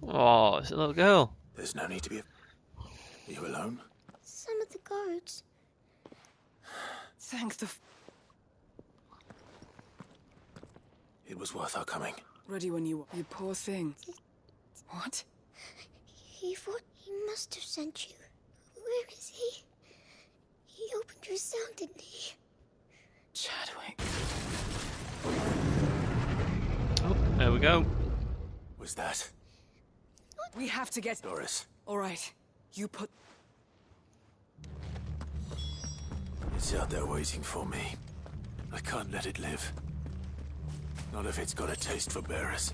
[SPEAKER 1] Oh, it's a little girl.
[SPEAKER 3] There's no need to be... Are you alone?
[SPEAKER 12] Some of the guards.
[SPEAKER 18] Thank the...
[SPEAKER 3] It was worth our coming.
[SPEAKER 18] Ready when you poor thing. What?
[SPEAKER 12] He thought he must have sent you. Where is he? He opened your cell, didn't he?
[SPEAKER 18] Chadwick.
[SPEAKER 1] Oh, there we go.
[SPEAKER 3] Was that?
[SPEAKER 18] We have to get...
[SPEAKER 3] Doris.
[SPEAKER 18] All right. You put...
[SPEAKER 3] It's out there waiting for me. I can't let it live. Not if it's got a taste for bearers.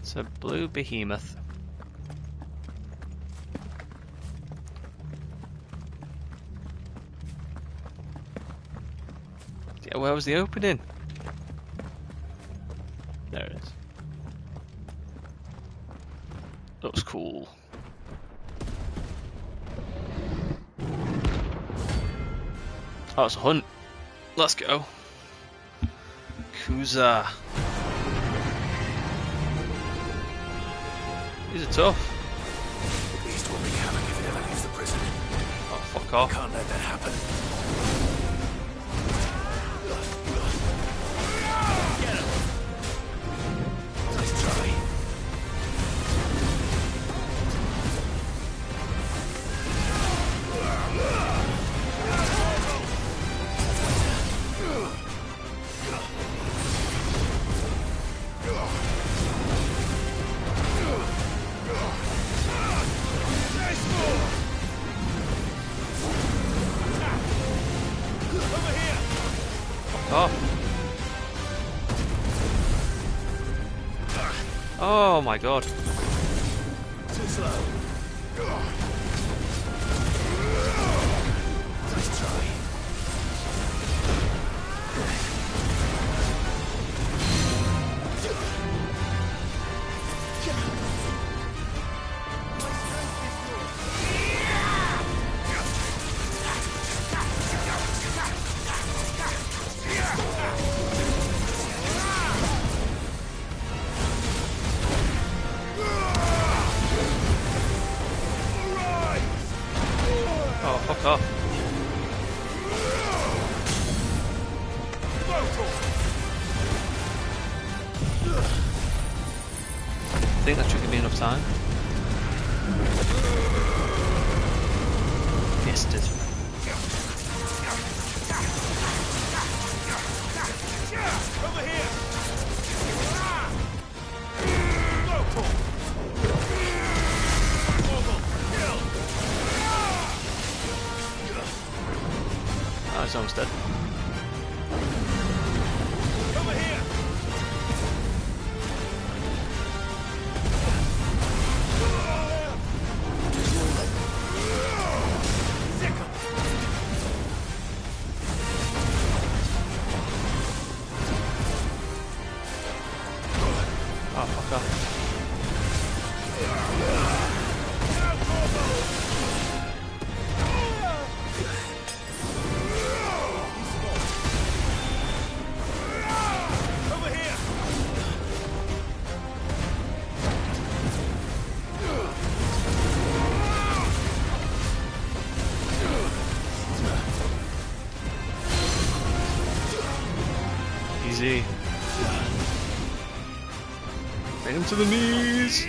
[SPEAKER 1] It's a blue behemoth. Yeah, where was the opening? There it is. Looks cool. Oh, it's a hunt. Let's go. Kuza. These are tough.
[SPEAKER 3] The beast will wreak havoc if it ever leaves the prison.
[SPEAKER 1] Oh, fuck off.
[SPEAKER 3] Can't let that happen. Get him. Nice try.
[SPEAKER 1] Oh my god.
[SPEAKER 3] Too slow. Nice try.
[SPEAKER 1] Oh, fuck off. I think that should give me enough time. bastard.
[SPEAKER 14] Over here!
[SPEAKER 1] Oh, he's almost dead.
[SPEAKER 14] Over here!
[SPEAKER 1] Oh, fuck off.
[SPEAKER 14] Over here!
[SPEAKER 1] Easy. Bring him to the knees.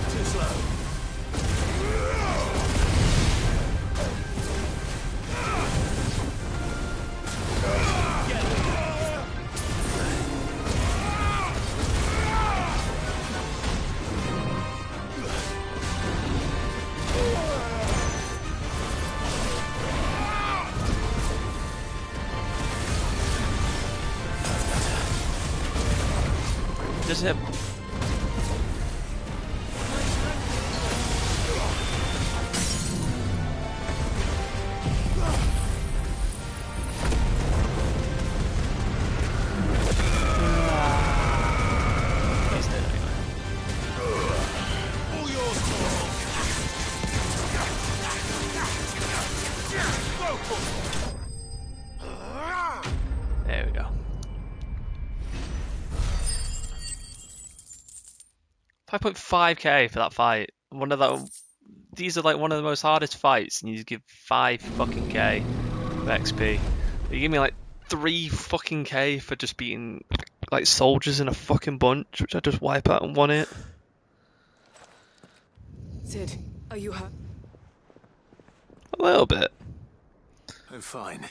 [SPEAKER 14] Too slow.
[SPEAKER 1] Just him. He's dead anyway.
[SPEAKER 14] All yours,
[SPEAKER 1] There we go. 5.5k for that fight. These are like one of the most hardest fights, and you just give 5 fucking k of XP. You give me like 3 fucking k for just beating like soldiers in a fucking bunch, which I just wipe out in 1 hit.
[SPEAKER 18] Sid, are you hurt?
[SPEAKER 1] A little bit.
[SPEAKER 3] I'm fine.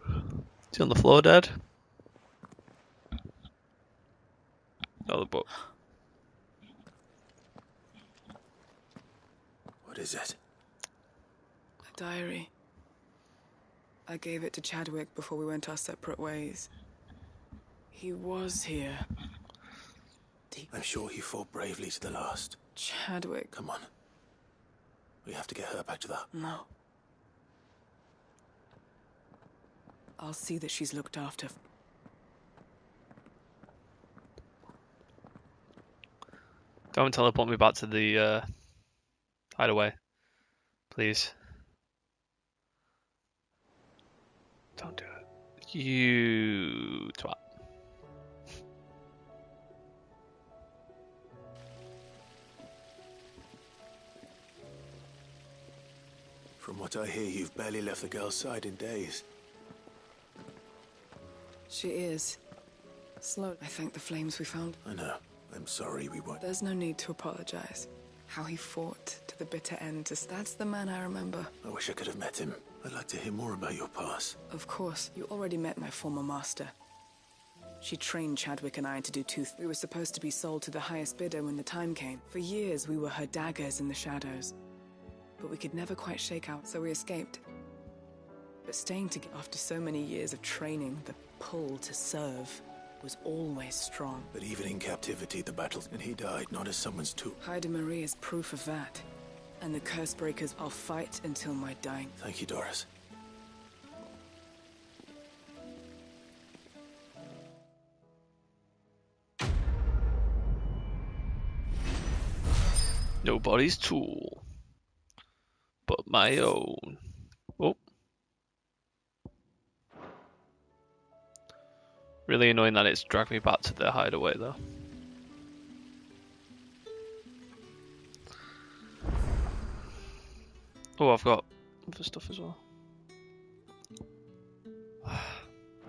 [SPEAKER 1] Is he on the floor dead? Oh, the book.
[SPEAKER 3] What is it?
[SPEAKER 18] A diary. I gave it to Chadwick before we went our separate ways. He was here.
[SPEAKER 3] I'm sure he fought bravely to the last.
[SPEAKER 18] Chadwick.
[SPEAKER 3] Come on. We have to get her back to that.
[SPEAKER 18] No. I'll see that she's looked after.
[SPEAKER 1] Don't teleport me back to the hideaway, please. Don't do it. You twat.
[SPEAKER 3] From what I hear, you've barely left the girl's side in days.
[SPEAKER 18] She is. Slow. I thank the flames we found.
[SPEAKER 3] I know. I'm sorry we weren't.
[SPEAKER 18] There's no need to apologize. How he fought to the bitter end, that's the man I remember.
[SPEAKER 3] I wish I could have met him. I'd like to hear more about your past.
[SPEAKER 18] Of course. You already met my former master. She trained Chadwick and I to do tooth. We were supposed to be sold to the highest bidder when the time came. For years, we were her daggers in the shadows. But we could never quite shake out, so we escaped. But staying together after so many years of training, the pull to serve was always strong.
[SPEAKER 3] But even in captivity, the battles, and he died not as someone's tool.
[SPEAKER 18] Haida Marie is proof of that. And the curse breakers, I'll fight until my dying.
[SPEAKER 3] Thank you, Doris.
[SPEAKER 1] Nobody's tool but my own. Oh. Really annoying that it's dragged me back to the hideaway though. Oh, I've got other stuff as well.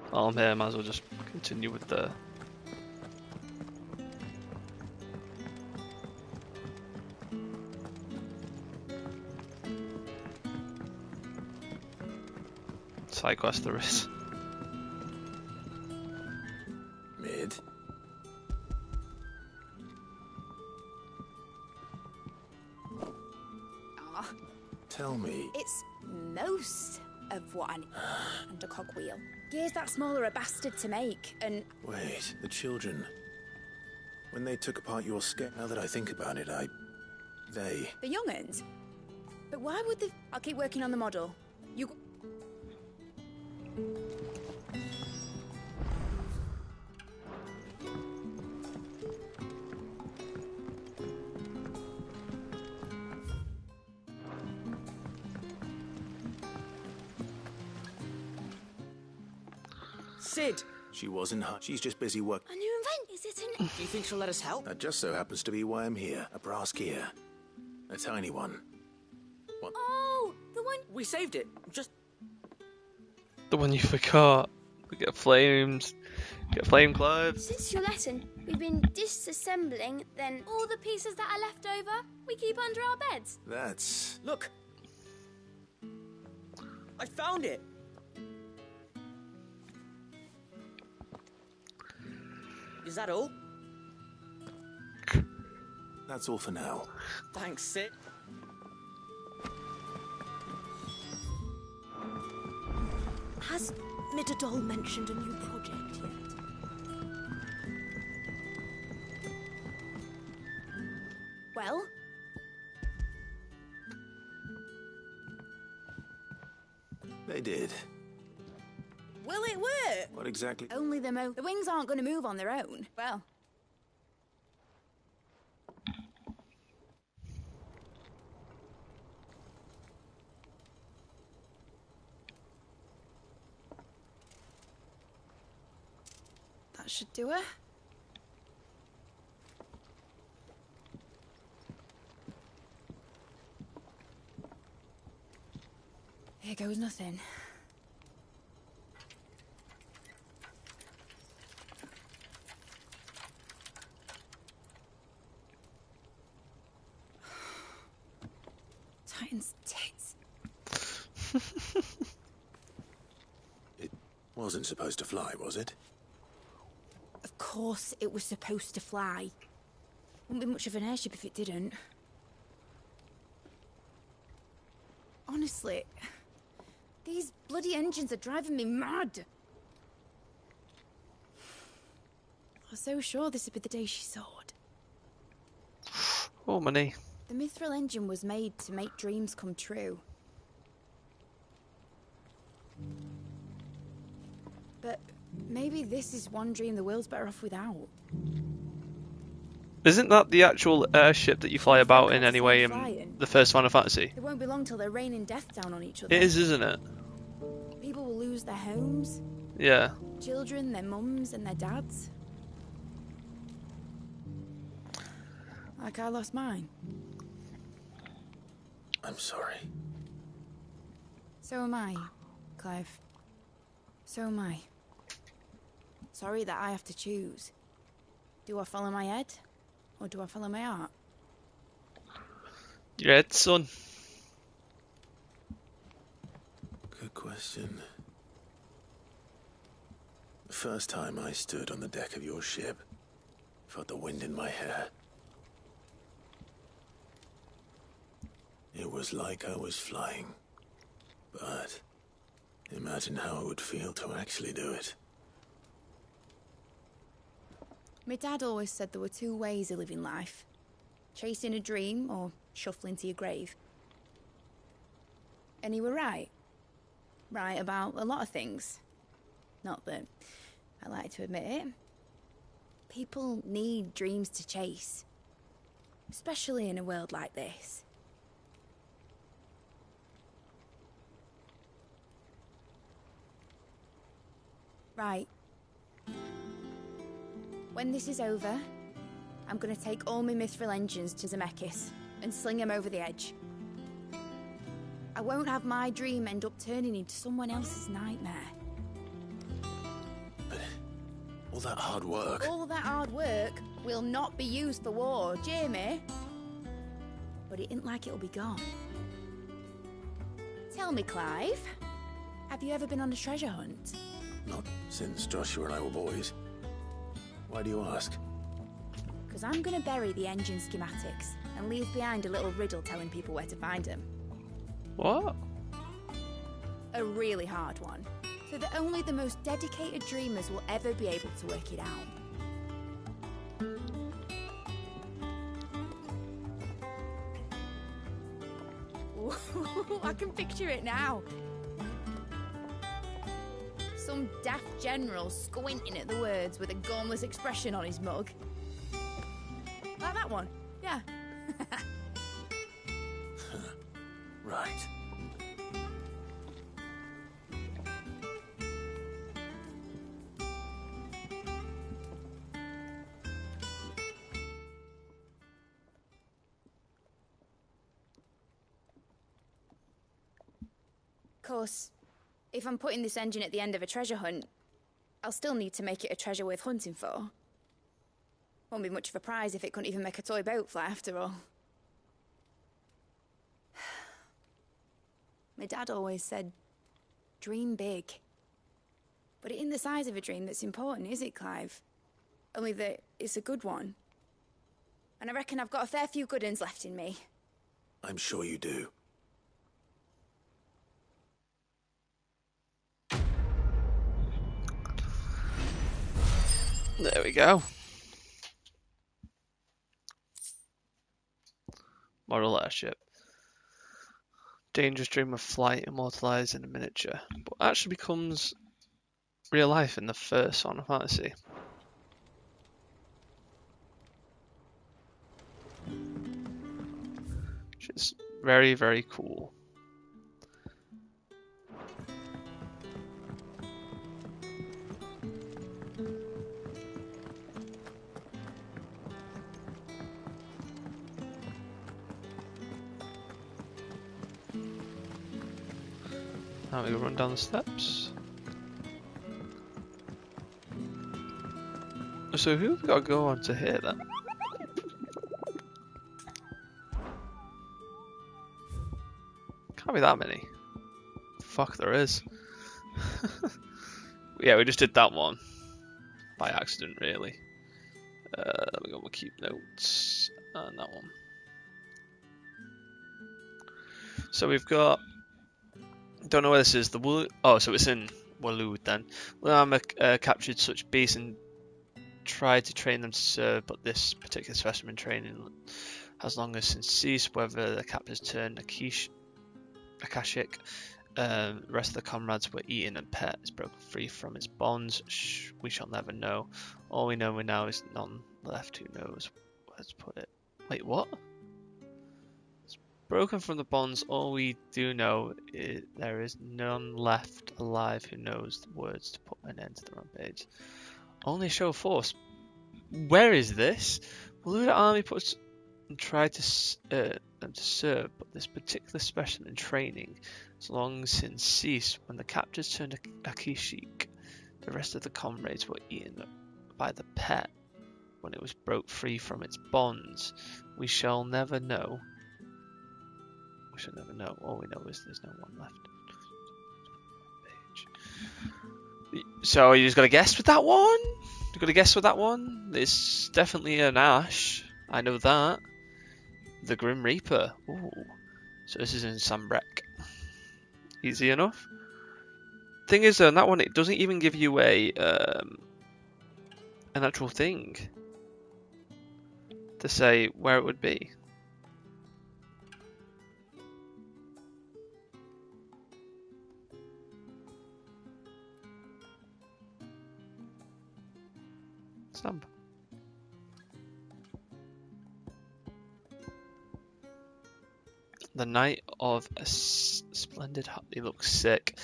[SPEAKER 1] While I'm here, might as well just continue with the... side quest there is.
[SPEAKER 3] Mid.
[SPEAKER 9] Ah,
[SPEAKER 3] Tell me.
[SPEAKER 9] it's most of what I need. And a cogwheel. Gears that small are a bastard to make, and...
[SPEAKER 3] Wait, the children. When they took apart your skate, now that I think about it, They...
[SPEAKER 9] The young'uns? But why would they... I'll keep working on the model. You...
[SPEAKER 8] Sid!
[SPEAKER 3] She wasn't hurt. She's just busy working.
[SPEAKER 9] A new invent? Is it an...
[SPEAKER 8] Do you think she'll let us help?
[SPEAKER 3] That just so happens to be why I'm here. A brass gear. A tiny one. What?
[SPEAKER 9] Oh, the one...
[SPEAKER 8] We saved it. Just...
[SPEAKER 1] The one you forgot. We get flames. Get flame clothes.
[SPEAKER 12] Since your lesson, we've been disassembling, then all the pieces that are left over, we keep under our beds.
[SPEAKER 3] That's...
[SPEAKER 8] Look! I found it! Is that all?
[SPEAKER 3] That's all for now.
[SPEAKER 8] Thanks, Sid.
[SPEAKER 9] Has Midadol mentioned a new project yet? Well?
[SPEAKER 3] They did.
[SPEAKER 9] Will it work?
[SPEAKER 3] What exactly?
[SPEAKER 9] Only the wings aren't going to move on their own. Well... That should do it. Here goes nothing. Titan's tits.
[SPEAKER 3] It wasn't supposed to fly, was it?
[SPEAKER 9] Of course it was supposed to fly. Wouldn't be much of an airship if it didn't. Honestly, these bloody engines are driving me mad. I was so sure this would be the day she soared.
[SPEAKER 1] Oh, money.
[SPEAKER 9] The Mithril engine was made to make dreams come true. But maybe this is one dream the world's better off without.
[SPEAKER 1] Isn't that the actual airship that you fly about in anyway in the first Final Fantasy?
[SPEAKER 9] It won't be long till they're raining death down on each other.
[SPEAKER 1] It is, isn't it?
[SPEAKER 9] People will lose their homes.
[SPEAKER 1] Yeah.
[SPEAKER 9] Children, their mums and their dads. Like I lost mine.
[SPEAKER 3] I'm sorry.
[SPEAKER 9] So am I, Clive. So am I. Sorry that I have to choose. Do I follow my head? Or do I follow my heart?
[SPEAKER 1] Your head, son.
[SPEAKER 3] Good question. The first time I stood on the deck of your ship, felt the wind in my hair. It was like I was flying. But imagine how it would feel to actually do it.
[SPEAKER 9] My dad always said there were two ways of living life. Chasing a dream or shuffling to your grave. And he were right. Right about a lot of things. Not that I like to admit it. People need dreams to chase. Especially in a world like this. Right. When this is over, I'm gonna take all my Mithril engines to Zemeckis and sling them over the edge. I won't have my dream end up turning into someone else's nightmare.
[SPEAKER 3] But all that hard work...
[SPEAKER 9] All that hard work will not be used for war, Jamie. But it ain't like it'll be gone. Tell me, Clive, have you ever been on a treasure hunt?
[SPEAKER 3] Not since Joshua and I were boys. Why do you ask?
[SPEAKER 9] Because I'm going to bury the engine schematics and leave behind a little riddle telling people where to find them.
[SPEAKER 1] What?
[SPEAKER 9] A really hard one, so that only the most dedicated dreamers will ever be able to work it out. Ooh, I can picture it now. Some daft general squinting at the words with a gormless expression on his mug. Like that one, yeah.
[SPEAKER 3] Right.
[SPEAKER 9] Of course, if I'm putting this engine at the end of a treasure hunt, I'll still need to make it a treasure worth hunting for. Won't be much of a prize if it couldn't even make a toy boat fly after all. My dad always said, dream big. But it ain't the size of a dream that's important, is it, Clive? Only that it's a good one. And I reckon I've got a fair few good uns left in me.
[SPEAKER 3] I'm sure you do.
[SPEAKER 1] There we go. Model airship. Dangerous dream of flight immortalized in a miniature. But actually becomes real life in the first Final Fantasy. Which is very, very cool. Now we run down the steps. So who have we got to go on to here then? Can't be that many. Fuck, there is. Yeah, we just did that one. By accident, really. We got my keep notes. And that one. So we've got... Don't know where this is. Oh, so it's in Waloed then. Ultima captured such beasts and tried to train them to serve, but this particular specimen training has long since ceased. Whether the captors turned Akashic, the rest of the comrades were eaten and pet is broken free from its bonds. We shall never know. All we know now is none left who knows where to put it. Wait, what? Broken from the bonds, all we do know is there is none left alive who knows the words to put an end to the rampage. Only show force. Where is this? Will the army puts and try to serve, but this particular specimen training has long since ceased. When the captors turned Akashic, the rest of the comrades were eaten by the pet. When it was broke free from its bonds, we shall never know. We shall never know. All we know is there's no one left. So you just got to guess with that one? You got to guess with that one? It's definitely an Ash. I know that. The Grim Reaper. Ooh. So this is in Sambrek. Easy enough. Thing is, though, on that one, it doesn't even give you an actual thing to say where it would be. Stump. The night of a splendid hut. He looks sick.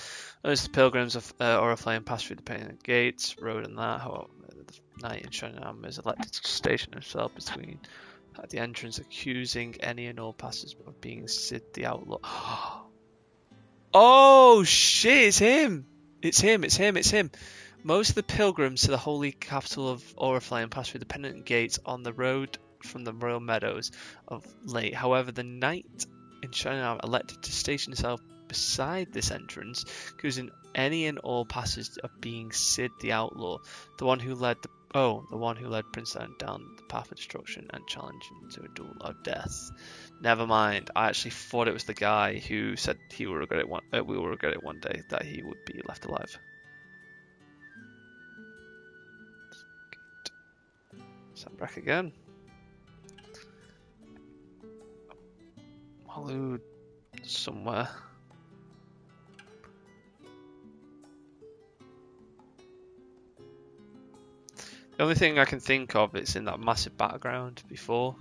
[SPEAKER 1] As the pilgrims of Oriflame passed through the painted gates, rode in that. However, the knight in shining armor is elected to station himself between at the entrance, accusing any and all passers of being Sid the outlaw. Oh shit, it's him! It's him. Most of the pilgrims to the holy capital of Oriflame pass through the pendant gates on the road from the royal meadows of late. However, the knight in shining armor elected to station himself beside this entrance, accusing any and all passers of being Sid the Outlaw, the one who led Prince Adam down the path of destruction and challenged him to a duel of death. Never mind. I actually thought it was the guy who said we will regret it one day that he would be left alive. So I'm back again. Malu somewhere. The only thing I can think of is in that massive background before.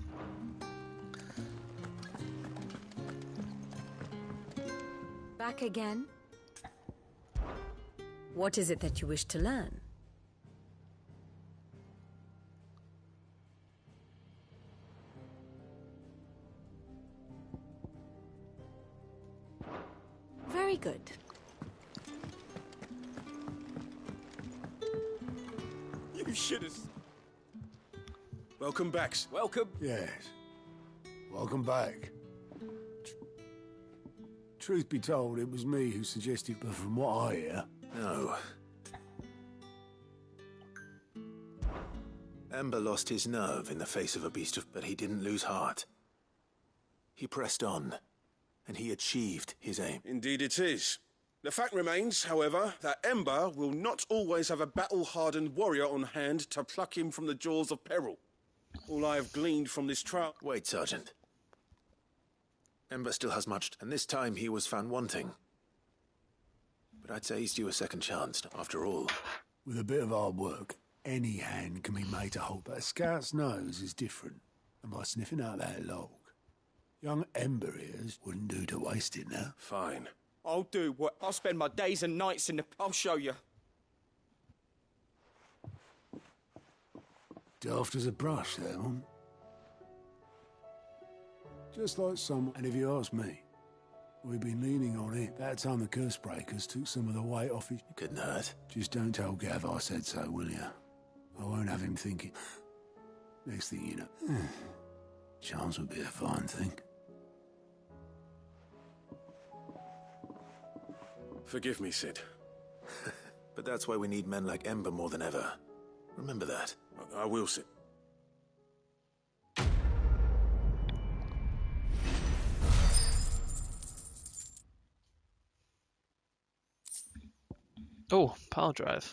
[SPEAKER 13] Back again? What is it that you wish to learn? Very good.
[SPEAKER 15] You should have. Welcome back.
[SPEAKER 8] Welcome.
[SPEAKER 21] Yes. Welcome back. Truth be told, it was me who suggested, but from what I hear...
[SPEAKER 3] No. Ember lost his nerve in the face of a beast but he didn't lose heart. He pressed on, and he achieved his aim.
[SPEAKER 15] Indeed it is. The fact remains, however, that Ember will not always have a battle-hardened warrior on hand to pluck him from the jaws of peril. All I have gleaned from this trial...
[SPEAKER 3] Wait, Sergeant. Ember still has much, and this time he was found wanting. But I'd say he's due a second chance, after all.
[SPEAKER 21] With a bit of hard work, any hand can be made to hold, but a scout's nose is different. And by sniffing out that log, young Ember ears wouldn't do to waste it now.
[SPEAKER 15] Fine.
[SPEAKER 8] I'll do what? I'll spend my days and nights in the... I'll show you.
[SPEAKER 21] Daft as a brush, that one. Just like some... And if you ask me, we've been leaning on it. That time the curse breakers took some of the weight off his...
[SPEAKER 3] Couldn't hurt.
[SPEAKER 21] Just don't tell Gav I said so, will you? I won't have him thinking... Next thing you know... Chance would be a fine thing.
[SPEAKER 15] Forgive me, Sid.
[SPEAKER 3] But that's why we need men like Ember more than ever. Remember that.
[SPEAKER 15] I will, Sid.
[SPEAKER 1] Oh, power drive.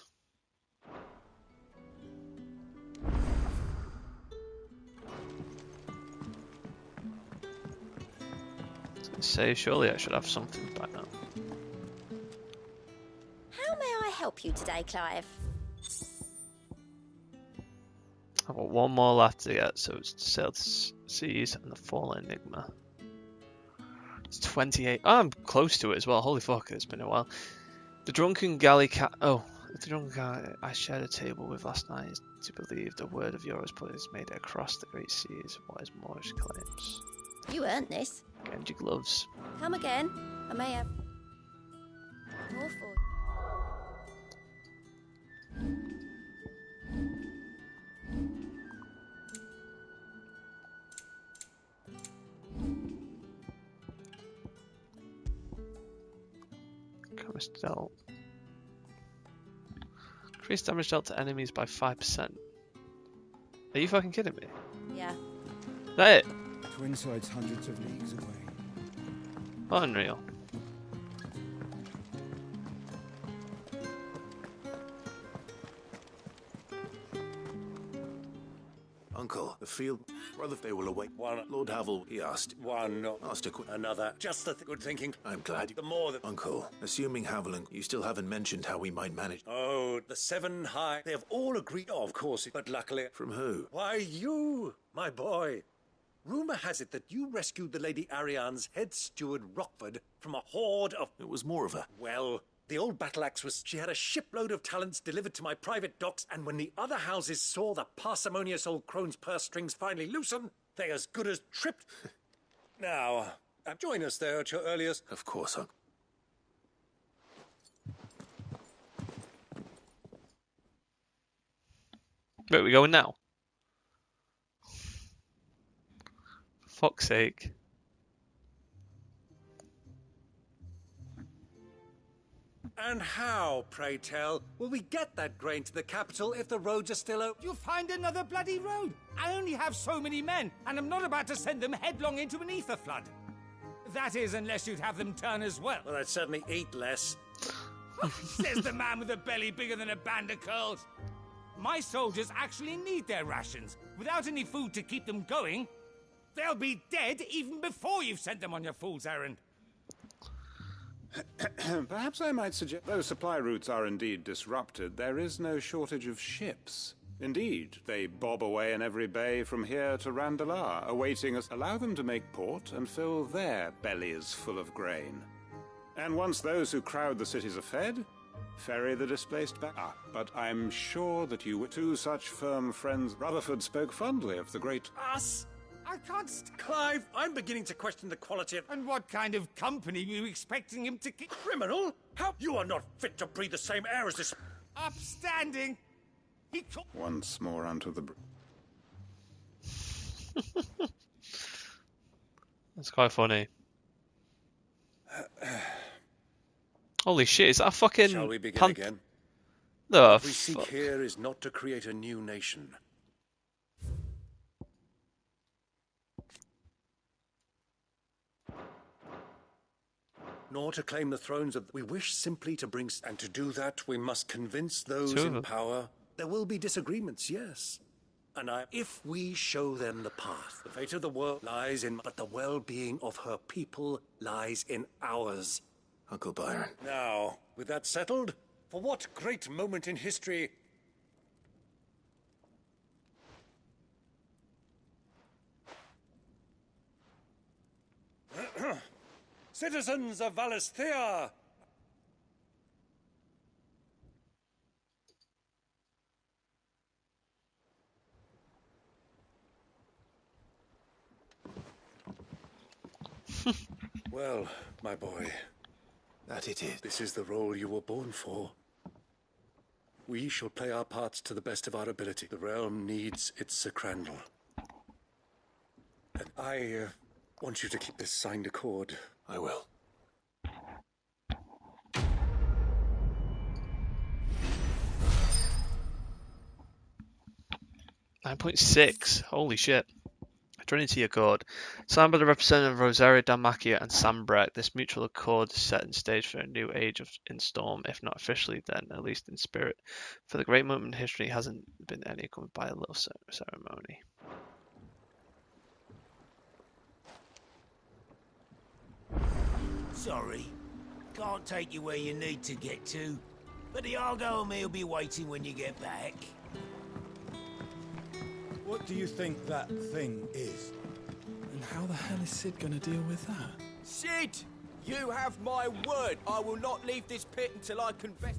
[SPEAKER 1] Say, surely I should have something by now.
[SPEAKER 12] How may I help you today, Clive?
[SPEAKER 1] I've got one more left to get, so it's Sail to Seas and the Fallen Enigma. It's 28. Oh, I'm close to it as well. Holy fuck, it's been a while. The drunken galley cat. Oh, the drunken guy I shared a table with last night is to believe the word of yours, but it's made it across the great seas. What is Moorish claims?
[SPEAKER 12] You earned this.
[SPEAKER 1] Genji gloves.
[SPEAKER 12] Come again. I may have more for you.
[SPEAKER 1] Damage dealt. Increase damage dealt to enemies by 5%. Are you fucking kidding me?
[SPEAKER 12] Yeah.
[SPEAKER 1] That it?
[SPEAKER 22] Twin sides hundreds of leagues away.
[SPEAKER 1] Unreal.
[SPEAKER 3] Uncle, the field... Rather they will await.
[SPEAKER 19] One.
[SPEAKER 3] Lord Havel, he asked.
[SPEAKER 19] One.
[SPEAKER 3] Asked a quick...
[SPEAKER 19] Another. Just the good thinking.
[SPEAKER 3] I'm glad.
[SPEAKER 19] The more that...
[SPEAKER 3] Uncle, assuming Haviland, you still haven't mentioned how we might manage...
[SPEAKER 19] Oh, the Seven High. They have all agreed. Oh, of course. But luckily...
[SPEAKER 3] From who?
[SPEAKER 19] Why, you, my boy. Rumour has it that you rescued the Lady Ariane's head steward, Rockford, from a horde of...
[SPEAKER 3] It was more of a...
[SPEAKER 19] Well, the old battle axe was... She had a shipload of talents delivered to my private docks, and when the other houses saw the parsimonious old crone's purse strings finally loosen, they as good as tripped. Now, join us there at your earliest...
[SPEAKER 3] Of course, Uncle.
[SPEAKER 1] Wait, we going now? For fuck's sake.
[SPEAKER 6] And how, pray tell, will we get that grain to the capital if the roads are still open?
[SPEAKER 20] You'll find another bloody road. I only have so many men, and I'm not about to send them headlong into an ether flood. That is, unless you'd have them turn as well.
[SPEAKER 6] Well, I'd certainly eat less.
[SPEAKER 20] Says the man with a belly bigger than a band of curls. My soldiers actually need their rations. Without any food to keep them going, they'll be dead even before you've sent them on your fool's errand.
[SPEAKER 23] Perhaps I might suggest, though supply routes are indeed disrupted, there is no shortage of ships. Indeed, they bob away in every bay from here to Randalar, awaiting us. Allow them to make port and fill their bellies full of grain. And once those who crowd the cities are fed, ferry the displaced back. But I'm sure that you were two such firm friends. Rutherford spoke fondly of the great...
[SPEAKER 6] Us?
[SPEAKER 20] I can't
[SPEAKER 6] Clive, I'm beginning to question the quality of...
[SPEAKER 20] And what kind of company were you expecting him to keep?
[SPEAKER 6] Criminal? How? You are not fit to breathe the same air as this...
[SPEAKER 20] Upstanding. He...
[SPEAKER 23] Once more onto the...
[SPEAKER 1] That's quite funny. Holy shit, is that a fucking...
[SPEAKER 15] Shall we begin again?
[SPEAKER 1] The
[SPEAKER 15] what we seek here is not to create a new nation. Nor to claim the thrones of... We wish simply to bring... And to do that, we must convince those in power. There will be disagreements, yes. And if we show them the path, the fate of the world lies in... But the well-being of her people lies in ours. Uncle Byron. Now, with that settled, for what great moment in history...
[SPEAKER 6] Citizens of Valisthea!
[SPEAKER 15] Well, my boy.
[SPEAKER 3] That it is.
[SPEAKER 15] This is the role you were born for. We shall play our parts to the best of our ability. The realm needs its Sacrandal. And I want you to keep this signed accord.
[SPEAKER 3] I will.
[SPEAKER 1] 9.6. Holy shit. Trinity Accord. Signed by the representative of Rosaria Dalmacia and Sam Breck, this mutual accord is set in stage for a new age in Storm, if not officially, then at least in spirit. For the great moment in history hasn't been any accompanied by a little ceremony.
[SPEAKER 24] Sorry, can't take you where you need to get to, but the Argo and me will be waiting when you get back.
[SPEAKER 22] What do you think that thing is?
[SPEAKER 25] And how the hell is Sid gonna deal with that?
[SPEAKER 8] Sid! You have my word! I will not leave this pit until I confess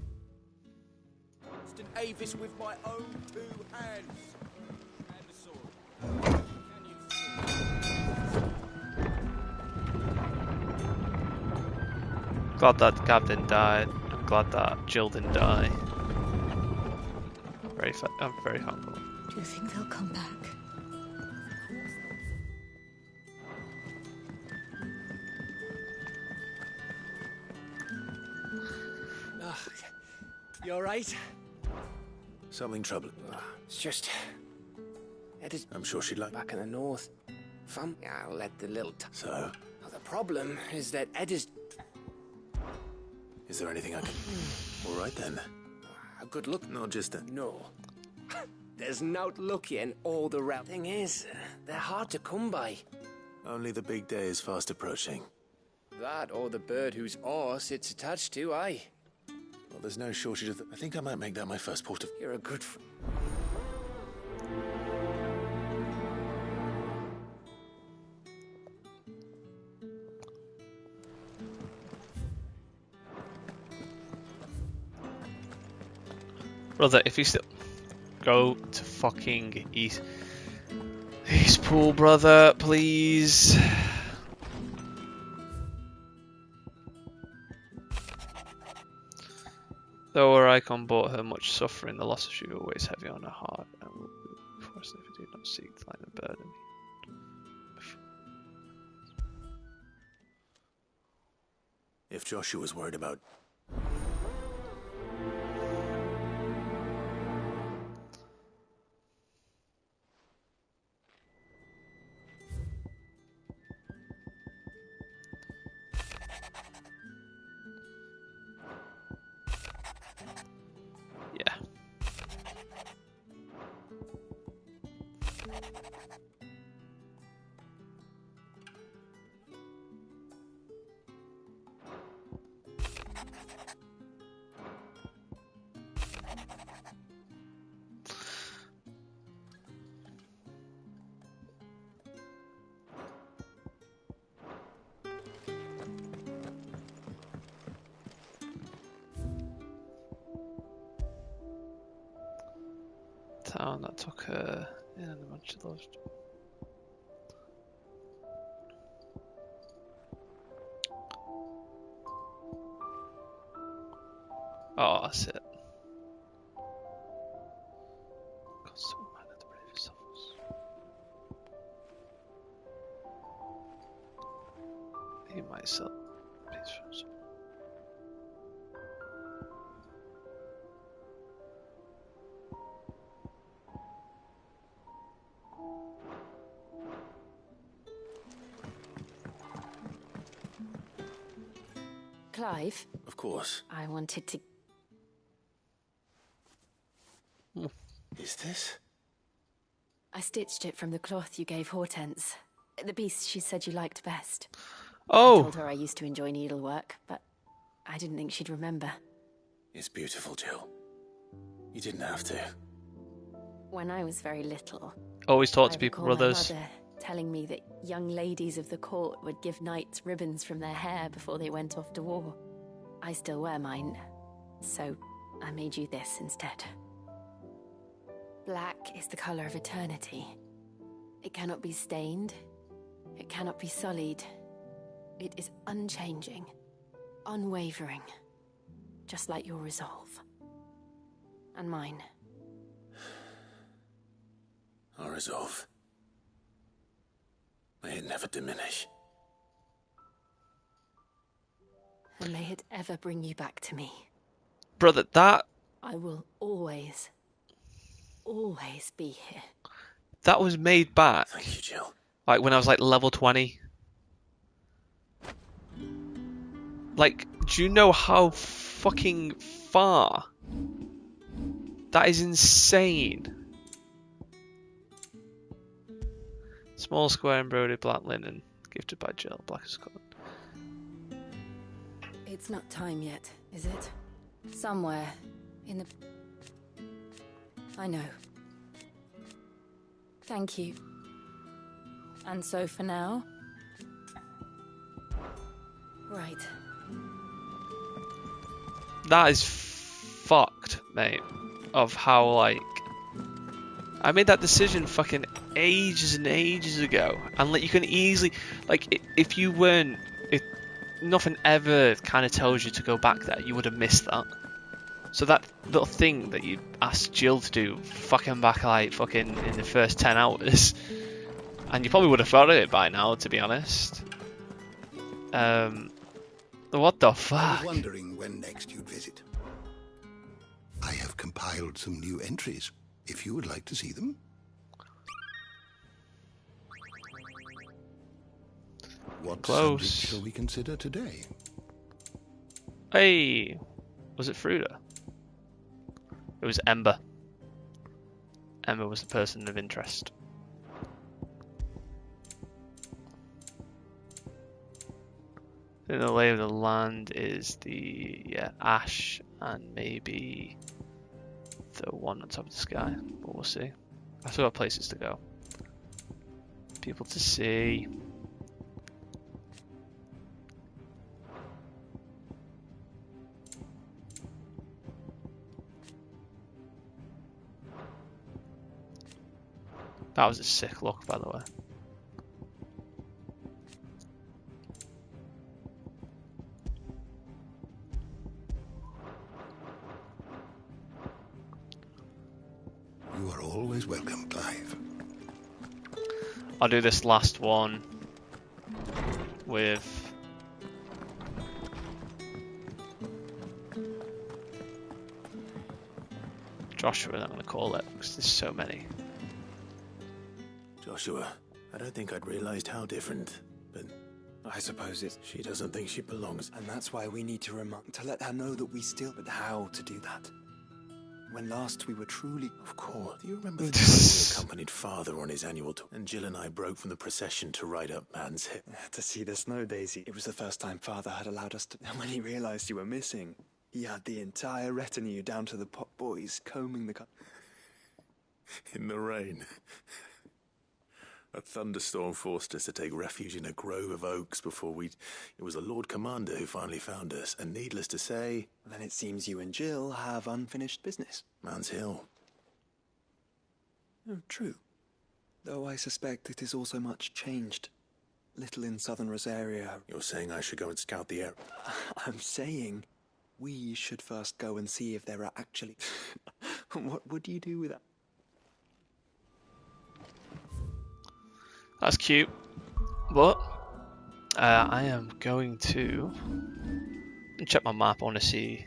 [SPEAKER 8] Avis with my own two hands. And the sword.
[SPEAKER 1] Glad that Captain died. I'm glad that Jill didn't die. I'm very humble.
[SPEAKER 13] Do you think they'll come back?
[SPEAKER 8] You alright?
[SPEAKER 3] Something troubling.
[SPEAKER 8] It's just...
[SPEAKER 3] I'm sure she'd like...
[SPEAKER 8] Back in the north. Fun? Yeah, I'll let the little...
[SPEAKER 3] So?
[SPEAKER 8] Well, the problem is that Ed is...
[SPEAKER 3] Is there anything I can... All right, then.
[SPEAKER 8] A good look?
[SPEAKER 3] Not just a...
[SPEAKER 8] No. There's no lucky in all the route. Thing is, they're hard to come by.
[SPEAKER 3] Only the big day is fast approaching.
[SPEAKER 8] That or the bird whose horse it's attached to, aye.
[SPEAKER 3] Well, there's no shortage of... I think I might make that my first port of...
[SPEAKER 8] You're a good friend.
[SPEAKER 1] Brother, if you still... Go to fucking East Pool, brother, please. Though her icon brought her much suffering, the loss of sugar weighs heavy on her heart, and will be forced if it did not seek to lighten the burden.
[SPEAKER 3] If Joshua's worried about...
[SPEAKER 1] Yeah. Town that took her in and a bunch of those. Oh, that's it. Constant man of the bravest souls. He might sell peace from some.
[SPEAKER 13] Clive?
[SPEAKER 3] Of course.
[SPEAKER 13] I wanted to...
[SPEAKER 3] Is this?
[SPEAKER 13] I stitched it from the cloth you gave Hortense. The piece she said you liked best.
[SPEAKER 1] Oh!
[SPEAKER 13] I told her I used to enjoy needlework, but I didn't think she'd remember.
[SPEAKER 3] It's beautiful, Jill. You didn't have to.
[SPEAKER 13] When I was very little...
[SPEAKER 1] Always talk to
[SPEAKER 13] I
[SPEAKER 1] people,
[SPEAKER 13] recall
[SPEAKER 1] brothers.
[SPEAKER 13] my mother telling me that young ladies of the court would give knights ribbons from their hair before they went off to war. I still wear mine, so I made you this instead. Black is the color of eternity. It cannot be stained. It cannot be sullied. It is unchanging, unwavering, just like your resolve. And mine.
[SPEAKER 3] Our resolve. May it never diminish.
[SPEAKER 13] And may it ever bring you back to me.
[SPEAKER 1] Brother, that
[SPEAKER 13] I will always be here.
[SPEAKER 1] that was made back.
[SPEAKER 3] Thank you, Jill.
[SPEAKER 1] Like when I was like level 20. Like, do you know how fucking far? That is insane. Small square embroidered black linen, gifted by Jill, Black of Scotland.
[SPEAKER 13] It's not time yet, is it? Somewhere in the... I know. Thank you. And so for now... Right.
[SPEAKER 1] That is fucked, mate. Of how, like... I made that decision fucking ages and ages ago. And, like, you can easily... Like, if you weren't... If nothing ever kind of tells you to go back there, you would have missed that. So that little thing that you asked Jill to do, fucking back, like, fucking in the first 10 hours... And you probably would have thought of it by now, to be honest. What the fuck?
[SPEAKER 2] I was wondering when next you'd visit. I have compiled some new entries, if you would like to see them. What subject shall we consider today?
[SPEAKER 1] Hey, was it Fruda? It was Ember. Ember was the person of interest. Then the lay of the land is the ash and maybe the one on top of the sky, but we'll see. I still got places to go, people to see. That was a sick look, by the way.
[SPEAKER 2] You are always welcome, Clive.
[SPEAKER 1] I'll do this last one with Joshua, I'm going to call it, because there's so many.
[SPEAKER 3] Joshua, I don't think I'd realized how different, but
[SPEAKER 10] I suppose it's...
[SPEAKER 3] She doesn't think she belongs.
[SPEAKER 10] And that's why we need to let her know that we still... But how to do that? When last we were truly...
[SPEAKER 3] Of course. Do you remember the time we accompanied Father on his annual tour, and Jill and I broke from the procession to ride up Man's hip?
[SPEAKER 10] To see the snow, Daisy. It was the first time Father had allowed us to... And when he realized you were missing, he had the entire retinue down to the pot boys combing the...
[SPEAKER 3] In the rain. A thunderstorm forced us to take refuge in a grove of oaks before we... It was the Lord Commander who finally found us, and needless to say...
[SPEAKER 10] Then it seems you and Jill have unfinished business.
[SPEAKER 3] Man's Hill.
[SPEAKER 10] Oh, true. Though I suspect it is also much changed. Little in southern Rosaria.
[SPEAKER 3] You're saying I should go and scout the area?
[SPEAKER 10] I'm saying we should first go and see if there are actually... What would you do with that?
[SPEAKER 1] That's cute, but I am going to check my map. I want to see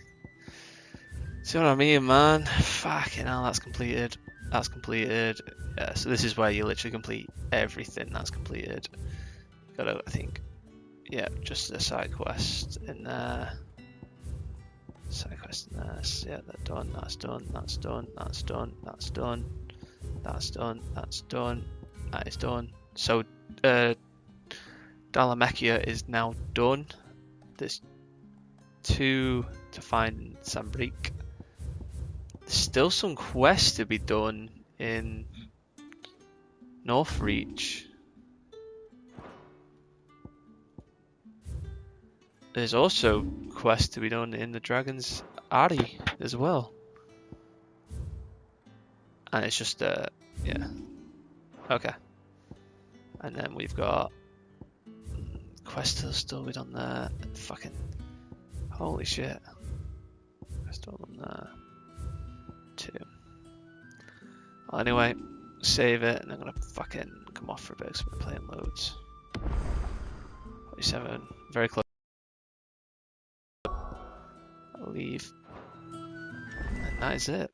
[SPEAKER 1] what I mean, man. Fucking hell, that's completed. That's completed. Yeah, so this is where you literally complete everything that's completed. Gotta, I think, yeah, just the side quest in there. Side quest in there. Yeah, they're done. That's done. That's done. That's done. That's done. That's done. That's done. That is done. So, Dalamekia is now done. There's 2 to find in Sambrique. There's still some quests to be done in Northreach. There's also quests to be done in the Dragon's Aerie as well. And it's just, yeah. Okay. And then we've got quests to still be done there. Fucking holy shit. Still on there. 2. Well, anyway, save it, and I'm gonna fucking come off for a bit because we're playing loads. 47, very close. I'll leave. And that is it.